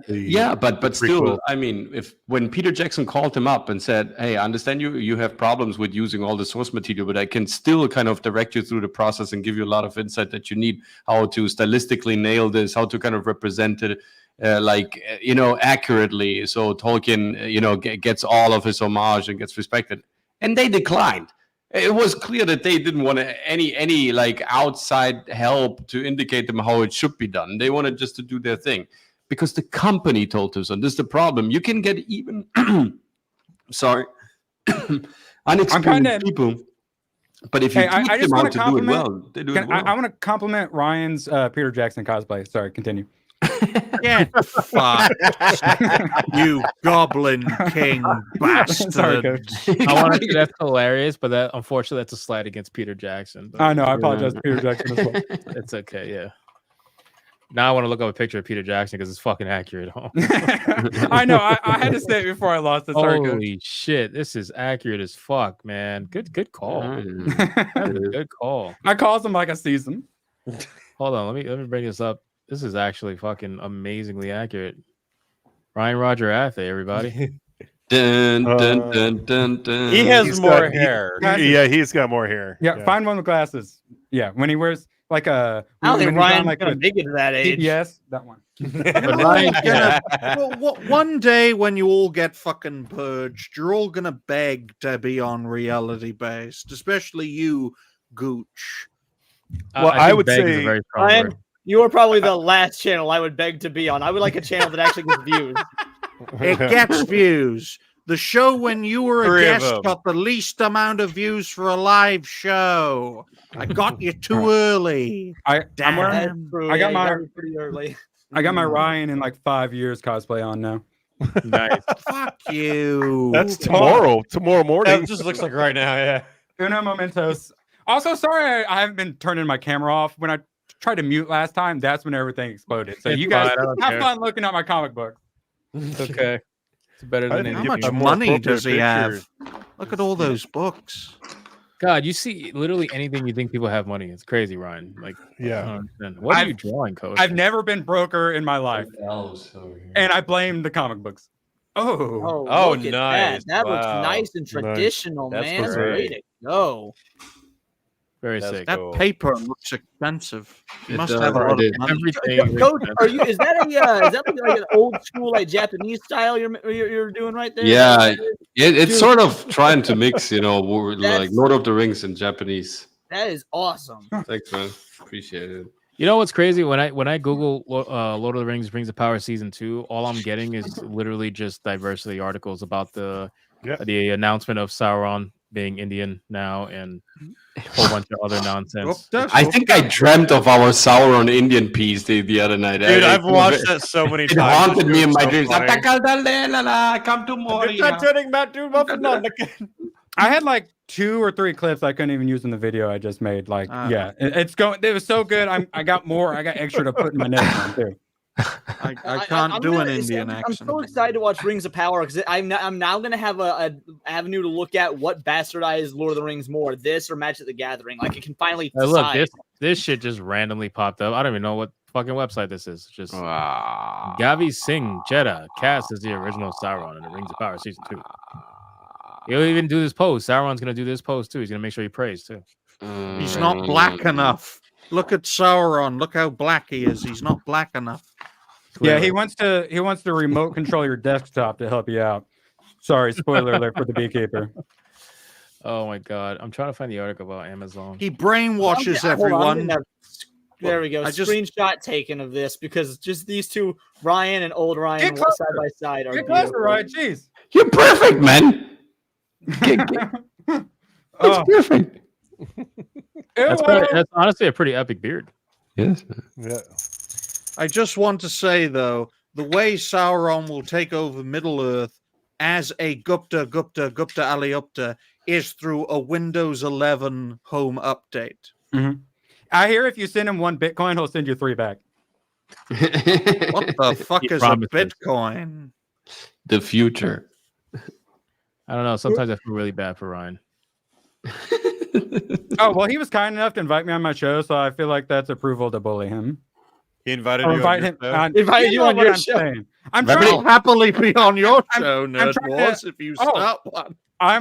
still, I mean, when Peter Jackson called him up and said, "Hey, I understand you have problems with using all the source material, but I can still kind of direct you through the process and give you a lot of insight that you need, how to stylistically nail this, how to kind of represent it, accurately, so Tolkien, gets all of his homage and gets respected," and they declined. It was clear that they didn't want any like outside help to indicate them how it should be done. They wanted just to do their thing because the company told us. And this is the problem. You can get even unexperienced people, but if you teach them how to do it well, they do it well. I want to compliment Ryan's Peter Jackson cosplay. Sorry, continue. Yeah, fuck you, Goblin King bastard. Sorry, Coach. I want to say that's hilarious, but unfortunately that's a slight against Peter Jackson. But, I know. I apologize to Peter Jackson as well. It's okay. Yeah. Now I want to look up a picture of Peter Jackson because it's fucking accurate. I know. I had to say it before I lost it. Sorry, Holy shit, this is accurate as fuck, man. Good call. Good call. I calls him like I sees him. Hold on, let me bring this up. This is actually fucking amazingly accurate. Ryan Roger Athe, everybody. Dun, dun, dun, dun, dun. He has more hair. He's got more hair. Yeah, find one with glasses. Yeah, when he wears like a. I don't think Ryan's gonna make it to that age. Yes, that one. One day when you all get fucking purged, you're all gonna beg to be on reality based, especially you, Gooch. Well, I would say, Ryan, you are probably the last channel I would beg to be on. I would like a channel that actually gets views. It gets views. The show when you were a guest got the least amount of views for a live show. I got you too early. I got my pretty early. I got my Ryan in like 5 years cosplay on now. Nice. Fuck you. That's tomorrow. Tomorrow morning. That just looks like right now. Yeah. Uno momentos. Also, sorry I haven't been turning my camera off. When I tried to mute last time, that's when everything exploded. So you guys have fun looking at my comic book. It's okay. It's better than how much money does he have? Look at all those books. God, you see literally anything you think people have money. It's crazy, Ryan. Like, yeah. What are you drawing, Coach? I've never been broker in my life. And I blame the comic books. Oh, nice. That looks nice and traditional, man. Way to go. Very sick. That paper looks expensive. You must have a lot of money. Coach, is that like an old school like Japanese style you're doing right there? Yeah, it's sort of trying to mix, like Lord of the Rings and Japanese. That is awesome. Thanks, man. Appreciate it. You know what's crazy? When I Google Lord of the Rings Rings of Power Season 2, all I'm getting is literally just diversity articles about the announcement of Sauron being Indian now and a whole bunch of other nonsense. I think I dreamt of our Sauron Indian piece the other night. Dude, I've watched that so many times. It haunted me in my dreams. Come to Moria. I had like 2 or 3 clips I couldn't even use in the video I just made. Like, it was so good. I got extra to put in my next one too. I can't do an Indian accent. I'm so excited to watch Rings of Power because I'm now going to have a avenue to look at what bastardized Lord of the Rings more, this or Magic the Gathering. Like, it can finally decide. Look, this shit just randomly popped up. I don't even know what fucking website this is. Just Gavi Singh Jeddah cast as the original Sauron in the Rings of Power Season 2. He'll even do this pose. Sauron's going to do this pose too. He's going to make sure he prays too. He's not black enough. Look at Sauron. Look how black he is. He's not black enough. Clearly. Yeah, he wants to remote control your desktop to help you out. Sorry, spoiler alert for the Beekeeper. Oh my god, I'm trying to find the article about Amazon. He brainwashes everyone. There we go. Screenshot taken of this because just these two, Ryan and old Ryan, side by side are beautiful. Ryan. Jeez. You're perfect, man. It's perfect. That's honestly a pretty epic beard. Yes. Yeah. I just want to say though, the way Sauron will take over Middle Earth as a Gupta Aliupta is through a Windows 11 home update. Mm-hmm. I hear if you send him 1 Bitcoin, he'll send you 3 back. What the fuck is a Bitcoin? The future. I don't know. Sometimes I feel really bad for Ryan. Oh, well, he was kind enough to invite me on my show, so I feel like that's approval to bully him. He invited I'll you invite on him. your show? Invited you on your show. I'm trying I'll happily be on your show, I'm trying NerdWars, to- if you Oh. start one. I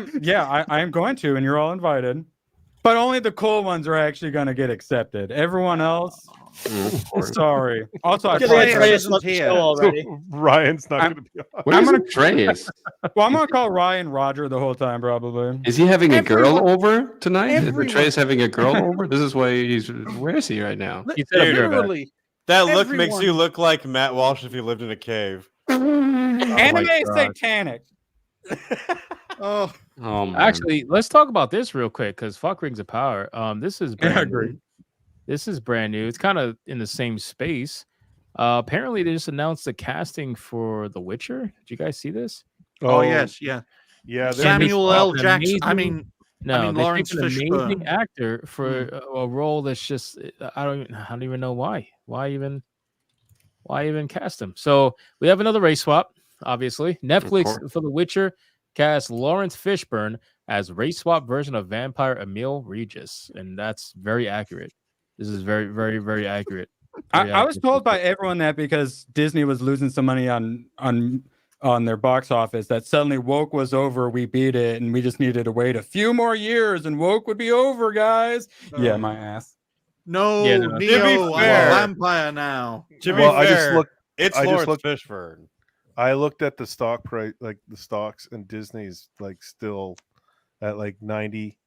am going to, and you're all invited. But only the cool ones are actually going to get accepted. Everyone else, sorry. Also, I Ryan's left the show already. Ryan's not going to be on. What is Andreas? Well, I'm going to call Ryan Roger the whole time, probably. Is he having a girl Everyone- over tonight? everyone- Andreas having a girl over? This is why he's. Where is he right now? He said I'll be right back. Literally, That look makes everyone- you look like Matt Walsh if he lived in a cave. Anime God. satanic. Oh, Oh, man. Actually, let's talk about this real quick because fuck Rings of Power. This is Yeah, I brand agree. new. This is brand new. It's kind of in the same space. Apparently, they just announced the casting for The Witcher. Did you guys see this? oh yes, yeah. Yeah. Samuel L. an Jackson. I amazing- mean, No, they Lawrence picked an amazing Fishburne. actor for a role that's just I don't even know why. Why even cast him? So we have another race swap. Obviously, Netflix for The Witcher cast Lawrence Fishburne as race swap version of vampire Emil Regis, and that's very accurate. This is very, very, very accurate. I was told by everyone that because Disney was losing some money on their box office, that suddenly woke was over, we beat it, and we just needed to wait a few more years, and woke would be over, guys. Yeah, my ass. No, Yeah, no, Neo, I'm a fair. vampire now. To be Well, I just fair, looked- it's I just Lawrence looked- Fishburne. I looked at the stock price, like the stocks, and Disney's like still at like 90.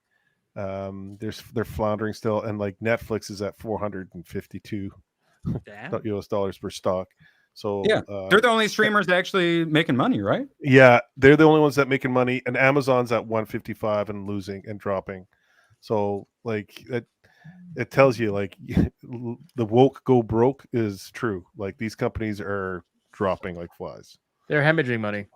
They're floundering still, and like Netflix is at 452 US dollars per stock. So Yeah, they're the only streamers actually making money, right? yeah, they're the only ones that making money, and Amazon's at 155 and losing and dropping. So like it tells you like the woke go broke is true. Like these companies are dropping like flies. They're hemorrhaging money.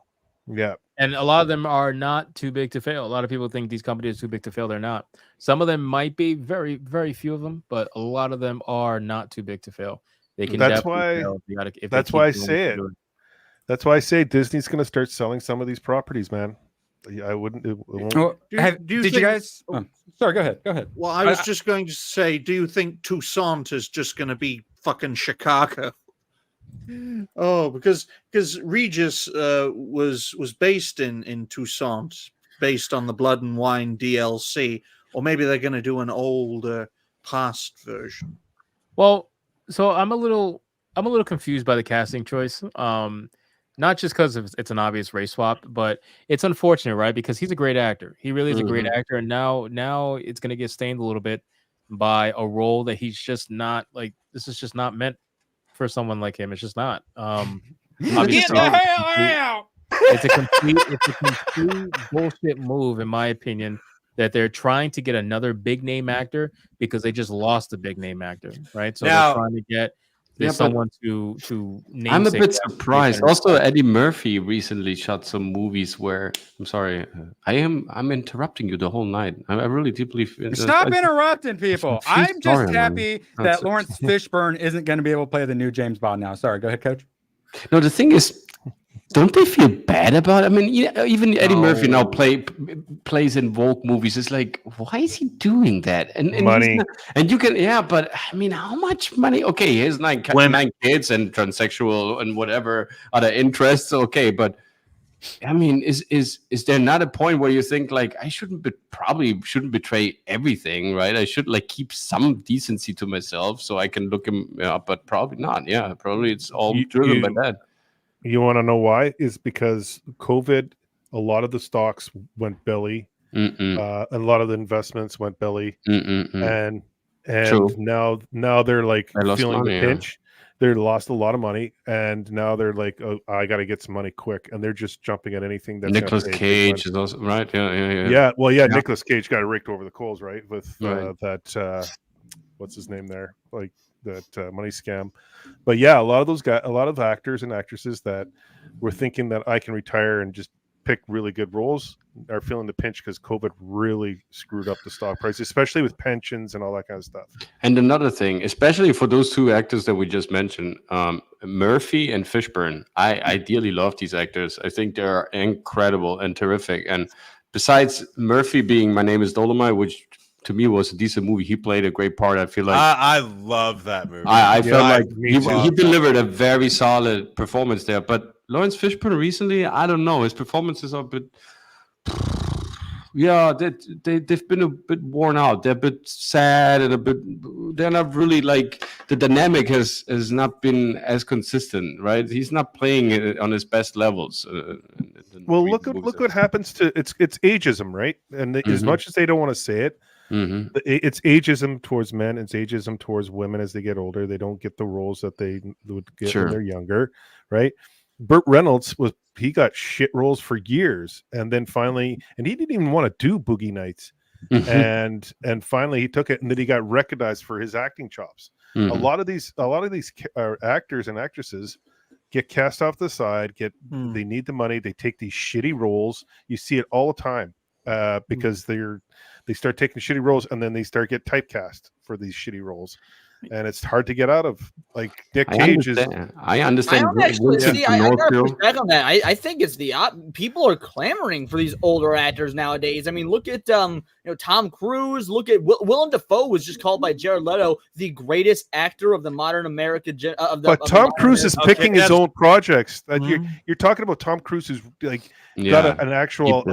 Yeah. And a lot of them are not too big to fail. A lot of people think these companies are too big to fail. They're not. Some of them might be, very, very few of them, but a lot of them are not too big to fail. They can. That's definitely why. fail if they gotta- if they That's keep why I doing what say they're it. doing. That's why I say Disney's going to start selling some of these properties, man. I wouldn't. It won't. Well, Do- did do you you think- guys? Oh, sorry, go ahead. Go ahead. Well, I was just going to say, do you think Toussaint is just going to be fucking Chicago? Oh, because Regis was based in Toussaint, based on the Blood and Wine DLC, or maybe they're going to do an older past version. Well, so I'm a little confused by the casting choice. Not just because it's an obvious race swap, but it's unfortunate, right? Because he's a great actor. He really is a great actor, and now it's gonna get stained a little bit by a role that he's just not like. This is just not meant for someone like him. It's just not. Get the hell out! It's a complete bullshit move, in my opinion, that they're trying to get another big name actor because they just lost a big name actor, right? So Now- they're trying to get Yeah, but someone to name. I'm a bit surprised. Also, Eddie Murphy recently shot some movies where I'm sorry, I'm interrupting you the whole night. I really deeply feel. Stop interrupting people. I'm just sorry, man. happy That's- that Lawrence Fishburne isn't going to be able to play the new James Bond now. Sorry, go ahead, Coach. No, the thing is, don't they feel bad about it? I mean, even Eddie Murphy now plays in woke movies. It's like, why is he doing that? And he's Money. not- and you can, but I mean, how much money? Okay, he has nine kids and transsexual and whatever other interests. Okay, but I mean, is there not a point where you think like I probably shouldn't betray everything, right? I should like keep some decency to myself so I can look him up, but probably not. Yeah, probably it's all driven by that. You want to know why? Is because COVID, a lot of the stocks went belly Mm-mm. A lot of the investments went belly, Mm-mm-mm. and True. now they're like They lost feeling money, the yeah. pinch. They lost a lot of money, and now they're like, oh, I got to get some money quick, and they're just jumping at anything that's Nicolas gonna pay big money. Cage is also right. Yeah. Yeah, well, yeah, Yeah. Nicolas Cage got raked over the coals, right? With Right. that what's his name there, like that money scam. But yeah, a lot of actors and actresses that were thinking that I can retire and just pick really good roles are feeling the pinch because COVID really screwed up the stock price, especially with pensions and all that kind of stuff. And another thing, especially for those two actors that we just mentioned, Murphy and Fishburne, I ideally love these actors. I think they're incredible and terrific. And besides Murphy being My Name is Dolomite, which to me was a decent movie, he played a great part. I feel like I love that movie. I felt like he love delivered a very solid performance there. But Lawrence Fishburne recently, I don't know, his performances are a bit. Yeah, they've been a bit worn out. They're a bit sad and a bit. They're not really like the dynamic has not been as consistent, right? He's not playing it on his best levels. Well, look what happens to it's ageism, right? And as much as they don't want to say it, it's ageism towards men. It's ageism towards women as they get older. They don't get the roles that they would get when they're younger, right? Burt Reynolds he got shit roles for years, and then finally, and he didn't even want to do Boogie Nights, and finally he took it, and then he got recognized for his acting chops. A lot of these actors and actresses get cast off the side. They need the money. They take these shitty roles. You see it all the time because they start taking shitty roles, and then they start get typecast for these shitty roles. And it's hard to get out of. Like Nick Cage I understand. I don't actually see. I gotta push back on that. I think it's the people are clamoring for these older actors nowadays. I mean, look at Tom Cruise. Look at Willem Dafoe was just called by Jared Leto the greatest actor of the modern America. But Tom Cruise is picking his own projects. You're talking about Tom Cruise who's like got an actual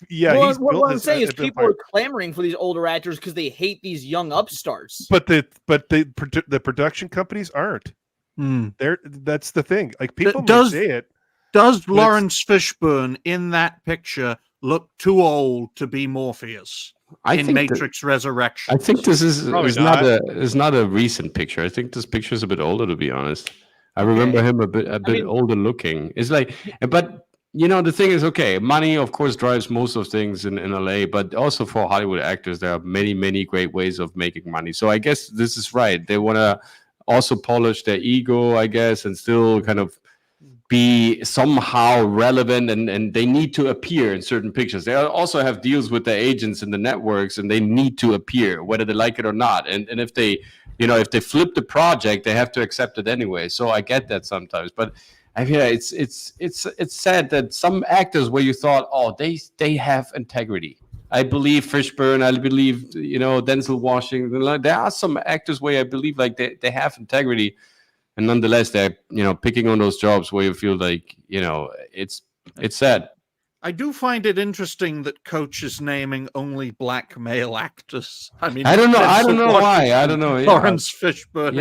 Yeah, well, what I'm saying is people are clamoring for these older actors because they hate these young upstarts. But the production companies aren't. That's the thing. Like people may say it. Does Lawrence Fishburne in that picture look too old to be Morpheus in Matrix Resurrection? I think this is not a recent picture. I think this picture is a bit older, to be honest. I remember him a bit older looking. It's like, but. The thing is, okay, money, of course, drives most of things in LA, but also for Hollywood actors, there are many, many great ways of making money. So I guess this is right. They want to also polish their ego, I guess, and still kind of be somehow relevant, and they need to appear in certain pictures. They also have deals with their agents and the networks, and they need to appear, whether they like it or not. And if they, if they flip the project, they have to accept it anyway. So I get that sometimes, but it's sad that some actors where you thought, oh, they have integrity. I believe Fishburne, I believe Denzel Washington. There are some actors where I believe like they have integrity, and nonetheless they're picking on those jobs where you feel like it's sad. I do find it interesting that Coach is naming only black male actors. I mean, I don't know why. I don't know. Yeah. Lawrence Fishburne,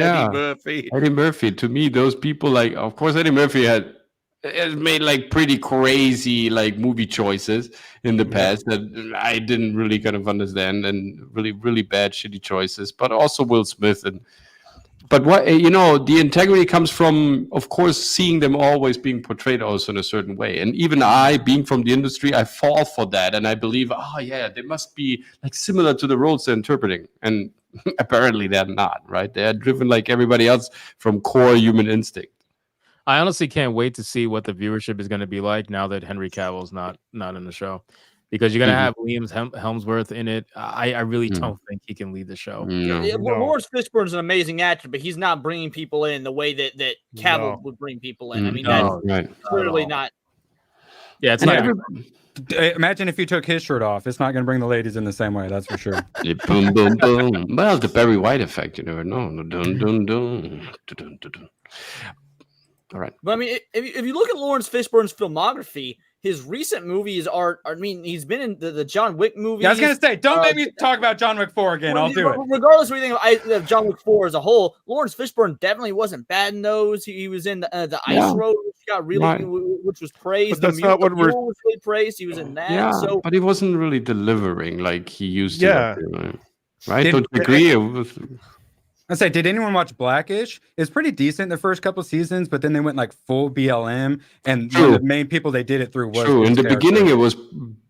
Eddie Murphy. To me, those people, like, of course, Eddie Murphy has made like pretty crazy like movie choices in the past that I didn't really kind of understand, and really, really bad, shitty choices. But also Will Smith But what the integrity comes from, of course, seeing them always being portrayed also in a certain way. And even I, being from the industry, I fall for that, and I believe, they must be like similar to the roles they're interpreting. And apparently, they're not. Right? They're driven like everybody else from core human instinct. I honestly can't wait to see what the viewership is going to be like now that Henry Cavill's not in the show. Because you're going to have Liam Hemsworth in it. I really don't think he can lead the show. Lawrence Fishburne's an amazing actor, but he's not bringing people in the way that Cavill would bring people in. I mean, that's clearly not. Yeah, it's not. Imagine if you took his shirt off. It's not going to bring the ladies in the same way. That's for sure. Boom, boom, boom. Well, the Barry White effect. You never know. Dun, dun, dun. Dun, dun, dun. All right. But I mean, if you look at Lawrence Fishburne's filmography, his recent movies are. I mean, he's been in the John Wick movies. Yeah, I was gonna say, don't make me talk about John Wick 4 again. I'll do it. Regardless of anything of John Wick 4 as a whole, Lawrence Fishburne definitely wasn't bad in those. He was in the Ice Road, which got really, which was praised. But that's not what we're. Was really praised. He was in that. Yeah, So, but he wasn't really delivering like he used to. Yeah. Right? Don't you agree? I say, did anyone watch Blackish? It's pretty decent the first couple seasons, but then they went like full BLM, and one of the main people they did it through was True. In the character. beginning, it was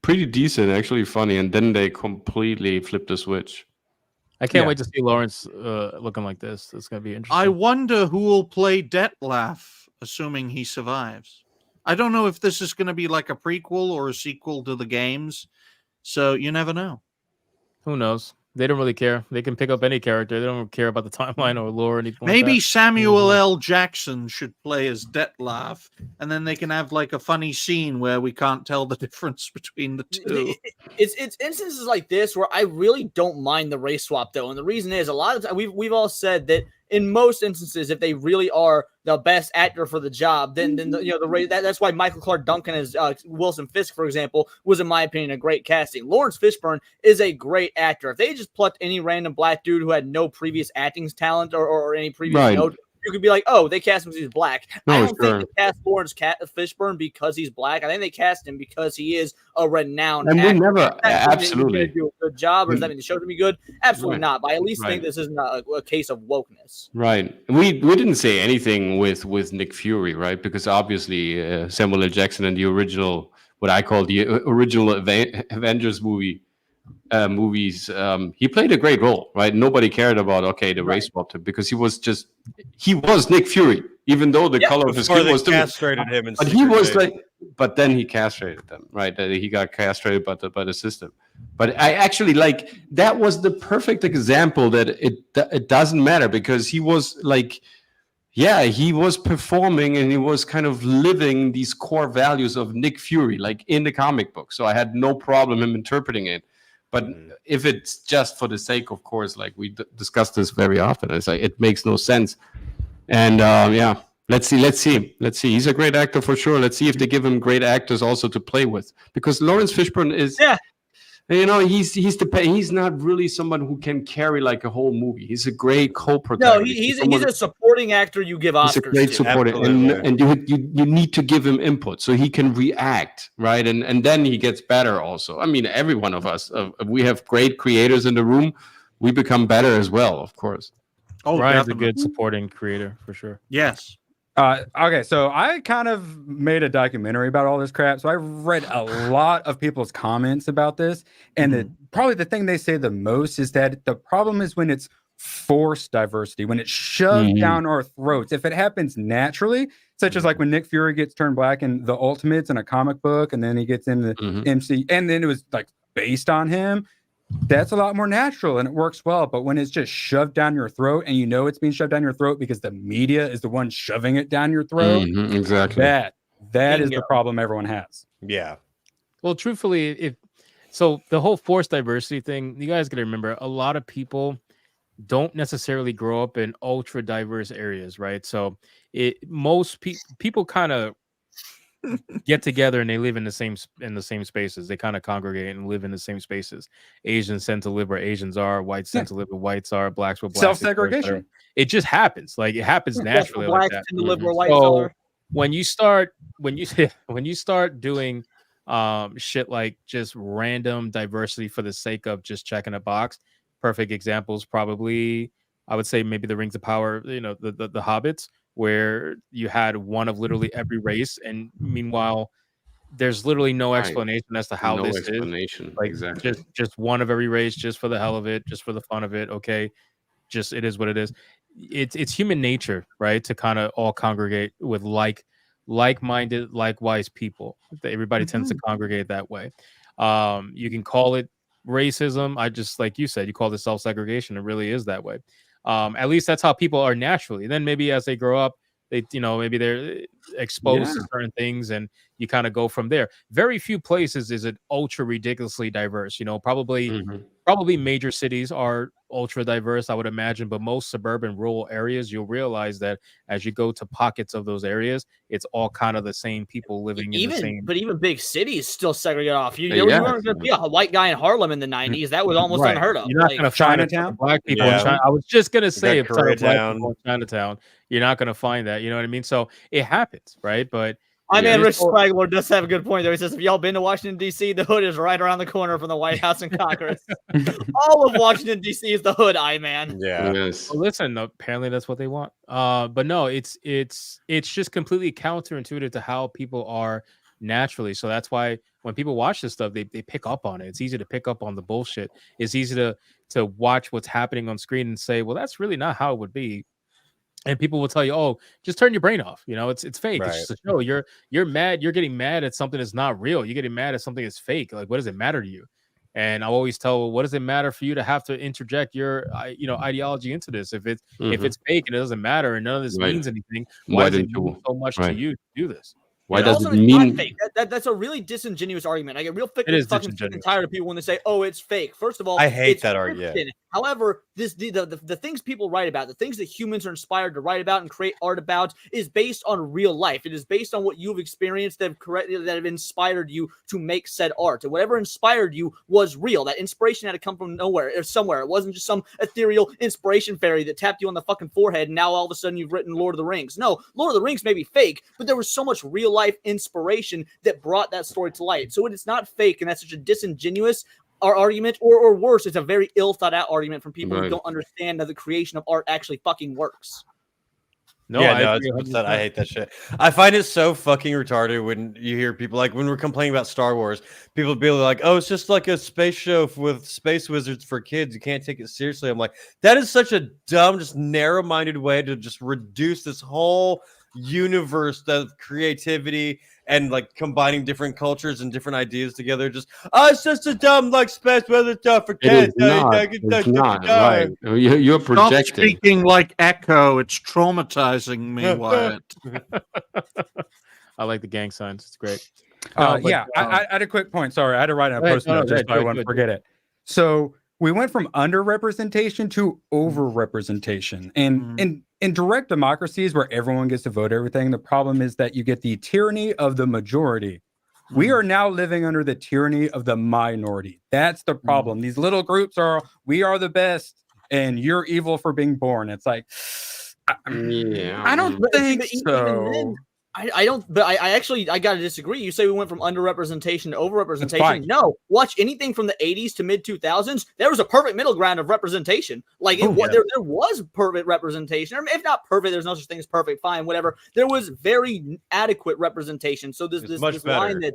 pretty decent, actually funny, and then they completely flipped the switch. I can't wait to see Lawrence looking like this. It's gonna be interesting. I wonder who will play Detlef, assuming he survives. I don't know if this is going to be like a prequel or a sequel to the games, so you never know. Who knows? They don't really care. They can pick up any character. They don't care about the timeline or lore or anything. Maybe like that. Samuel L. Jackson should play as Detlef, and then they can have like a funny scene where we can't tell the difference between the two. It's instances like this where I really don't mind the race swap though, and the reason is a lot of times we've all said that in most instances, if they really are the best actor for the job, then the race. That's why Michael Clark Duncan as Wilson Fisk, for example, was in my opinion a great casting. Lawrence Fishburne is a great actor. If they just plucked any random black dude who had no previous acting talent or any previous note, you could be like, oh, they cast him because he's black. I don't think they cast Lawrence Fishburne because he's black. I think they cast him because he is a renowned actor. And we never, absolutely. Do a good job, or does that mean the show to be good? Absolutely not. But I at least think this isn't a case of wokeness. Right. We didn't say anything with Nick Fury, right? Because obviously Samuel L. Jackson in the original, what I call the original Avengers movies, he played a great role, right? Nobody cared about the race swap because he was Nick Fury, even though the color of his skin was different. Castrated him, but he was but then he castrated them, right? He got castrated by the system. But I actually that was the perfect example that it doesn't matter because he was he was performing and he was kind of living these core values of Nick Fury, like in the comic book. So I had no problem him interpreting it. But if it's just for the sake, of course, like we discuss this very often, it's like it makes no sense. And let's see. He's a great actor for sure. Let's see if they give him great actors also to play with, because Lawrence Fishburne is, he's not really someone who can carry like a whole movie. He's a great co-protagonist. No, he's a supporting actor. You give Oscars. He's a great supporter, and you need to give him input so he can react, right? And then he gets better. Also, I mean, every one of us, we have great creators in the room. We become better as well, of course. Oh, Ryan's a good supporting creator for sure. Yes. Okay, so I kind of made a documentary about all this crap. So I read a lot of people's comments about this. And probably the thing they say the most is that the problem is when it's forced diversity, when it's shoved down our throats. If it happens naturally, such as like when Nick Fury gets turned black in the Ultimates in a comic book, and then he gets in the MC, and then it was like based on him. That's a lot more natural and it works well. But when it's just shoved down your throat and you know it's being shoved down your throat because the media is the one shoving it down your throat, exactly. That is the problem everyone has. Yeah. Well, truthfully, so the whole forced diversity thing, you guys got to remember, a lot of people don't necessarily grow up in ultra diverse areas, right? So most people kind of get together and they live in the same spaces. They kind of congregate and live in the same spaces. Asians tend to live where Asians are, whites tend to live where whites are, blacks where blacks. Self-segregation. It just happens. Like it happens naturally like that. Tend to live where whites so are. when you start doing shit like just random diversity for the sake of just checking a box, perfect examples probably I would say maybe the Rings of Power, the Hobbits, where you had one of literally every race, and meanwhile there's literally no explanation as to how this is. Like exactly. just one of every race, just for the hell of it, just for the fun of it. Okay, just it is what it is. It's human nature, right, to kind of all congregate with like-minded, likewise people. Everybody tends to congregate that way. You can call it racism. I just, like you said, you call it self-segregation. It really is that way. At least that's how people are naturally. Then maybe as they grow up, they, maybe they're exposed to certain things, and you kind of go from there. Very few places is it ultra ridiculously diverse. Probably major cities are ultra diverse, I would imagine, but most suburban rural areas, you'll realize that as you go to pockets of those areas, it's all kind of the same people living in the same. But even big cities still segregate off. You Yeah. weren't going to be a white guy in Harlem in the 90s. That was almost Right. unheard of. You're not going to find a ton of black people in China. I was just going to say, if black people in Chinatown, you're not going to find that. You know what I mean? So it happens, right? But I mean, Rich Swagler does have a good point there. He says, "Have y'all been to Washington D.C.? The hood is right around the corner from the White House and Congress. All of Washington D.C. is the hood, man." Yeah. Yes. Well, listen, apparently that's what they want. But no, it's just completely counterintuitive to how people are naturally. So that's why when people watch this stuff, they pick up on it. It's easy to pick up on the bullshit. It's easy to watch what's happening on screen and say, well, that's really not how it would be. And people will tell you, "Oh, just turn your brain off. You know, it's fake. Right. It's just a show. You're mad. You're getting mad at something that's not real. You're getting mad at something that's fake. Like, what does it matter to you?" And I always tell, what does it matter for you to have to interject your ideology into this? If it's fake and it doesn't matter and none of this means anything, why does it mean so much to you to do this? Why does also, it it's mean not fake? That's a really disingenuous argument. I get real It is fucking disingenuous. tired of people when they say, "Oh, it's fake." First of all, I hate it's that argument. fiction. However, the things people write about, the things that humans are inspired to write about and create art about, is based on real life. It is based on what you've experienced that have inspired you to make said art. And whatever inspired you was real. That inspiration had to come from nowhere or somewhere. It wasn't just some ethereal inspiration fairy that tapped you on the fucking forehead and now all of a sudden you've written Lord of the Rings. No, Lord of the Rings may be fake, but there was so much real life inspiration that brought that story to light. So it is not fake, and that's such a disingenuous argument, or worse, it's a very ill thought out argument from people who don't understand how the creation of art actually fucking works. No, I 100%. I hate that shit. I find it so fucking retarded when you hear people like when we're complaining about Star Wars, people be like, "Oh, it's just like a space show with space wizards for kids. You can't take it seriously." I'm like, that is such a dumb, just narrow-minded way to just reduce this whole universe of creativity and like combining different cultures and different ideas together. Just it's just a dumb like space weather stuff for kids. It's not right. You're projecting. Stop speaking like Echo. It's traumatizing me, Wyatt. I like the gang signs. It's great. I had a quick point. Sorry, I had to write in a post note just so I wouldn't forget it. So we went from underrepresentation to overrepresentation, and in direct democracies where everyone gets to vote everything, the problem is that you get the tyranny of the majority. We are now living under the tyranny of the minority. That's the problem. These little groups we are the best, and you're evil for being born. It's like, I don't think so. I don't, but I got to disagree. You say we went from underrepresentation to overrepresentation. No, watch anything from the 80s to mid 2000s. There was a perfect middle ground of representation. Like there was perfect representation. Or if not perfect, there's no such thing as perfect. Fine, whatever. There was very adequate representation. So this line that,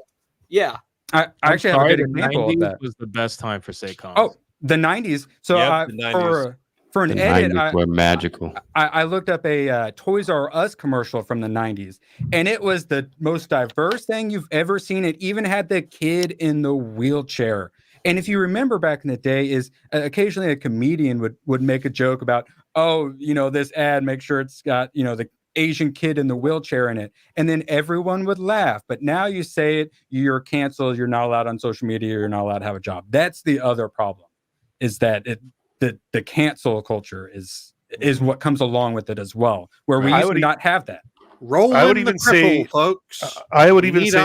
yeah. I actually have a good example of that. Was the best time for sitcoms. Oh, the 90s. So the 90s. For an edit, were magical. I looked up a Toys R Us commercial from the 90s, and it was the most diverse thing you've ever seen. It even had the kid in the wheelchair. And if you remember back in the day, is occasionally a comedian would make a joke about, this ad, make sure it's got, the Asian kid in the wheelchair in it. And then everyone would laugh. But now you say it, you're canceled, you're not allowed on social media, you're not allowed to have a job. That's the other problem, is that the cancel culture is what comes along with it as well, where we used to not have that. I would even say, folks. I would even say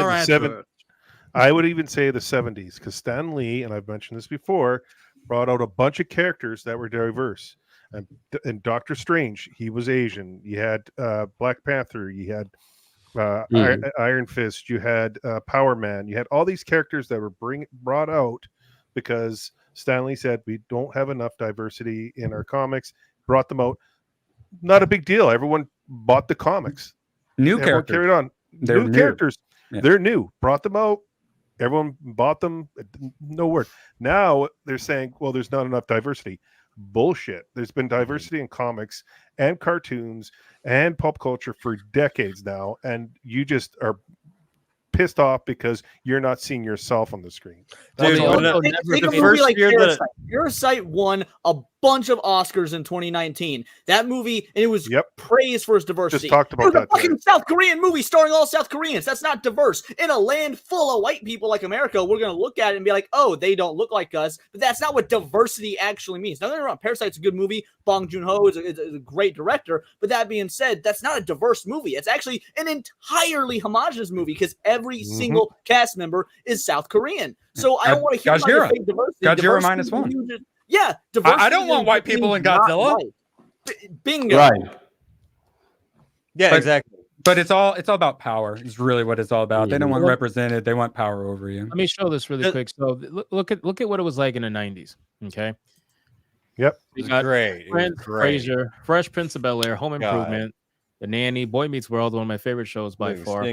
the 70s, because Stan Lee, and I've mentioned this before, brought out a bunch of characters that were diverse. And Doctor Strange, he was Asian. You had Black Panther. You had Iron Fist. You had Power Man. You had all these characters that were brought out because Stan Lee said we don't have enough diversity in our comics. Brought them out. Not a big deal. Everyone bought the comics. Everyone characters carried on. New characters. Yeah. They're new. Brought them out. Everyone bought them. No word. Now they're saying, well, there's not enough diversity. Bullshit. There's been diversity in comics and cartoons and pop culture for decades now, and you just are pissed off because you're not seeing yourself on the screen. Dude, Parasite won a bunch of Oscars in 2019. That movie, and it was praised for its diversity. Just talked about it was that a fucking South Korean movie starring all South Koreans. That's not diverse. In a land full of white people like America, we're going to look at it and be like, oh, they don't look like us. But that's not what diversity actually means. Nothing wrong. Parasite's a good movie. Bong Joon-ho is a great director. But that being said, that's not a diverse movie. It's actually an entirely homogenous movie because every single cast member is South Korean. So I don't want to hear about the fake diversity. Godzilla -1. Yeah, I don't want white people in Godzilla. Bingo. Right. Yeah, exactly. But it's all about power. Is really what it's all about. They don't want represented. They want power over you. Let me show this really quick. So look at what it was like in the 90s. Okay. Yep. We got great. Frasier, Fresh Prince of Bel-Air, Home Improvement, The Nanny, Boy Meets World, one of my favorite shows by far.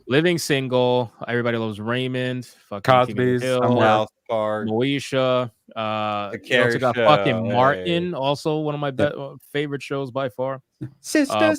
Living Single, Everybody Loves Raymond, fucking Cosby's, South Park, Moesha. We also got fucking Martin, also one of my favorite shows by far. Sister.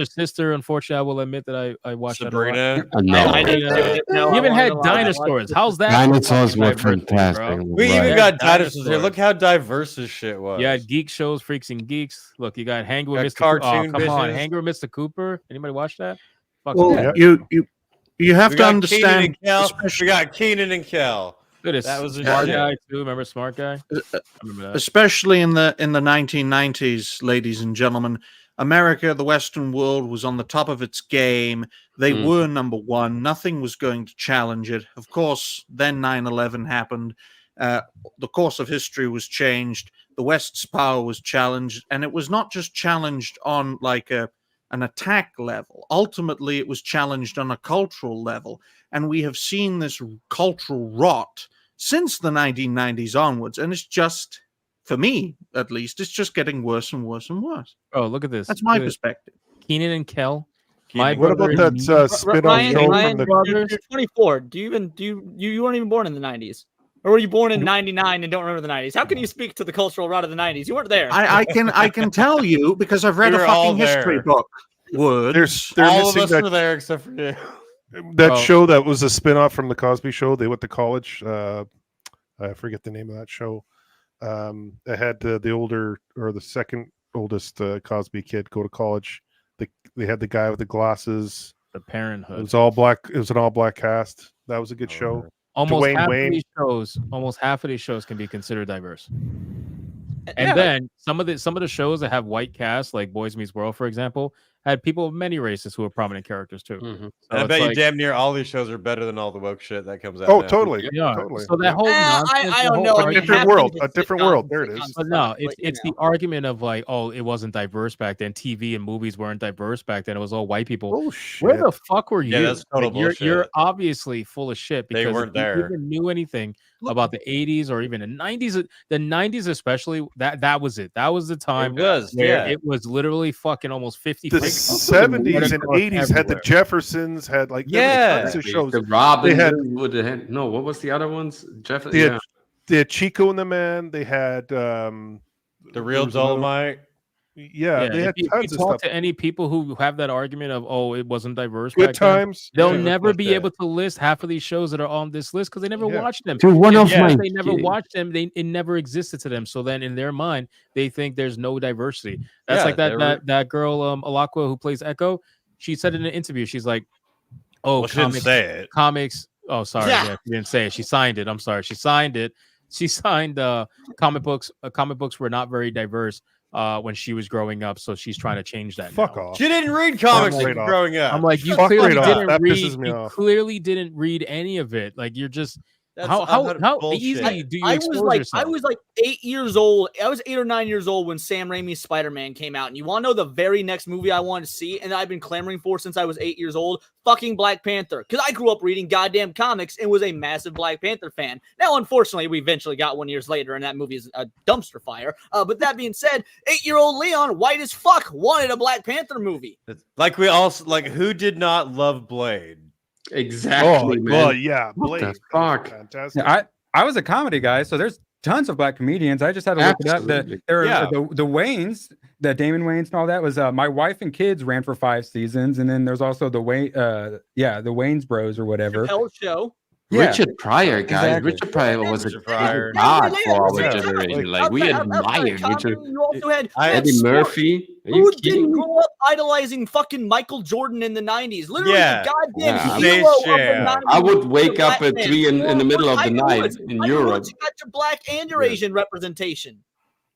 Sister. Unfortunately, I will admit that I watched Sabrina. that. No. You even had dinosaurs. How's that? Dinosaurs were fantastic. We even got dinosaurs here. Look how diverse this shit was. Yeah, geek shows, Freaks and Geeks. Look, you got Hanging with Mr. Cartoon Cooper. Oh, come on, bitches. Hanging with Mr. Cooper. Anybody watch that? Well, you have to understand. We got Keenan and Kel. Look at this. That was a Smart shit. Guy too. Remember Smart Guy? I remember that. Especially in the 1990s, ladies and gentlemen, America, the Western world, was on the top of its game. They were number one. Nothing was going to challenge it. Of course, then 9/11 happened. The course of history was changed. The West's power was challenged, and it was not just challenged on like an attack level. Ultimately, it was challenged on a cultural level, and we have seen this cultural rot since the 1990s onwards, and it's just, for me at least, it's just getting worse and worse and worse. Oh, look at this. That's my perspective. Keenan and Kel. What about that spin-off show from the You're 24. Do you weren't even born in the 90s? Or were you born in 99 and don't remember the 90s? How can you speak to the cultural rot of the 90s? You weren't there. I can tell you because I've read We a were all fucking history there. book. Words. They're All of missing us that, were there except for you. that show that was a spin-off from the Cosby Show. They went to college. I forget the name of that show. It had the older or the second oldest Cosby kid go to college. They had the guy with the glasses. The Parenthood. It was all black. It was an all-black cast. That was a good show. Almost Dwayne half Wayne. of these shows can be considered diverse. And then some of the shows that have white casts, like Boys Meets World, for example, had people of many races who are prominent characters too. So I it's bet you like- damn near all these shows are better than all the woke shit that comes out. Oh, now. totally. Yeah. Totally. So that whole nonsense, I the don't whole know. I A mean, argument- different half world. of A it's different sitcoms, world. There it sitcoms is. But no, stuff, it's but, you the know. argument of like, oh, it wasn't diverse back then. TV and movies weren't diverse back then. It was all white people. Bullshit. Where the fuck were you? Yeah, that's total Like, you're bullshit. obviously full of shit They because weren't if you there. even knew anything about the 80s or even the 90s. The 90s especially, that was it. That was the time It was, where yeah. it was literally fucking almost 50. The 70s and 80s had the Jeffersons, had like there were tons of shows. The Robins. They had No, what was the other ones? they had Chico and the Man. They had The Real there was another- Dolomite. Yeah, they if had you tons of talk stuff. to any people who have that argument of, oh, it wasn't diverse Good back then, Times. they'll Yeah, never fuck be that. able to list half of these shows that are on this list because they never Yeah. watched them. Dude, one And of because my they never kids- watched them, it never existed to them. So then in their mind, they think there's no diversity. That's Yeah, like they were- that girl Alakwa who plays Echo. She said in an interview, she's like, "Oh, Well, she didn't say it. comics." Oh, sorry, Yeah. yeah, she didn't say it. She signed it. I'm sorry, she signed it. She signed comic books. Comic books were not very diverse when she was growing up, so she's trying to change that. Fuck now. off. She didn't read comics Right off. growing up. I'm like, you Fuck clearly right off. didn't That read. pisses me You off. clearly didn't read any of it. Like you're just how bullshit. easy do you I expose was yourself? like 8 years old. I was 8 or 9 years old when Sam Raimi's Spider-Man came out. And you want to know the very next movie I wanted to see and I've been clamoring for since I was 8 years old? Fucking Black Panther. Because I grew up reading goddamn comics and was a massive Black Panther fan. Now, unfortunately, we eventually got one years later and that movie is a dumpster fire. But that being said, 8-year-old Leon, white as fuck, wanted a Black Panther movie. Like we also who did not love Blade? Exactly, man. Well, yeah, What the Blade. fuck? Fantastic. I was a comedy guy, so there's tons of black comedians. I just had to look it up. Absolutely. There were Yeah. the Waynes, the Damon Wayans and all that was my wife and kids ran for 5 seasons, and then there's also the Waynes Bros or whatever. Chappelle Show. Yeah, Richard Pryor, guys. exactly. Richard Pryor was a Pryor. god for our Yeah. generation. Like we admired Richard. You also had Eddie Murphy. Are you Who kidding didn't me? grow up idolizing fucking Michael Jordan in the 90s? Literally Yeah. the goddamn Yeah. hero of the Space 90s. I would wake up at Black 3 in the middle of the Tiger night Woods. in Tiger Europe. Woods, you got your black and your Asian representation.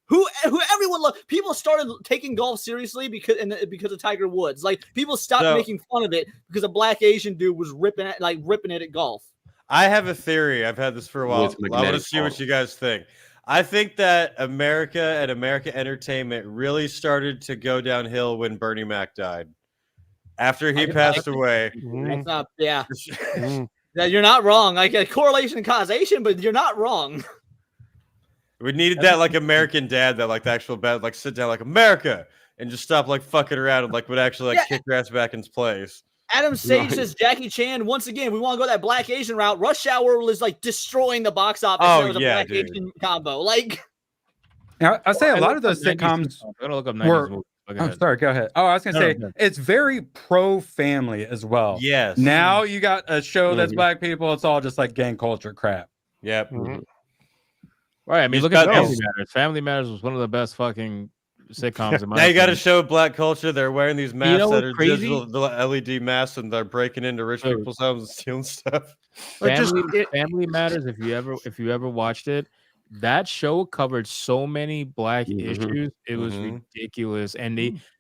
Who everyone loved. People started taking golf seriously because of Tiger Woods. Like people stopped making fun of it because a black Asian dude was ripping it at golf. I have a theory. I've had this for a while. I want to magnetic see what you guys think. I think that America and American entertainment really started to go downhill when Bernie Mac died. After he passed away. That's not, yeah. You're not wrong. Like a correlation and causation, but you're not wrong. We needed that like American Dad, that like the actual bad, like sit down like America and just stop like fucking around and like would actually like kick your ass back in place. Adam Sage says Jackie Chan. Once again, we want to go that black Asian route. Rush Hour was like destroying the box office. Oh, There was a yeah, black dude. Asian combo. Like I say a lot of those sitcoms I'm gonna look up 90s were. movies. Go I'm ahead. sorry. Go ahead. Oh, I was gonna No, say no, no. it's very pro family as well. Yes. Now you got a show that's black people. It's all just like gang culture crap. Yep. Right. I mean, He's look at got Family those- Matters. Family Matters was one of the best fucking sitcoms in my Now you got to opinion. show black culture. They're wearing these masks know that what's are crazy? digital, the LED masks, and they're breaking into rich Oh. people's homes and stealing stuff. Family Matters. If you ever watched it, that show covered so many black issues. It was ridiculous, and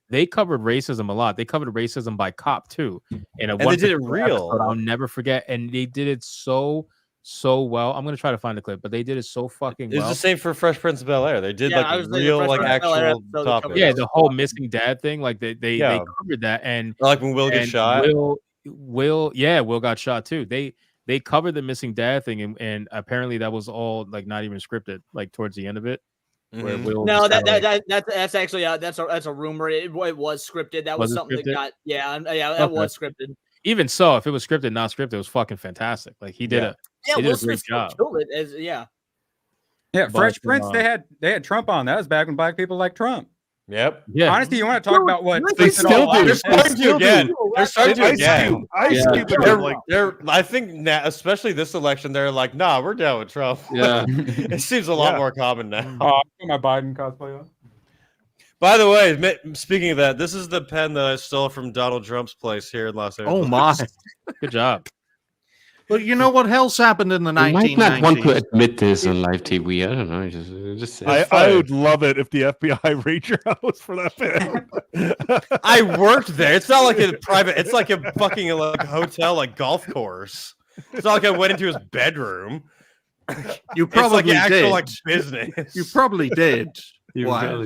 they covered racism a lot. They covered racism by cop too, and they did it real. I'll never forget, and they did it so well. I'm gonna try to find the clip, but they did it so fucking It's well. the same for Fresh Prince of Bel Air. They did Yeah, I like was thinking real, Fresh like Prince of Bel-Air actual episode topics. covered Yeah, the whole missing dad thing, like they Yeah. covered that, and Like when Will gets shot. Will got shot too. They covered the missing dad thing, and apparently that was all like not even scripted. Like towards the end of it, where Will no, just kinda, that's actually that's a rumor. It was scripted. That was Was it something scripted? that got that Okay. was scripted. even so, if it was scripted, not scripted, it was fucking fantastic. Like he did Yeah, he did Will a great Smith still job. killed it as yeah. Yeah, Fresh But, Prince. They had Trump on. That was back when black people liked Trump. Yep. Yeah. Honestly, you want to talk about what They still do. They're starting to again. They're starting to Ice again. Cube. Ice Cube. They're, I think now, especially this election, they're like, nah, we're down with Trump. Yeah. It seems a lot more common now. I put my Biden cosplay on. By the way, speaking of that, this is the pen that I stole from Donald Trump's place here in Los Angeles. Oh my! Good job. Well, you know what else happened in the I might not want to 1990s? admit this on live TV. I don't know. Just I would love it if the FBI raid your house for that pen. I worked there. It's not like a private. It's like a fucking like hotel, like golf course. It's not like I went into his bedroom. You It's probably like an actual did. like business. You probably did. Wow.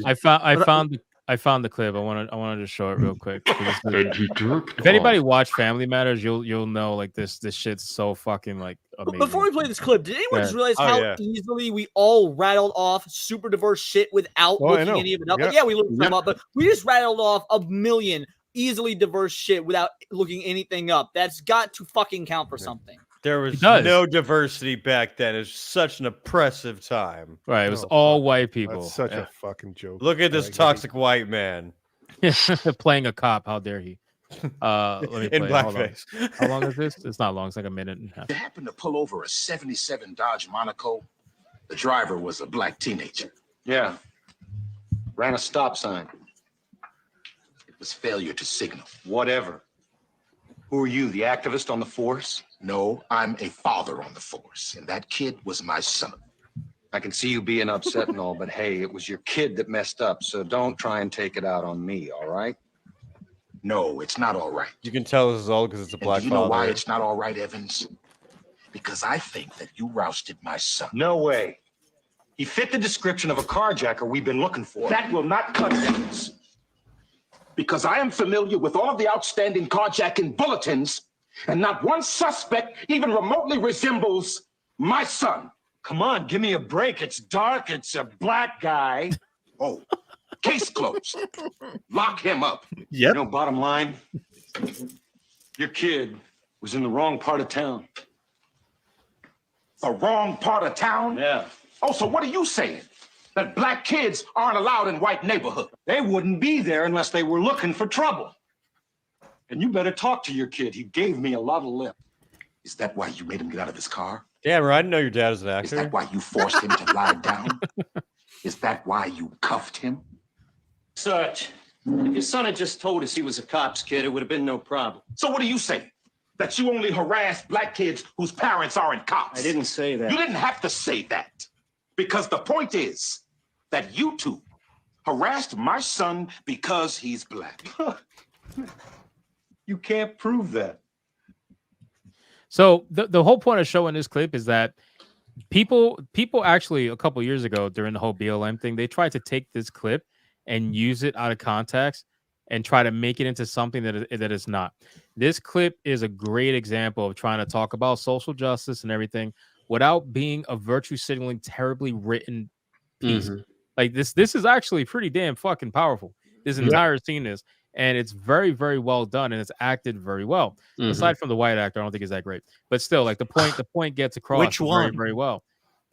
I found the clip. I want to just show it real quick. If anybody watched Family Matters, you'll know like this shit's so fucking like amazing. Before we play this clip, did anyone just realize Oh, how yeah. easily we all rattled off super diverse shit without Oh, I looking know. any of it up? Yeah. Like, yeah, we looked some up, but we just rattled off a million easily diverse shit without looking anything up. That's got to fucking count for something. There was does. no diversity back then. It's such an oppressive time. Right, it was Oh, all white people. That's such a fucking joke. Look at this toxic white man playing a cop. How dare he? Let me in play it. Hold on. blackface. How long is this? It's not long. It's like a minute and a half. They happened to pull over a 77 Dodge Monaco. The driver was a black teenager. Yeah. Ran a stop sign. It was failure to signal. Whatever. Who are you, the activist on the force? No, I'm a father on the force, and that kid was my son. I can see you being upset and all, but hey, it was your kid that messed up, so don't try and take it out on me, all right? No, it's not all right. You can tell this is all because it's a And black do you know why father. it's not all right, Evans? Because I think that you rousted my son. No way. He fit the description of a carjacker we've been looking for. That will not cut things. Because I am familiar with all of the outstanding carjacking bulletins, and not one suspect even remotely resembles my son. Come on, give me a break. It's dark. It's a black guy. Oh, case closed. Lock him up. Yep. You know, bottom line, your kid was in the wrong part of town. The wrong part of town? Yeah. Oh, so what are you saying? That black kids aren't allowed in white neighborhoods? They wouldn't be there unless they were looking for trouble. And you better talk to your kid. He gave me a lot of lip. Is that why you made him get out of his car? Damn, right. I didn't know your dad was an actor. Is that why you forced him to lie down? Is that why you cuffed him? Sarge, if your son had just told us he was a cop's kid, it would have been no problem. So what do you say? That you only harass black kids whose parents aren't cops? I didn't say that. You didn't have to say that. Because the point is that you two harassed my son because he's black. You can't prove that. So the whole point of showing this clip is that people actually a couple years ago during the whole BLM thing, they tried to take this clip and use it out of context and try to make it into something that is not. This clip is a great example of trying to talk about social justice and everything without being a virtue signaling, terribly written piece. Like this is actually pretty damn fucking powerful. This entire scene is, and it's very, very well done, and it's acted very well. Aside from the white actor, I don't think it's that great, but still, like the point gets across. Which one? Very, very well.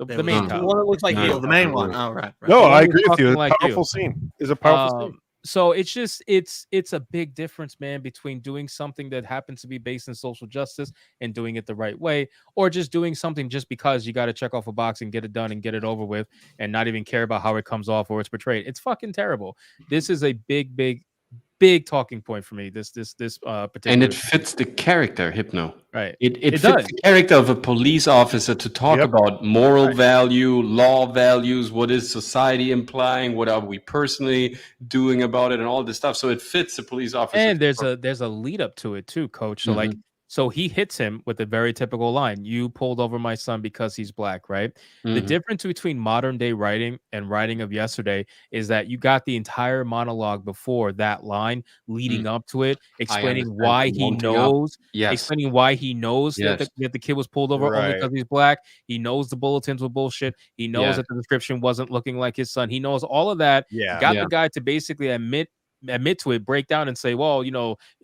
The main cop. The one that looks like you. The main one. Oh, right. No, I agree with talking you. It's like a powerful scene. It's a powerful scene. So it's just it's a big difference, man, between doing something that happens to be based in social justice and doing it the right way, or just doing something just because you got to check off a box and get it done and get it over with and not even care about how it comes off or it's portrayed. It's fucking terrible. This is a big talking point for me. This particular, and it fits the character, Hypno. Right. It fits does. the character of a police officer to talk about moral value, law values, what is society implying, what are we personally doing about it, and all this stuff. So it fits the police officer. And there's a lead up to it too, Coach. So so he hits him with a very typical line: "You pulled over my son because he's black." Right. The difference between modern day writing and writing of yesterday is that you got the entire monologue before that line leading up to it, explaining why he knows, explaining why he knows that the kid was pulled over only because he's black. He knows the bulletins were bullshit. He knows that the description wasn't looking like his son. He knows all of that. Got the guy to basically admit to it, break down and say, well,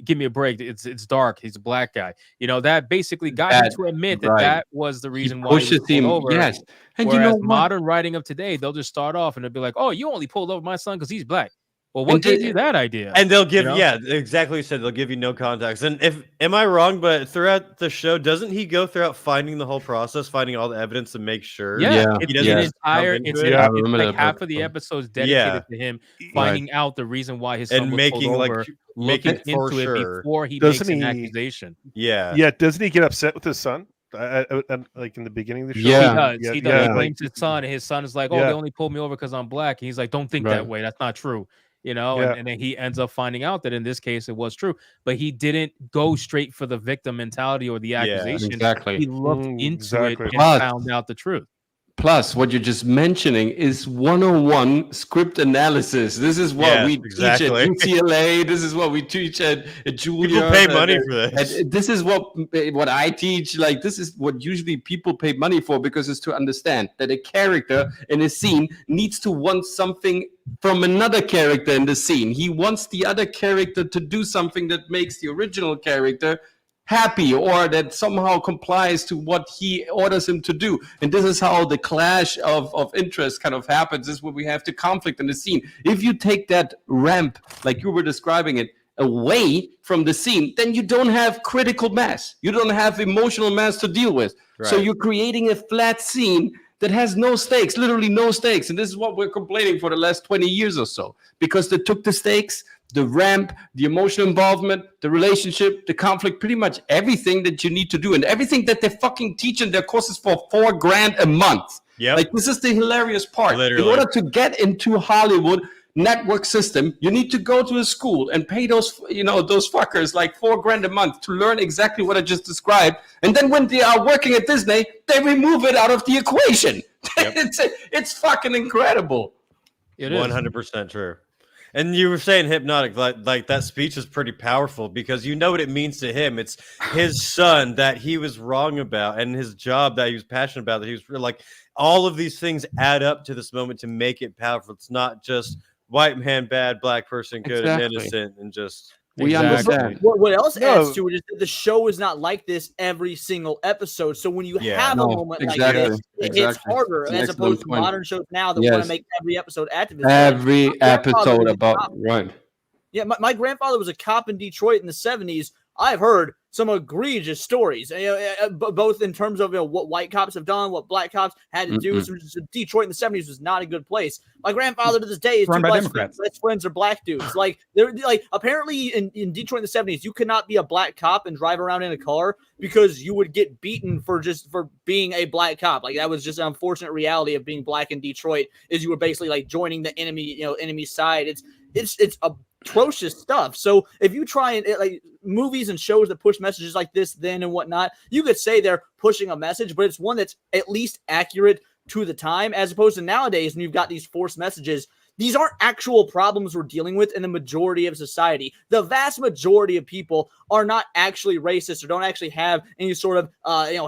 give me a break. It's dark. He's a black guy. That basically got him to admit that was the reason why he was pulled over. Yes. And whereas modern writing of today, they'll just start off and they'll be like, oh, you only pulled over my son because he's black. Well, what gave you that idea? And they'll give, exactly what you said. They'll give you no context. And am I wrong? But throughout the show, doesn't he go throughout finding the whole process, finding all the evidence to make sure? He doesn't it's like half of the episodes dedicated to him finding out the reason why his son and was making pulled over, making into sure. it before he makes an accusation. Yeah. Doesn't he get upset with his son? Like in the beginning of the show, he does. He blames his son, and his son is like, "Oh, they only pulled me over because I'm black." And he's like, "Don't think that way. That's not true." And then he ends up finding out that in this case it was true, but he didn't go straight for the victim mentality or the accusation. Exactly. He looked into it and found out the truth. Plus, what you're just mentioning is 101 script analysis. This is what we teach at UCLA. This is what we teach at Julia. People pay money for this. This is what I teach. Like, this is what usually people pay money for, because it's to understand that a character in a scene needs to want something from another character in the scene. He wants the other character to do something that makes the original character happy, or that somehow complies to what he orders him to do. And this is how the clash of interest kind of happens. This is where we have the conflict in the scene. If you take that ramp, like you were describing it, away from the scene, then you don't have critical mass. You don't have emotional mass to deal with. Right. So you're creating a flat scene that has no stakes, literally no stakes. And this is what we're complaining for the last 20 years or so, because they took the stakes, the ramp, the emotional involvement, the relationship, the conflict, pretty much everything that you need to do, and everything that they fucking teach in their courses for $4,000 a month. Yeah, like, this is the hilarious part. Literally. In order to get into Hollywood network system, you need to go to a school and pay those fuckers like $4,000 a month to learn exactly what I just described. And then when they are working at Disney, they remove it out of the equation. Yep. It's fucking incredible. It is 100% true. And you were saying Hypnotic, like that speech is pretty powerful, because you know what it means to him. It's his son that he was wrong about, and his job that he was passionate about, that he was like, all of these things add up to this moment to make it powerful. It's not just white man bad, black person good and innocent, and just we understand. What else adds to it is that the show is not like this every single episode. So when you have a moment like this, it hits harder as opposed to modern shows now that want to make every episode activist. Every episode about right. Yeah, my grandfather was a cop in Detroit in the 70s I've heard some egregious stories, both in terms of what white cops have done, what black cops had to do. So Detroit in the 70s was not a good place. My grandfather to this day is two best friends are black dudes. Like they're like apparently in Detroit in the 70s, you could not be a black cop and drive around in a car because you would get beaten for being a black cop. Like that was just an unfortunate reality of being black in Detroit, is you were basically like joining the enemy side. It's atrocious stuff. So if you try and like movies and shows that push messages like this then and whatnot, you could say they're pushing a message, but it's one that's at least accurate to the time, as opposed to nowadays when you've got these forced messages. These aren't actual problems we're dealing with in the majority of society. The vast majority of people are not actually racist or don't actually have any sort of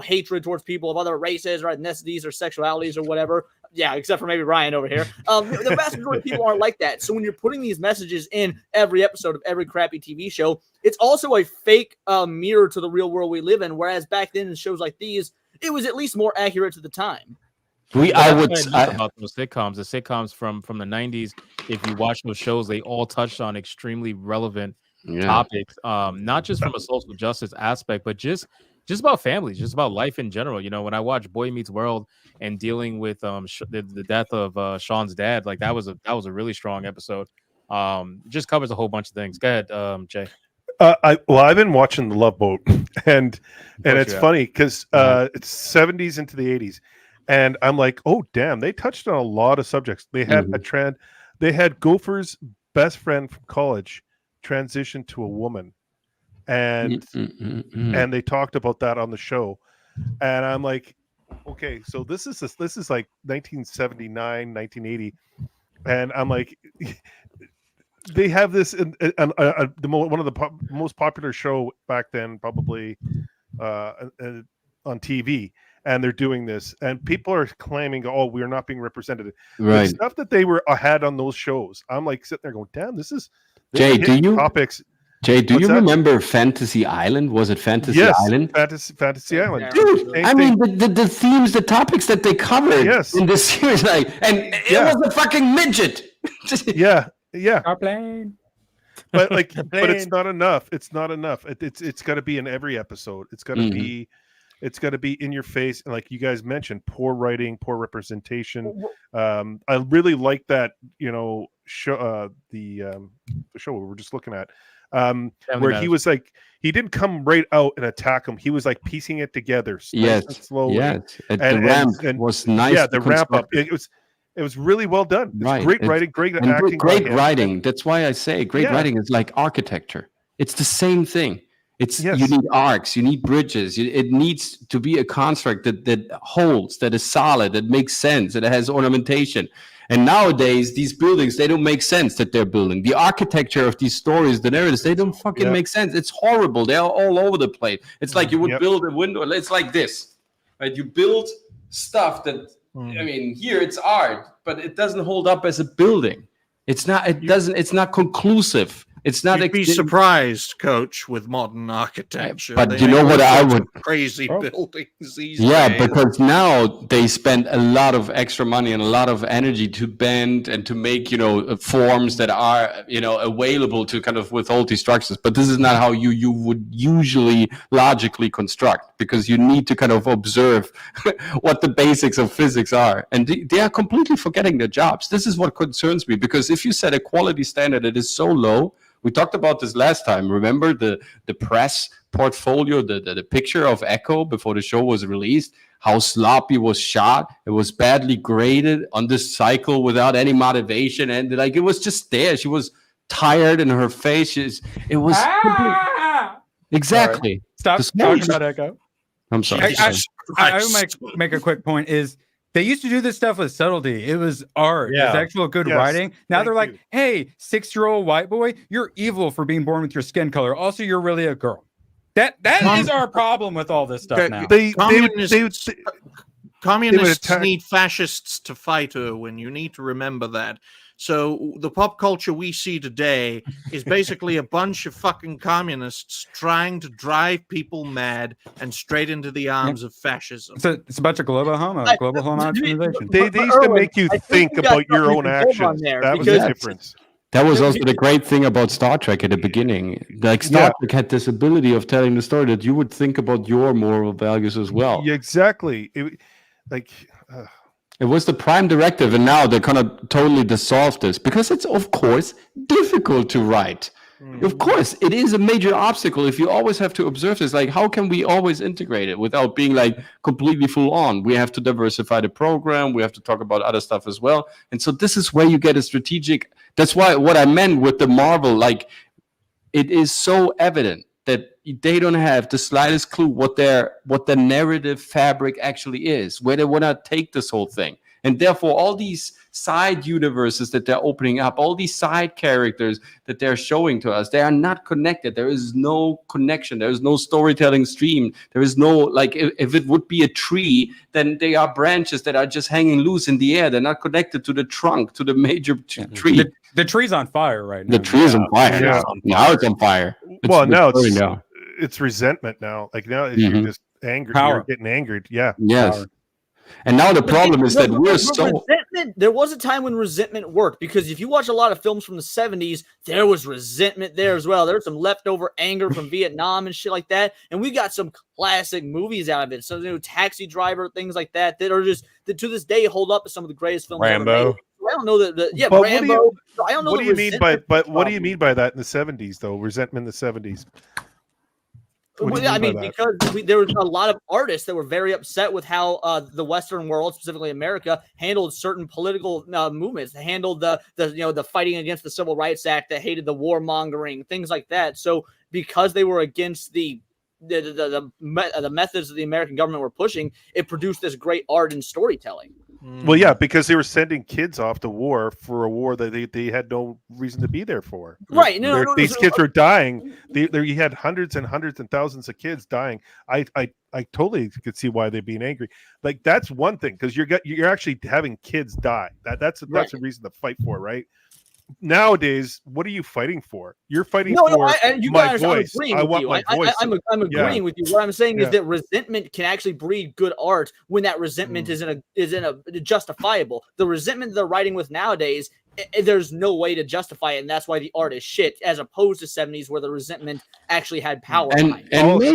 hatred towards people of other races or ethnicities or sexualities or whatever. Yeah, except for maybe Ryan over here. The vast majority of people aren't like that. So when you're putting these messages in every episode of every crappy TV show, it's also a fake mirror to the real world we live in. Whereas back then in shows like these, it was at least more accurate to the time. About those sitcoms, the sitcoms from the 90s, if you watch those shows, they all touched on extremely relevant topics, not just from a social justice aspect, but just about families, just about life in general. You know, when I watch Boy Meets World and dealing with the death of Sean's dad, like that was a really strong episode. Just covers a whole bunch of things. Go ahead, Jay. I've been watching The Love Boat, and it's funny because it's 70s into the 80s, and I'm like, oh damn, they touched on a lot of subjects. They had they had Gopher's best friend from college transition to a woman, and they talked about that on the show, and I'm like, okay, so this is like 1979, 1980, and I'm like. They have this one of the most popular show back then, probably on TV, and they're doing this, and people are claiming, "Oh, we're not being represented." Right. The stuff that they had on those shows, I'm like sitting there going, "Damn, this is Jay. Do you topics?" Jay, do you remember Fantasy Island? Was it Fantasy Island? Fantasy Island, dude. I mean, the themes, the topics that they covered in this series, like, and it was a fucking midget. Yeah. Airplane. But like, but it's not enough. It's not enough. It's got to be in every episode. It's got to be. It's got to be in your face, and like you guys mentioned, poor writing, poor representation. I really like that. Show the show we were just looking at, where he was like, he didn't come right out and attack him. He was like piecing it together, nice and slowly. Yes, and the ramp was nice. Yeah, the ramp up. It was really well done. It's great writing, great acting. Great writing. That's why I say great writing is like architecture. It's the same thing. You need arcs, you need bridges. It needs to be a construct that holds, that is solid, that makes sense, that has ornamentation. And nowadays, these buildings, they don't make sense that they're building. The architecture of these stories, the narratives, they don't fucking make sense. It's horrible. They're all over the place. It's like you would build a window. It's like this, right? You build stuff that, I mean, here it's art, but it doesn't hold up as a building. It's not. It's not conclusive. It's not. You'd be surprised, Coach, with modern architecture. But you know what I would crazy buildings these days. Because now they spend a lot of extra money and a lot of energy to bend and to make forms that are available to kind of withhold these structures. But this is not how you would usually logically construct, because you need to kind of observe what the basics of physics are, and they are completely forgetting their jobs. This is what concerns me, because if you set a quality standard that is so low. We talked about this last time. Remember the press portfolio, the picture of Echo before the show was released, how sloppy was shot. It was badly graded on this cycle without any motivation. And like, it was just there. She was tired in her face. It was exactly. Stop talking about Echo. I'm sorry. I would make a quick point is, they used to do this stuff with subtlety. It was art. It was actual good writing. Now they're like, hey, 6-year-old white boy, you're evil for being born with your skin color. Also, you're really a girl. That is our problem with all this stuff now. Communists need fascists to fight, Erwin. You need to remember that. So the pop culture we see today is basically a bunch of fucking communists trying to drive people mad and straight into the arms of fascism. It's a bunch of global optimization. They used to make you think about your own actions. That was the difference. That was also the great thing about Star Trek at the beginning. Like Star Trek had this ability of telling the story that you would think about your moral values as well. Yeah, exactly. It was the prime directive, and now they're gonna totally dissolve this because it's, of course, difficult to write. Of course, it is a major obstacle if you always have to observe this. Like, how can we always integrate it without being like completely full on? We have to diversify the program. We have to talk about other stuff as well. And so this is where you get a strategic. That's why what I meant with the Marvel, like, it is so evident that they don't have the slightest clue what the narrative fabric actually is, where they want to take this whole thing. And therefore, all these side universes that they're opening up, all these side characters that they're showing to us, they are not connected. There is no connection. There is no storytelling stream. There is no, like, if it would be a tree, then they are branches that are just hanging loose in the air. They're not connected to the trunk, to the major tree. The tree's on fire right now. The tree is on fire. Yeah. Now it's on fire. Now it's it's resentment now. Like now you're just angry. You're getting angered. Yeah. Yes. Power. And now the problem is that we're so... There was a time when resentment worked, because if you watch a lot of films from the 70s, there was resentment there as well. There was some leftover anger from Vietnam and shit like that. And we got some classic movies out of it. So, Taxi Driver, things like that are just, that to this day, hold up as some of the greatest films ever made. I don't know that. But Rambo. I don't know. What do you mean by? But what do you mean by that in the 70s, though? Resentment in the 70s. I mean, because there was a lot of artists that were very upset with how the Western world, specifically America, handled certain political movements. They handled the fighting against the Civil Rights Act, that hated the warmongering, things like that. So because they were against the methods that the American government were pushing, it produced this great art and storytelling. Well, yeah, because they were sending kids off to war for a war that they had no reason to be there for. Right. These kids were dying. You had hundreds and hundreds and thousands of kids dying. I totally could see why they'd be angry. Like, that's one thing, because you're actually having kids die. That's a reason to fight for, right? Nowadays, what are you fighting for? You're fighting for my voice. I want my voice. I'm agreeing with you. What I'm saying is that resentment can actually breed good art when that resentment is in a justifiable. The resentment they're writing with nowadays, there's no way to justify it, and that's why the art is shit, as opposed to 70s where the resentment actually had power. And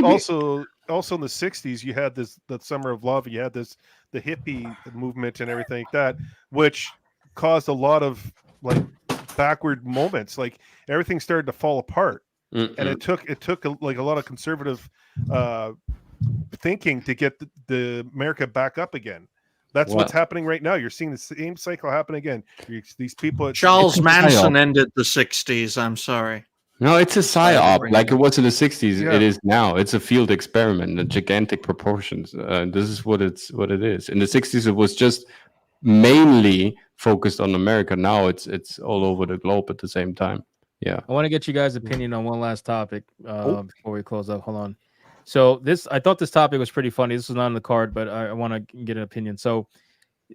also in the 60s, you had that Summer of Love. You had the hippie movement and everything like that, which caused a lot of like backward moments. Like, everything started to fall apart, and it took a lot of conservative thinking to get the America back up again. That's what's happening right now. You're seeing the same cycle happen again. These people. Charles Manson ended the 60s. I'm sorry. No, it's a psyop, like it was in the 60s. Yeah. It is now. It's a field experiment in gigantic proportions. This is what it is. In the 60s, it was just mainly focused on America. Now it's all over the globe at the same time. Yeah. I want to get you guys' opinion on one last topic before we close up. Hold on. So I thought this topic was pretty funny. This was not on the card, but I want to get an opinion. So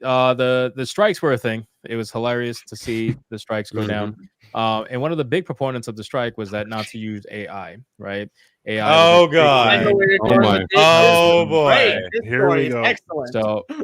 the strikes were a thing. It was hilarious to see the strikes go down. And one of the big proponents of the strike was that not to use AI, right? AI. Oh God! Oh boy! Here we go. Excellent.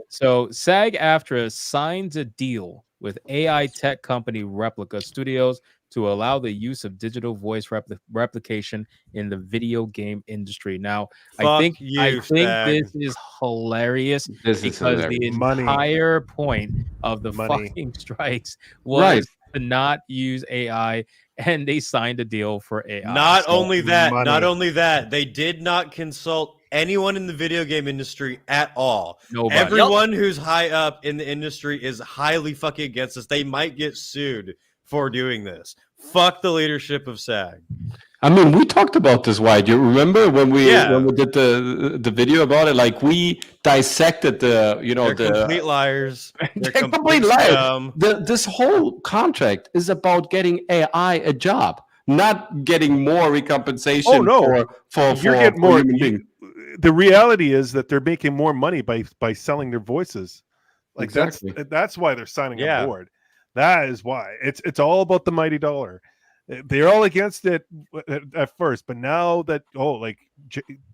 So SAG-AFTRA signs a deal with AI tech company Replica Studios to allow the use of digital voice replication in the video game industry. Now, I think this is hilarious because the entire point of the fucking strikes was to not use AI, and they signed a deal for AI. Not only that, they did not consult anyone in the video game industry at all. Nobody. Everyone who's high up in the industry is highly fucking against this. They might get sued for doing this. Fuck the leadership of SAG. I mean, we talked about this, Wyatt. You remember when we did the video about it? Like, we dissected they're complete liars. They're complete liars. This whole contract is about getting AI a job, not getting more recompensation. Oh no, for you're getting more. The reality is that they're making more money by selling their voices. Like that's why they're signing on board. That is why it's all about the mighty dollar. They're all against it at first, but now that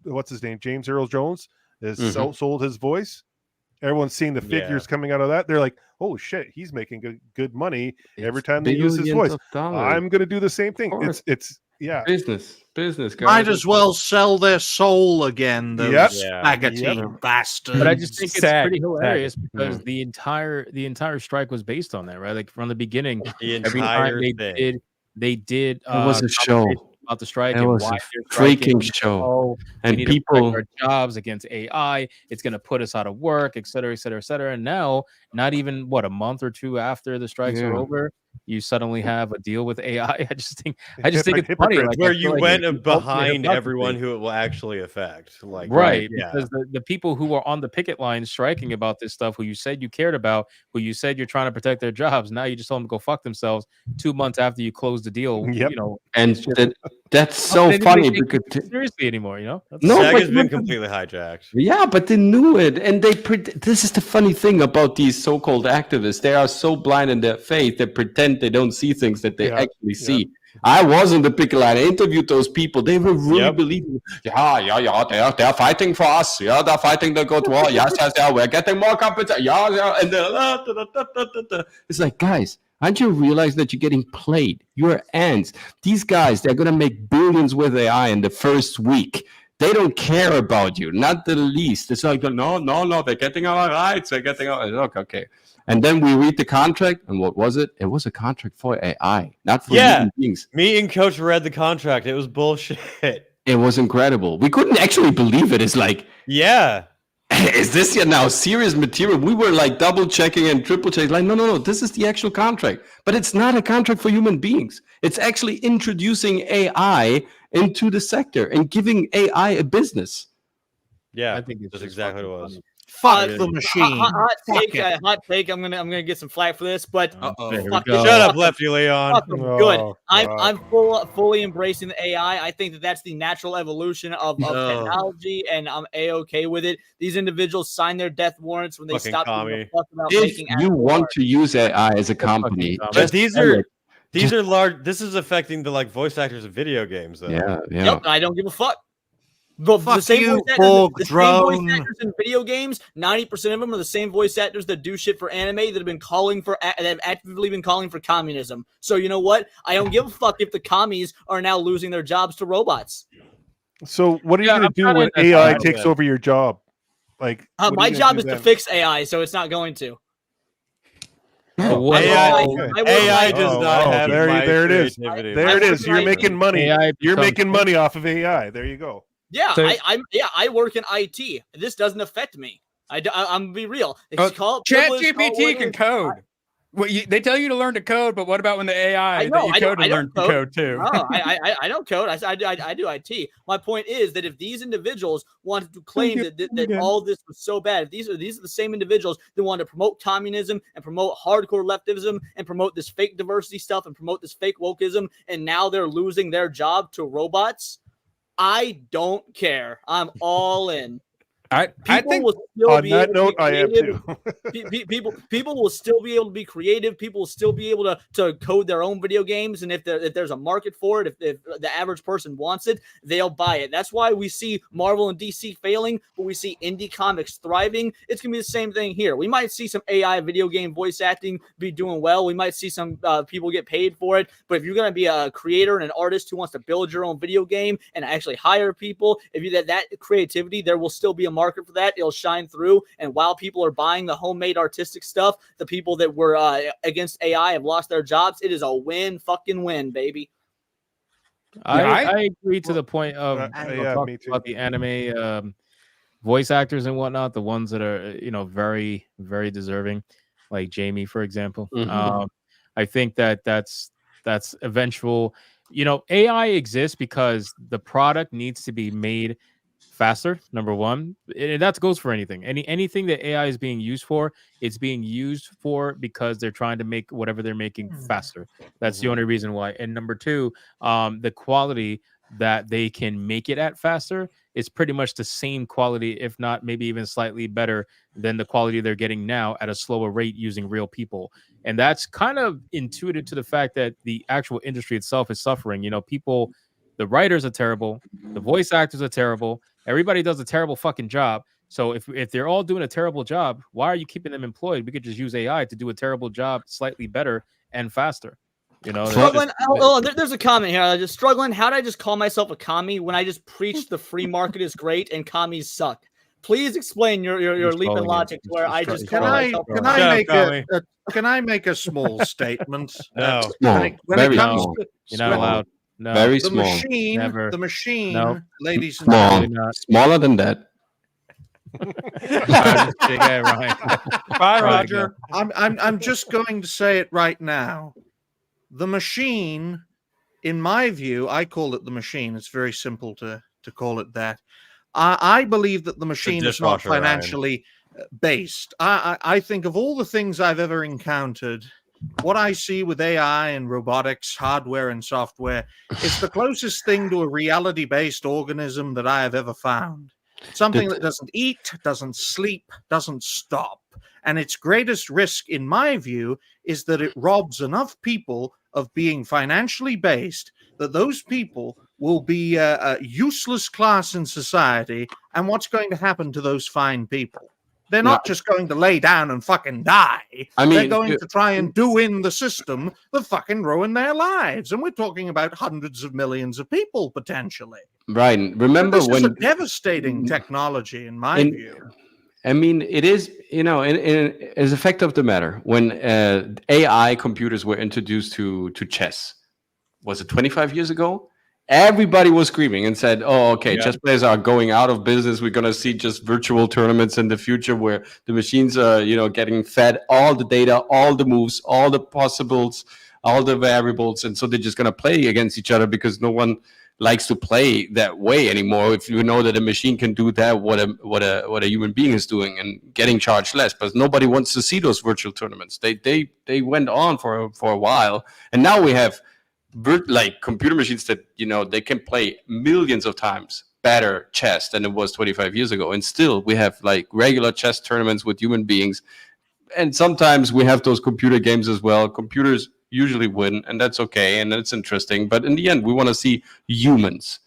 what's his name, James Earl Jones has sold his voice. Everyone's seeing the figures coming out of that. They're like, "Oh shit, he's making good money every time they use his billions voice. of dollars. I'm going to do the same thing." course. It's yeah, business, guys. Might as well sell their soul again. Those Yep. spaghetti bastards. But I just think it's Sad. pretty hilarious because Mm. the entire strike was based on that, right? Like from the beginning, The every time entire thing. they did It was a show. conversations about the strike It and was why a they're striking. freaking show. Oh, And we need to people- protect our jobs against AI. It's going to put us out of work, et cetera, et cetera, et cetera. And now, not even a month or two after the strikes are Yeah. over, you suddenly have a deal with AI. I just think it's funny. Hypocrites. Like, I Where feel you like went it's ultimate behind hypocrisy. everyone who it will actually affect. Like Right, yeah. because the people who are on the picket line striking about this stuff, who you said you cared about, who you said you're trying to protect their jobs, now you just told them to go fuck themselves 2 months after you close the deal. Yep. You know, And it's just- that's they so didn't funny take because it seriously anymore. You know, That's- No, SAG but has been completely hijacked. yeah, but they knew it, and this is the funny thing about these so-called activists. They are so blind in their faith, they pretend they don't see things that they actually see. I was in the picket line. I interviewed those people. They were really believing. They're fighting for us. Yeah, they're fighting the good war. Yes, we're getting more compensation. Yeah, and then it's like, guys, aren't you realizing that you're getting played? You're ants. These guys, they're gonna make billions with AI in the first week. They don't care about you, not the least. It's like, no, they're getting our rights. They're getting our okay. And then we read the contract, and what was it? It was a contract for AI, not for human beings. Me and Coach read the contract. It was bullshit. It was incredible. We couldn't actually believe it. It's like, yeah, is this now serious material? We were like double checking and triple checking. Like, no, this is the actual contract. But it's not a contract for human beings. It's actually introducing AI into the sector and giving AI a business. Yeah, I think it's that's just exactly fucking what it was. funny. Fuck the machine. Hot Fuck take. it. Hot take. I'm gonna get some flack for this, but There we fuck go. it. Shut up, Fuck Lefty Leon. Fuck 'em. Good. Oh, I'm God. fully embracing the AI. I think that's the natural evolution of technology, and I'm a-okay with it. These individuals sign their death warrants when they Fucking stop giving a commie. fuck about If making you actual want art. to use AI as a company, dumb. But just these sell are it. these are large. This is affecting the like voice actors of video games, though. Yeah. Yep, I don't give a fuck. The Fuck same you, voice actors, Borg the same voice drone. actors in video games. 90% of them are the same voice actors that do shit for anime that have been calling for that have actively been calling for communism. So you know what? I don't give a fuck if the commies are now losing their jobs to robots. So what are you Yeah, going I'm to do kinda when in that AI side. takes over your job? Like, what are My you gonna job do is to then? fix AI, so it's not going to. But what AI, okay. AI does Oh, not oh, have there my it is. creativity. There it work is. in You're IT. making money. AI You're becomes- making money off of AI. There you go. Yeah, So- I work in IT. This doesn't affect me. I'm gonna be real. Oh, Call it privilege, call it what ChatGPT it can is. code. They tell you to learn to code, but what about when the AI I know, that you I don't- code to I don't learn to code too? No, I don't code. I do IT. My point is that if these individuals wanted to claim that all this was so bad, if these are the same individuals that want to promote communism and promote hardcore leftism and promote this fake diversity stuff and promote this fake wokeism, and now they're losing their job to robots, I don't care. I'm all in. I think will still On be that able note, to I be am creative. too. People will still be able to be creative. People will still be able to code their own video games, and if there's a market for it, if the average person wants it, they'll buy it. That's why we see Marvel and DC failing, but we see indie comics thriving. It's gonna be the same thing here. We might see some AI video game voice acting be doing well. We might see some people get paid for it. But if you're gonna be a creator and an artist who wants to build your own video game and actually hire people, if you that creativity, there will still be a market for that. It'll shine through. And while people are buying the homemade artistic stuff, the people that were against AI have lost their jobs. It is a fucking win, baby. I agree to the point of yeah, talking me too. about the anime voice actors and whatnot, the ones that are very, very deserving, like Jamie, for example. Mhm. I think that's eventual. AI exists because the product needs to be made faster, number one, and that goes for anything. Anything that AI is being used for, it's being used for because they're trying to make whatever they're making faster. That's the only reason why. And number two, the quality that they can make it at faster is pretty much the same quality, if not maybe even slightly better than the quality they're getting now at a slower rate using real people. And that's kind of intuitive to the fact that the actual industry itself is suffering. The writers are terrible, the voice actors are terrible, everybody does a terrible fucking job. So if they're all doing a terrible job, why are you keeping them employed? We could just use AI to do a terrible job slightly better and faster. You know, Struggling. There's a comment here. I'm just struggling. How did I just call myself a commie when I just preached the free market is great and commies suck? Please explain your leap in logic to where I just Can I make a small statement? No. When it comes to you're not allowed. No. Very the small. machine, Never. the machine, Nope. ladies and Small. gentlemen. Smaller than that. Bye, Roger. I'm just going to say it right now. The machine, in my view, I call it the machine. It's very simple to call it that. I believe that the machine is not dishwasher, Ryan. financially based. I think of all the things I've ever encountered, what I see with AI and robotics, hardware and software, is the closest thing to a reality-based organism that I have ever found. Something that doesn't eat, doesn't sleep, doesn't stop. And its greatest risk, in my view, is that it robs enough people of being financially based that those people will be a useless class in society. And what's going to happen to those fine people? They're not just going to lay down and fucking die. They're going to try and do in the system that fucking ruin their lives. And we're talking about hundreds of millions of people potentially. Right. Remember this when is a devastating technology, in my view. I mean, it is, as a fact of the matter, when AI computers were introduced to chess, was it 25 years ago? Everybody was screaming and said, oh, okay, chess players are going out of business. We're going to see just virtual tournaments in the future where the machines are, getting fed all the data, all the moves, all the possibles, all the variables. And so they're just going to play against each other because no one likes to play that way anymore. If you know that a machine can do that, what a human being is doing and getting charged less, but nobody wants to see those virtual tournaments. They went on for a while, and now we have like computer machines that they can play millions of times better chess than it was 25 years ago, and still we have like regular chess tournaments with human beings, and sometimes we have those computer games as well. Computers usually win, and that's okay, and it's interesting, but in the end we want to see humans.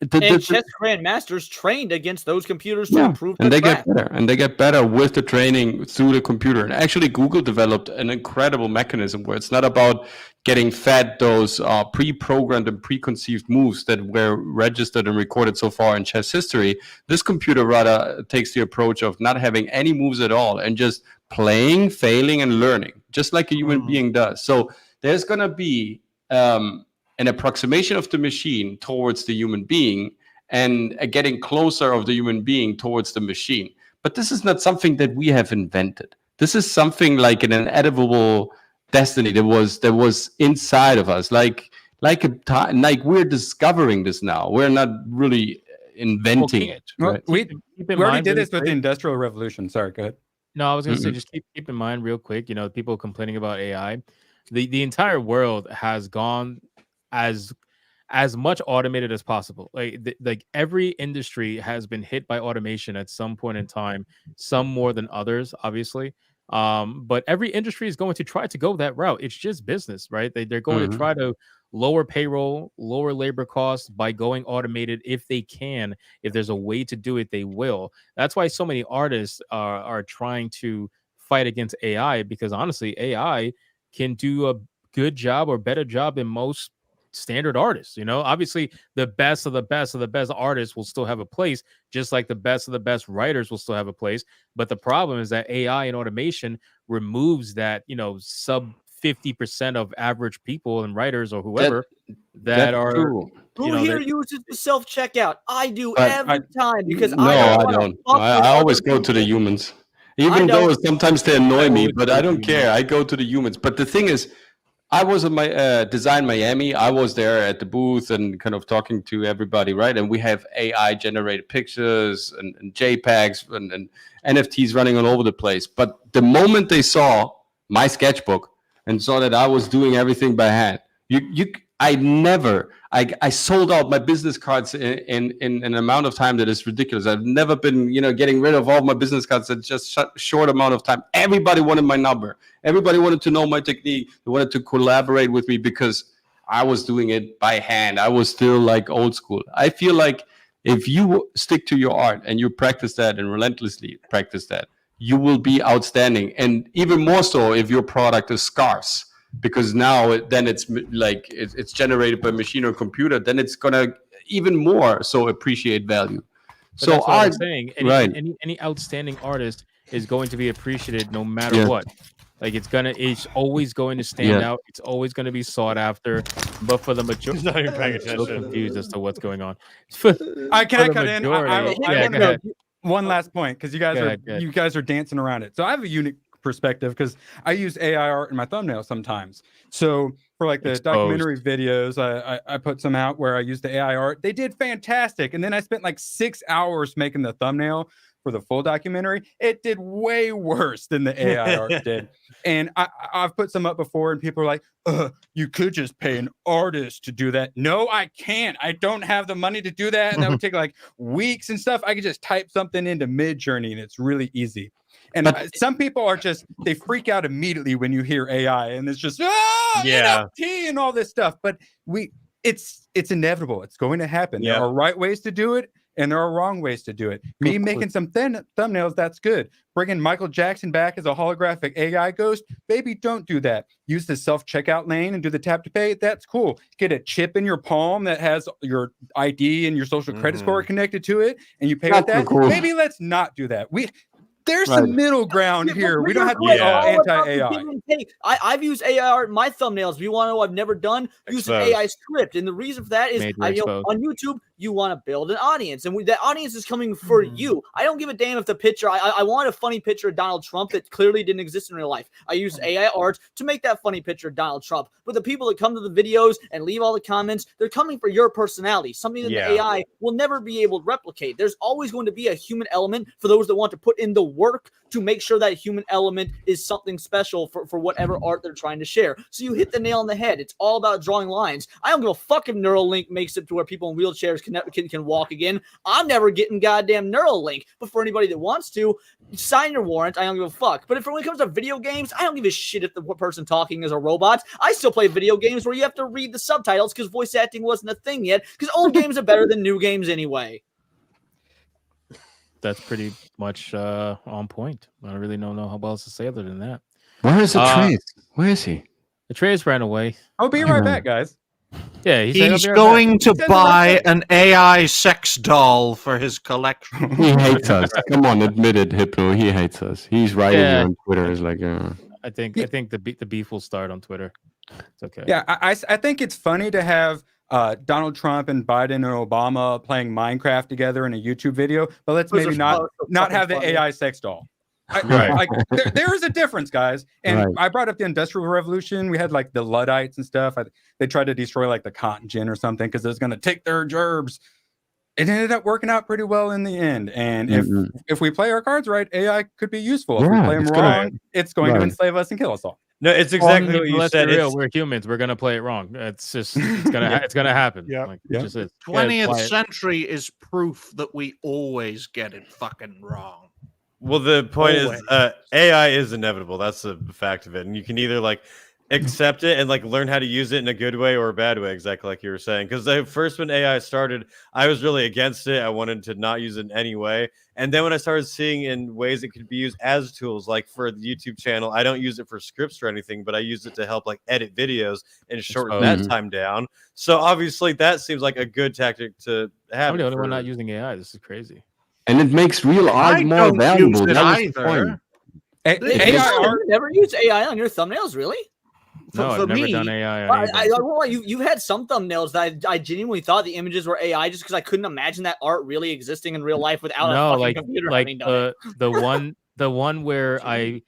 And chess grandmasters trained against those computers to improve their and they craft. get better, and they get better with the training through the computer. And actually Google developed an incredible mechanism where it's not about getting fed those pre-programmed and preconceived moves that were registered and recorded so far in chess history. This computer rather takes the approach of not having any moves at all and just playing, failing, and learning, just like a human being does. So there's going to be an approximation of the machine towards the human being and a getting closer of the human being towards the machine. But this is not something that we have invented. This is something like an inevitable destiny that was inside of us, like we're discovering this now. We're not really inventing it. Right? We already did this with the Industrial Revolution. Sorry, go ahead. No, I was going to say, just keep in mind real quick, people complaining about AI. The entire world has gone as much automated as possible. Like every industry has been hit by automation at some point in time, some more than others, obviously. But every industry is going to try to go that route. It's just business, right? They're going to try to lower payroll, lower labor costs by going automated if they can. If there's a way to do it, they will. That's why so many artists are trying to fight against AI, because honestly, AI can do a good job or better job than most standard artists. Obviously the best of the best of the best artists will still have a place, just like the best of the best writers will still have a place. But the problem is that AI and automation removes that, sub 50% of average people and writers or whoever that are true. Who here uses the self-checkout? I do But every time because I don't. I always go to the humans, even though sometimes they annoy me, but I don't care. I go to the humans. But the thing is, I was at my Design Miami. I was there at the booth and kind of talking to everybody, right? And we have AI generated pictures and JPEGs and NFTs running all over the place. But the moment they saw my sketchbook and saw that I was doing everything by hand, I sold out my business cards in an amount of time that is ridiculous. I've never been, getting rid of all my business cards in just short amount of time. Everybody wanted my number. Everybody wanted to know my technique. They wanted to collaborate with me because I was doing it by hand. I was still like old school. I feel like if you stick to your art and you practice that and relentlessly practice that, you will be outstanding. And even more so if your product is scarce, because now then it's like it's generated by machine or computer, then it's gonna even more so appreciate value. But So that's what I'm saying. right. Any outstanding artist is going to be appreciated no matter what. Like it's always going to stand out. It's always going to be sought after. But for the majority, He's not even paying I'm so attention. confused as to what's going on. Can I cut in? Go ahead. One last point, because you guys are dancing around it. So I have a unique perspective because I use AI art in my thumbnail sometimes. So for like the documentary videos, I put some out where I used the AI art. They did fantastic, and then I spent like 6 hours making the thumbnail for the full documentary. It did way worse than the AI art did. And I've put some up before, and people are like, you could just pay an artist to do that. No, I can't. I don't have the money to do that. And that would take like weeks and stuff. I could just type something into Midjourney, and it's really easy. And some people are they freak out immediately when you hear AI, and it's just, NFT and all this stuff. But it's inevitable. It's going to happen. There are right ways to do it, and there are wrong ways to do it. Me making some thumbnails, that's good. Bringing Michael Jackson back as a holographic AI ghost, baby, don't do that. Use the self-checkout lane and do the tap to pay. That's cool. Get a chip in your palm that has your ID and your social credit score connected to it, and you pay with that. Cool. Maybe let's not do that. There's some middle ground here. We don't have to be all anti-AI. I've used AI art in my thumbnails. If you want to know what I've never done, use an AI script. And the reason for that is on YouTube, you want to build an audience. And that audience is coming for you. I don't give a damn if the picture, I want a funny picture of Donald Trump that clearly didn't exist in real life. I use AI art to make that funny picture of Donald Trump. But the people that come to the videos and leave all the comments, they're coming for your personality, something that the AI will never be able to replicate. There's always going to be a human element for those that want to put in the work to make sure that human element is something special for whatever art they're trying to share. So you hit the nail on the head. It's all about drawing lines. I don't give a fuck if Neuralink makes it to where people in wheelchairs can walk again. I'm never getting goddamn Neuralink. But for anybody that wants to, sign your warrant. I don't give a fuck. But when it comes to video games, I don't give a shit if the person talking is a robot. I still play video games where you have to read the subtitles because voice acting wasn't a thing yet, because old games are better than new games anyway. That's pretty much on point. I don't really know how else to say other than that. Where is Atreus? Where is he? Atreus ran away. I'll be right back, guys. Yeah, he's going to buy an AI sex doll for his collection. He hates us. Come on, admit it, Hippo. He hates us. He's writing on Twitter. It's like, I think the beef will start on Twitter. It's okay. Yeah, I think it's funny to have Donald Trump and Biden and Obama playing Minecraft together in a YouTube video, but let's maybe not have the AI sex doll. There is a difference, guys. And I brought up the Industrial Revolution. We had like the Luddites and stuff. They tried to destroy like the cotton gin or something because it was going to take their gerbs. It ended up working out pretty well in the end. And if we play our cards right, AI could be useful. If we play them wrong, it's going to enslave us and kill us all. No, it's exactly what you said. We're humans. We're gonna play it wrong. It's just it's gonna happen. Yeah, it just is. 20th century is proof that we always get it fucking wrong. Well, the point is, AI is inevitable. That's the fact of it, and you can either like accept it and like learn how to use it in a good way or a bad way, exactly like you were saying. Because first when AI started, I was really against it. I wanted to not use it in any way. And then when I started seeing in ways it could be used as tools, like for the YouTube channel, I don't use it for scripts or anything, but I use it to help like edit videos and shorten that time down. So obviously that seems like a good tactic to have. I'm the only one not using AI. This is crazy. And it makes real art more valuable. That was the point. AI art. You never use AI on your thumbnails, really? No, I've never done AI. On you've had some thumbnails that I genuinely thought the images were AI just because I couldn't imagine that art really existing in real life without a fucking computer having done it. the one where I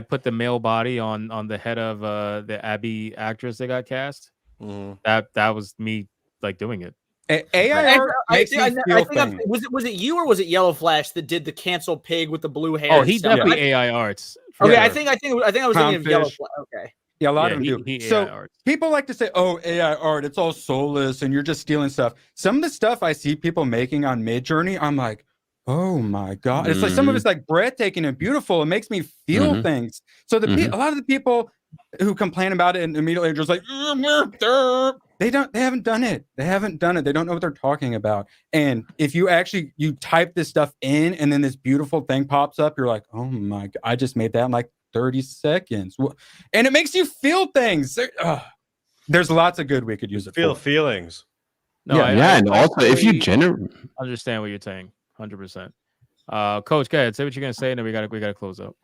put the male body on the head of the Abby actress that got cast. That was me like doing it. AI art makes me feel things. Was it you or was it Yellow Flash that did the cancel pig with the blue hair? Oh, he definitely AI arts. Okay, I think I was thinking of Yellow Flash. Okay. Yeah, a lot of them do. So people like to say, "Oh, AI art, it's all soulless, and you're just stealing stuff." Some of the stuff I see people making on Midjourney, I'm like, "Oh my god!" It's like some of it's like breathtaking and beautiful. It makes me feel things. So a lot of the people who complain about it and immediately are just like, they haven't done it. They haven't done it. They don't know what they're talking about. And if you type this stuff in and then this beautiful thing pops up, you're like, oh my God, I just made that in like 30 seconds. And it makes you feel things. There's lots of good we could use it feel for. feelings. No, and also if you understand what you're saying, 100%. Coach, go ahead. Say what you're gonna say, and then we gotta close up.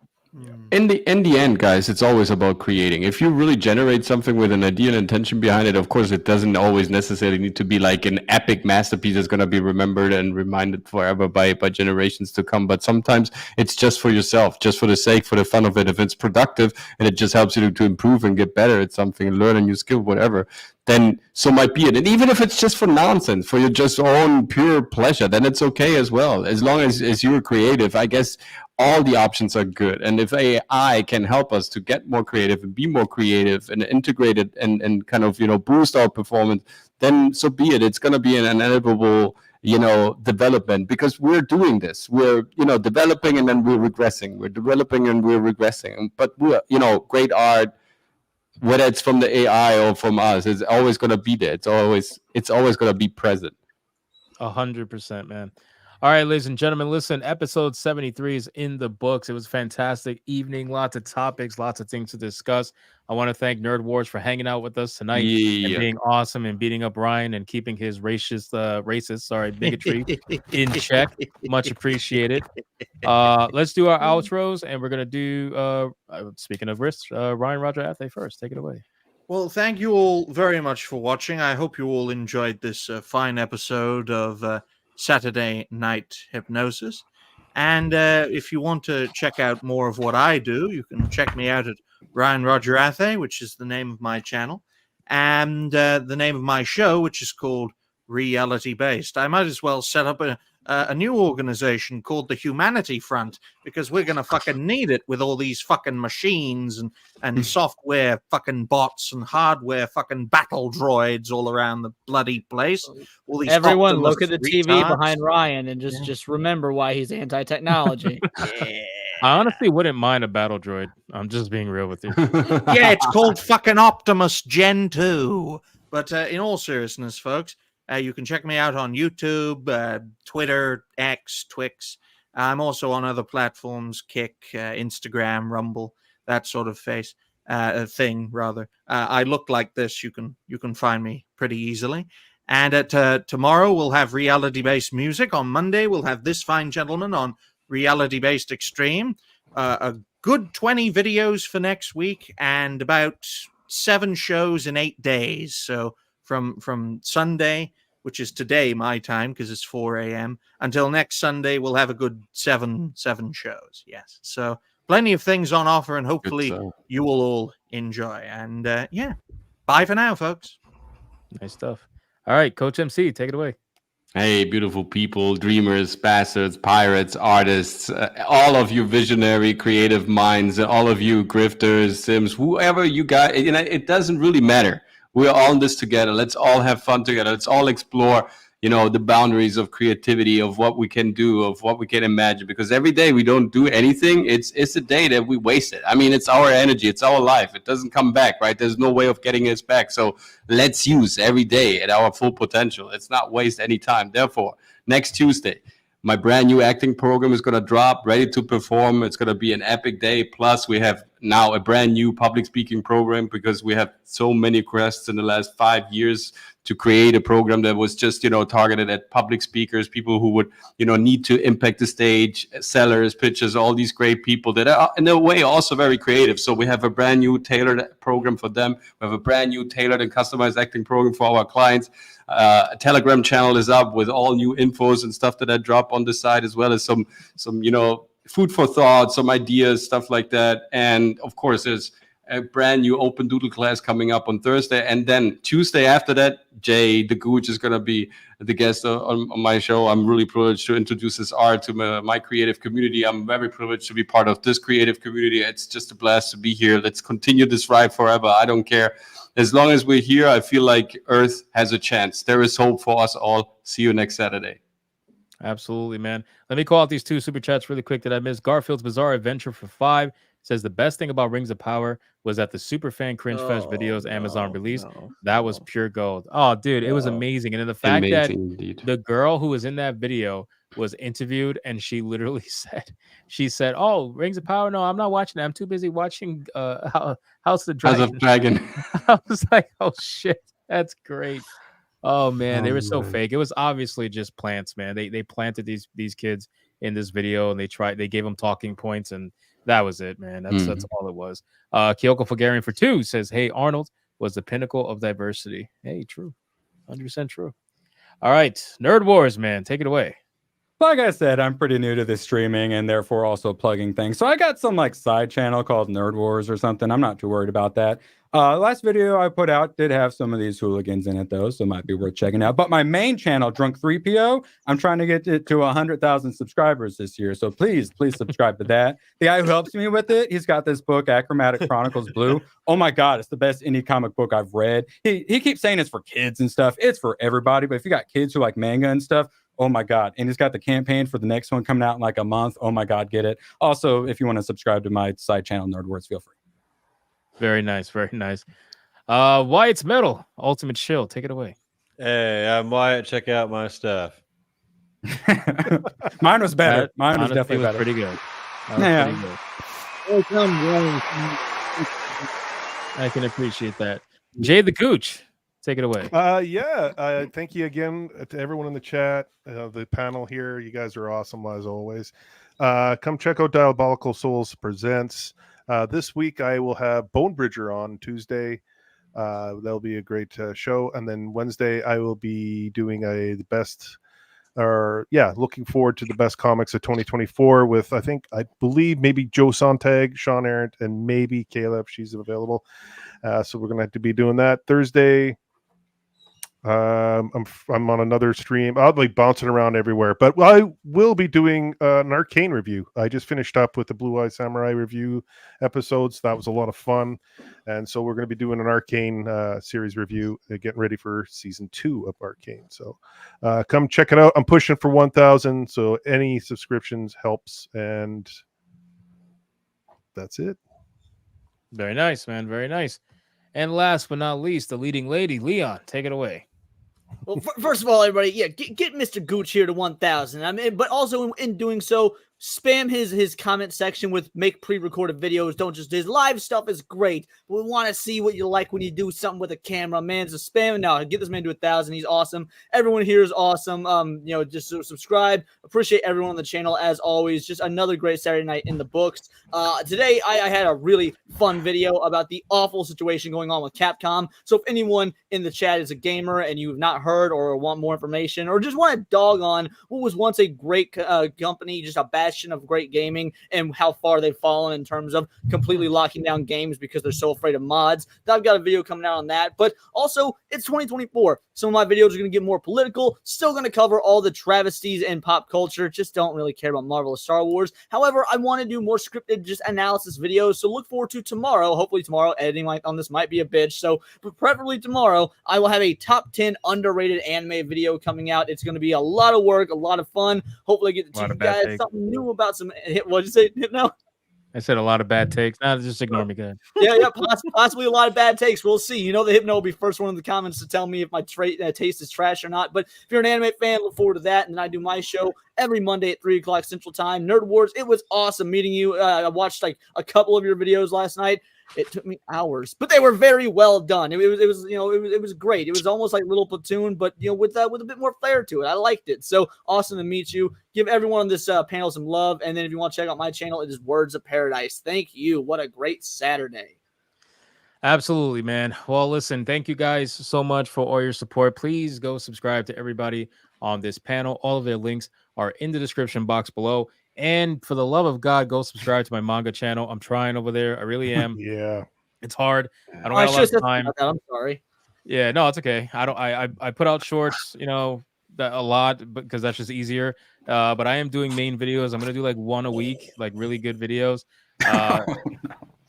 In the end, guys, it's always about creating. If you really generate something with an idea and intention behind it, of course, it doesn't always necessarily need to be like an epic masterpiece that's going to be remembered and reminded forever by generations to come. But sometimes it's just for yourself, just for the sake, for the fun of it. If it's productive and it just helps you to improve and get better at something and learn a new skill, whatever, then so might be it. And even if it's just for nonsense, for your just own pure pleasure, then it's okay as well. As long as you're creative, I guess all the options are good. And if AI can help us to get more creative and be more creative and integrate it and kind of, boost our performance, then so be it. It's going to be an inevitable, development, because we're doing this. We're, developing and then we're regressing. We're developing and we're regressing. But we're, great art, whether it's from the AI or from us, it's always going to be there. It's always going to be present. 100%, man. All right, ladies and gentlemen, listen, episode 73 is in the books. It was a fantastic evening, lots of topics, lots of things to discuss. I want to thank NerdWars for hanging out with us tonight and being awesome and beating up Ryan and keeping his bigotry in check. Much appreciated. Let's do our outros, and we're going to do, speaking of risks, Ryan Roger Athe first. Take it away. Well, thank you all very much for watching. I hope you all enjoyed this fine episode of Saturday Night Hypnosis. And if you want to check out more of what I do, you can check me out at Ryan Roger Athe, which is the name of my channel, and the name of my show, which is called Reality Based. I might as well set up a new organization called the Humanity Front, because we're going to fucking need it with all these fucking machines and software fucking bots and hardware fucking battle droids all around the bloody place. All these Everyone Optimus look at the TV retards. behind Ryan and just remember why he's anti-technology. I honestly wouldn't mind a battle droid. I'm just being real with you. Yeah, it's called fucking Optimus Gen 2. But in all seriousness, folks, you can check me out on YouTube, Twitter, X, Twix. I'm also on other platforms, Kick, Instagram, Rumble, that sort of thing, rather. I look like this. You can find me pretty easily. And at tomorrow, we'll have reality-based music. On Monday, we'll have this fine gentleman on reality-based extreme. A good 20 videos for next week, and about 7 shows in 8 days. So from Sunday, which is today my time because it's 4 a.m., until next Sunday, we'll have a good seven shows. Yes. So plenty of things on offer, and hopefully you will all enjoy. And bye for now, folks. Nice stuff. All right, Coach MC, take it away. Hey, beautiful people, dreamers, bastards, pirates, artists, all of you visionary, creative minds, all of you grifters, sims, whoever you got, it doesn't really matter. We're all in this together. Let's all have fun together. Let's all explore, the boundaries of creativity, of what we can do, of what we can imagine. Because every day we don't do anything, it's a day that we wasted. I mean, it's our energy, it's our life. It doesn't come back, right? There's no way of getting it back. So let's use every day at our full potential. Let's not waste any time. Therefore, next Tuesday, my brand new acting program is going to drop, ready to perform. It's going to be an epic day. Plus, we have now a brand new public speaking program, because we have so many requests in the last 5 years to create a program that was just, targeted at public speakers, people who would, need to impact the stage, sellers, pitchers, all these great people that are in a way also very creative. So we have a brand new tailored program for them. We have a brand new tailored and customized acting program for our clients. A Telegram channel is up with all new infos and stuff that I drop on the side, as well as some food for thought, some ideas, stuff like that. And of course, there's a brand new open doodle class coming up on Thursday. And then Tuesday after that, Jay the Gooch is going to be the guest on my show. I'm really privileged to introduce his art to my creative community. I'm very privileged to be part of this creative community. It's just a blast to be here. Let's continue this ride forever. I don't care. As long as we're here, I feel like Earth has a chance. There is hope for us all. See you next Saturday. Absolutely, man. Let me call out these 2 super chats really quick that I missed. Garfield's Bizarre Adventure for 5. Says the best thing about Rings of Power was that the Superfan Cringe Fest videos Amazon released. That was pure gold. Oh, dude, it was amazing. And then the fact that indeed. the girl who was in that video was interviewed, and she literally said, "Oh, Rings of Power? No, I'm not watching it. I'm too busy watching House of the Dragon." House of Dragon. I was like, "Oh shit, that's great." Oh man, they Oh, were so man. fake. It was obviously just plants, man. They planted these kids in this video, and they gave them talking points, and that was it, man. That's all it was. Kyoko Fulgarian for 2 says, "Hey, Arnold was the pinnacle of diversity." Hey, true, 100% true. All right, Nerd Wars, man, take it away. Like I said, I'm pretty new to this streaming and therefore also plugging things. So I got some like side channel called NerdWars or something. I'm not too worried about that. Last video I put out did have some of these hooligans in it though, so it might be worth checking out. But my main channel, Drunk 3PO, I'm trying to get it to 100,000 subscribers this year. So please subscribe to that. The guy who helps me with it, he's got this book, Achromatic Chronicles Blue. Oh my God, it's the best indie comic book I've read. He keeps saying it's for kids and stuff. It's for everybody. But if you got kids who like manga and stuff, oh my God. And he's got the campaign for the next one coming out in like a month. Oh my God, get it. Also, if you want to subscribe to my side channel, NerdWars, feel free. Very nice, very nice. Wyatt's Metal, Ultimate Shill, take it away. Hey, I'm Wyatt. Check out my stuff. Mine was better. That Mine was honestly definitely better. pretty good. Yeah. Pretty good. I can appreciate that. Jay the Gooch, take it away. Thank you again to everyone in the chat, the panel here. You guys are awesome as always. Come check out Diabolical Souls Presents. This week I will have Bone Bridger on Tuesday. That'll be a great show. And then Wednesday I will be doing looking forward to the best comics of 2024 with I believe maybe Joe Sontag, Sean Arendt, and maybe Caleb. She's available. So we're gonna have to be doing that Thursday. I'm on another stream. I'll be bouncing around everywhere, but I will be doing an Arcane review. I just finished up with the Blue Eye Samurai review episodes. That was a lot of fun, and so we're going to be doing an Arcane series review, getting ready for season 2 of Arcane. So come check it out. I'm pushing for 1,000, so any subscriptions helps, and that's it. Very nice, man. Very nice. And last but not least, the leading lady, Leon, take it away. Well, first of all, everybody, get Mr. Gooch here to 1,000. I mean, but also in doing so, spam his comment section with make pre-recorded videos. Don't just his live stuff is great, but we want to see what you like when you do something with a camera. Man's a spam. No, get this man to 1,000. He's awesome. Everyone here is awesome. Just subscribe. Appreciate everyone on the channel as always. Just another great Saturday night in the books. Today I had a really fun video about the awful situation going on with Capcom. So if anyone in the chat is a gamer and you've not heard or want more information or just want to dog on what was once a great company, just a bastion of great gaming, and how far they've fallen in terms of completely locking down games because they're so afraid of mods, I've got a video coming out on that. But also, it's 2024. Some of my videos are going to get more political, still going to cover all the travesties in pop culture, just don't really care about Marvel or Star Wars. However, I want to do more scripted, just analysis videos, so look forward to tomorrow. Hopefully tomorrow, editing on this might be a bitch, so but preferably tomorrow, I will have a top 10 underrated anime video coming out. It's going to be a lot of work, a lot of fun. Hopefully I get to teach you guys something new about some, what did you say, Hypno? I said a lot of bad takes. Nah, just ignore me, good. Possibly a lot of bad takes. We'll see. You know, the Hypno will be first one in the comments to tell me if my taste is trash or not. But if you're an anime fan, look forward to that. And then I do my show every Monday at 3 o'clock Central Time. Nerd Wars. It was awesome meeting you. I watched like a couple of your videos last night. It took me hours, but they were very well done. It was great. It was almost like Little Platoon, but with a bit more flair to it. I liked it. So awesome to meet you. Give everyone on this panel some love, and then if you want to check out my channel, it is Words of Paradise. Thank you. What a great Saturday. Absolutely, man. Well, listen, thank you guys so much for all your support. Please go subscribe to everybody on this panel. All of their links are in the description box below. And for the love of God, go subscribe to my manga channel. I'm trying over there. I really am. Yeah. It's hard. I don't have a lot of time. I'm sorry. Yeah, no, it's okay. I put out shorts, a lot because that's just easier. But I am doing main videos. I'm gonna do like one a week, like really good videos.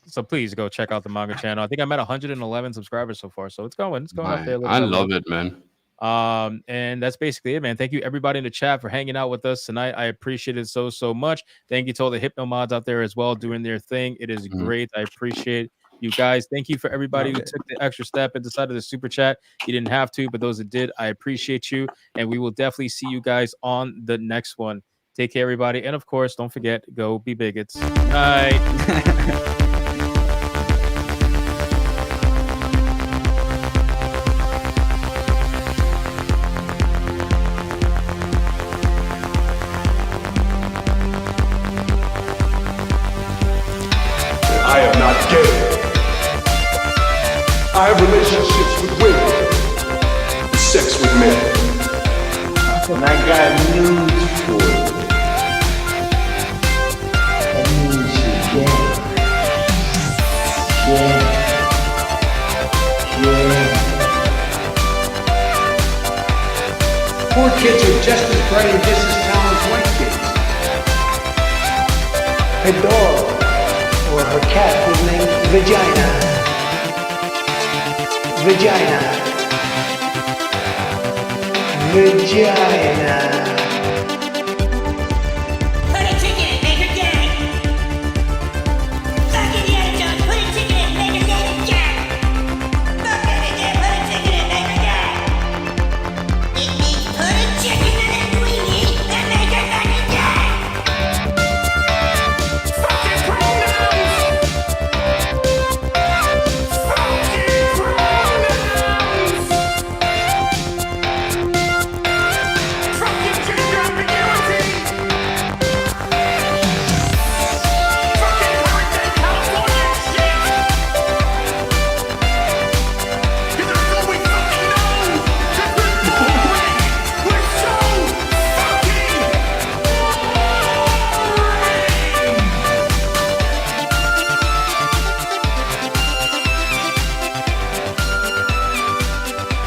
So please go check out the manga channel. I think I'm at 111 subscribers so far. So it's going up there. I love it, man. And that's basically it, man. Thank you everybody in the chat for hanging out with us tonight. I appreciate it so much. Thank you to all the Hypno mods out there as well doing their thing. It is great. I appreciate you guys. Thank you for everybody who took the extra step and decided to super chat. You didn't have to, but those that did, I appreciate you. And we will definitely see you guys on the next one. Take care, everybody. And of course, don't forget, go be bigots. Good night. I am not gay. I have relationships with women, sex with men. And I got news for you. That means you're gay. Poor kids are just as bright and just as talented as white kids. Her dog or her cat was named Vagina. Vagina.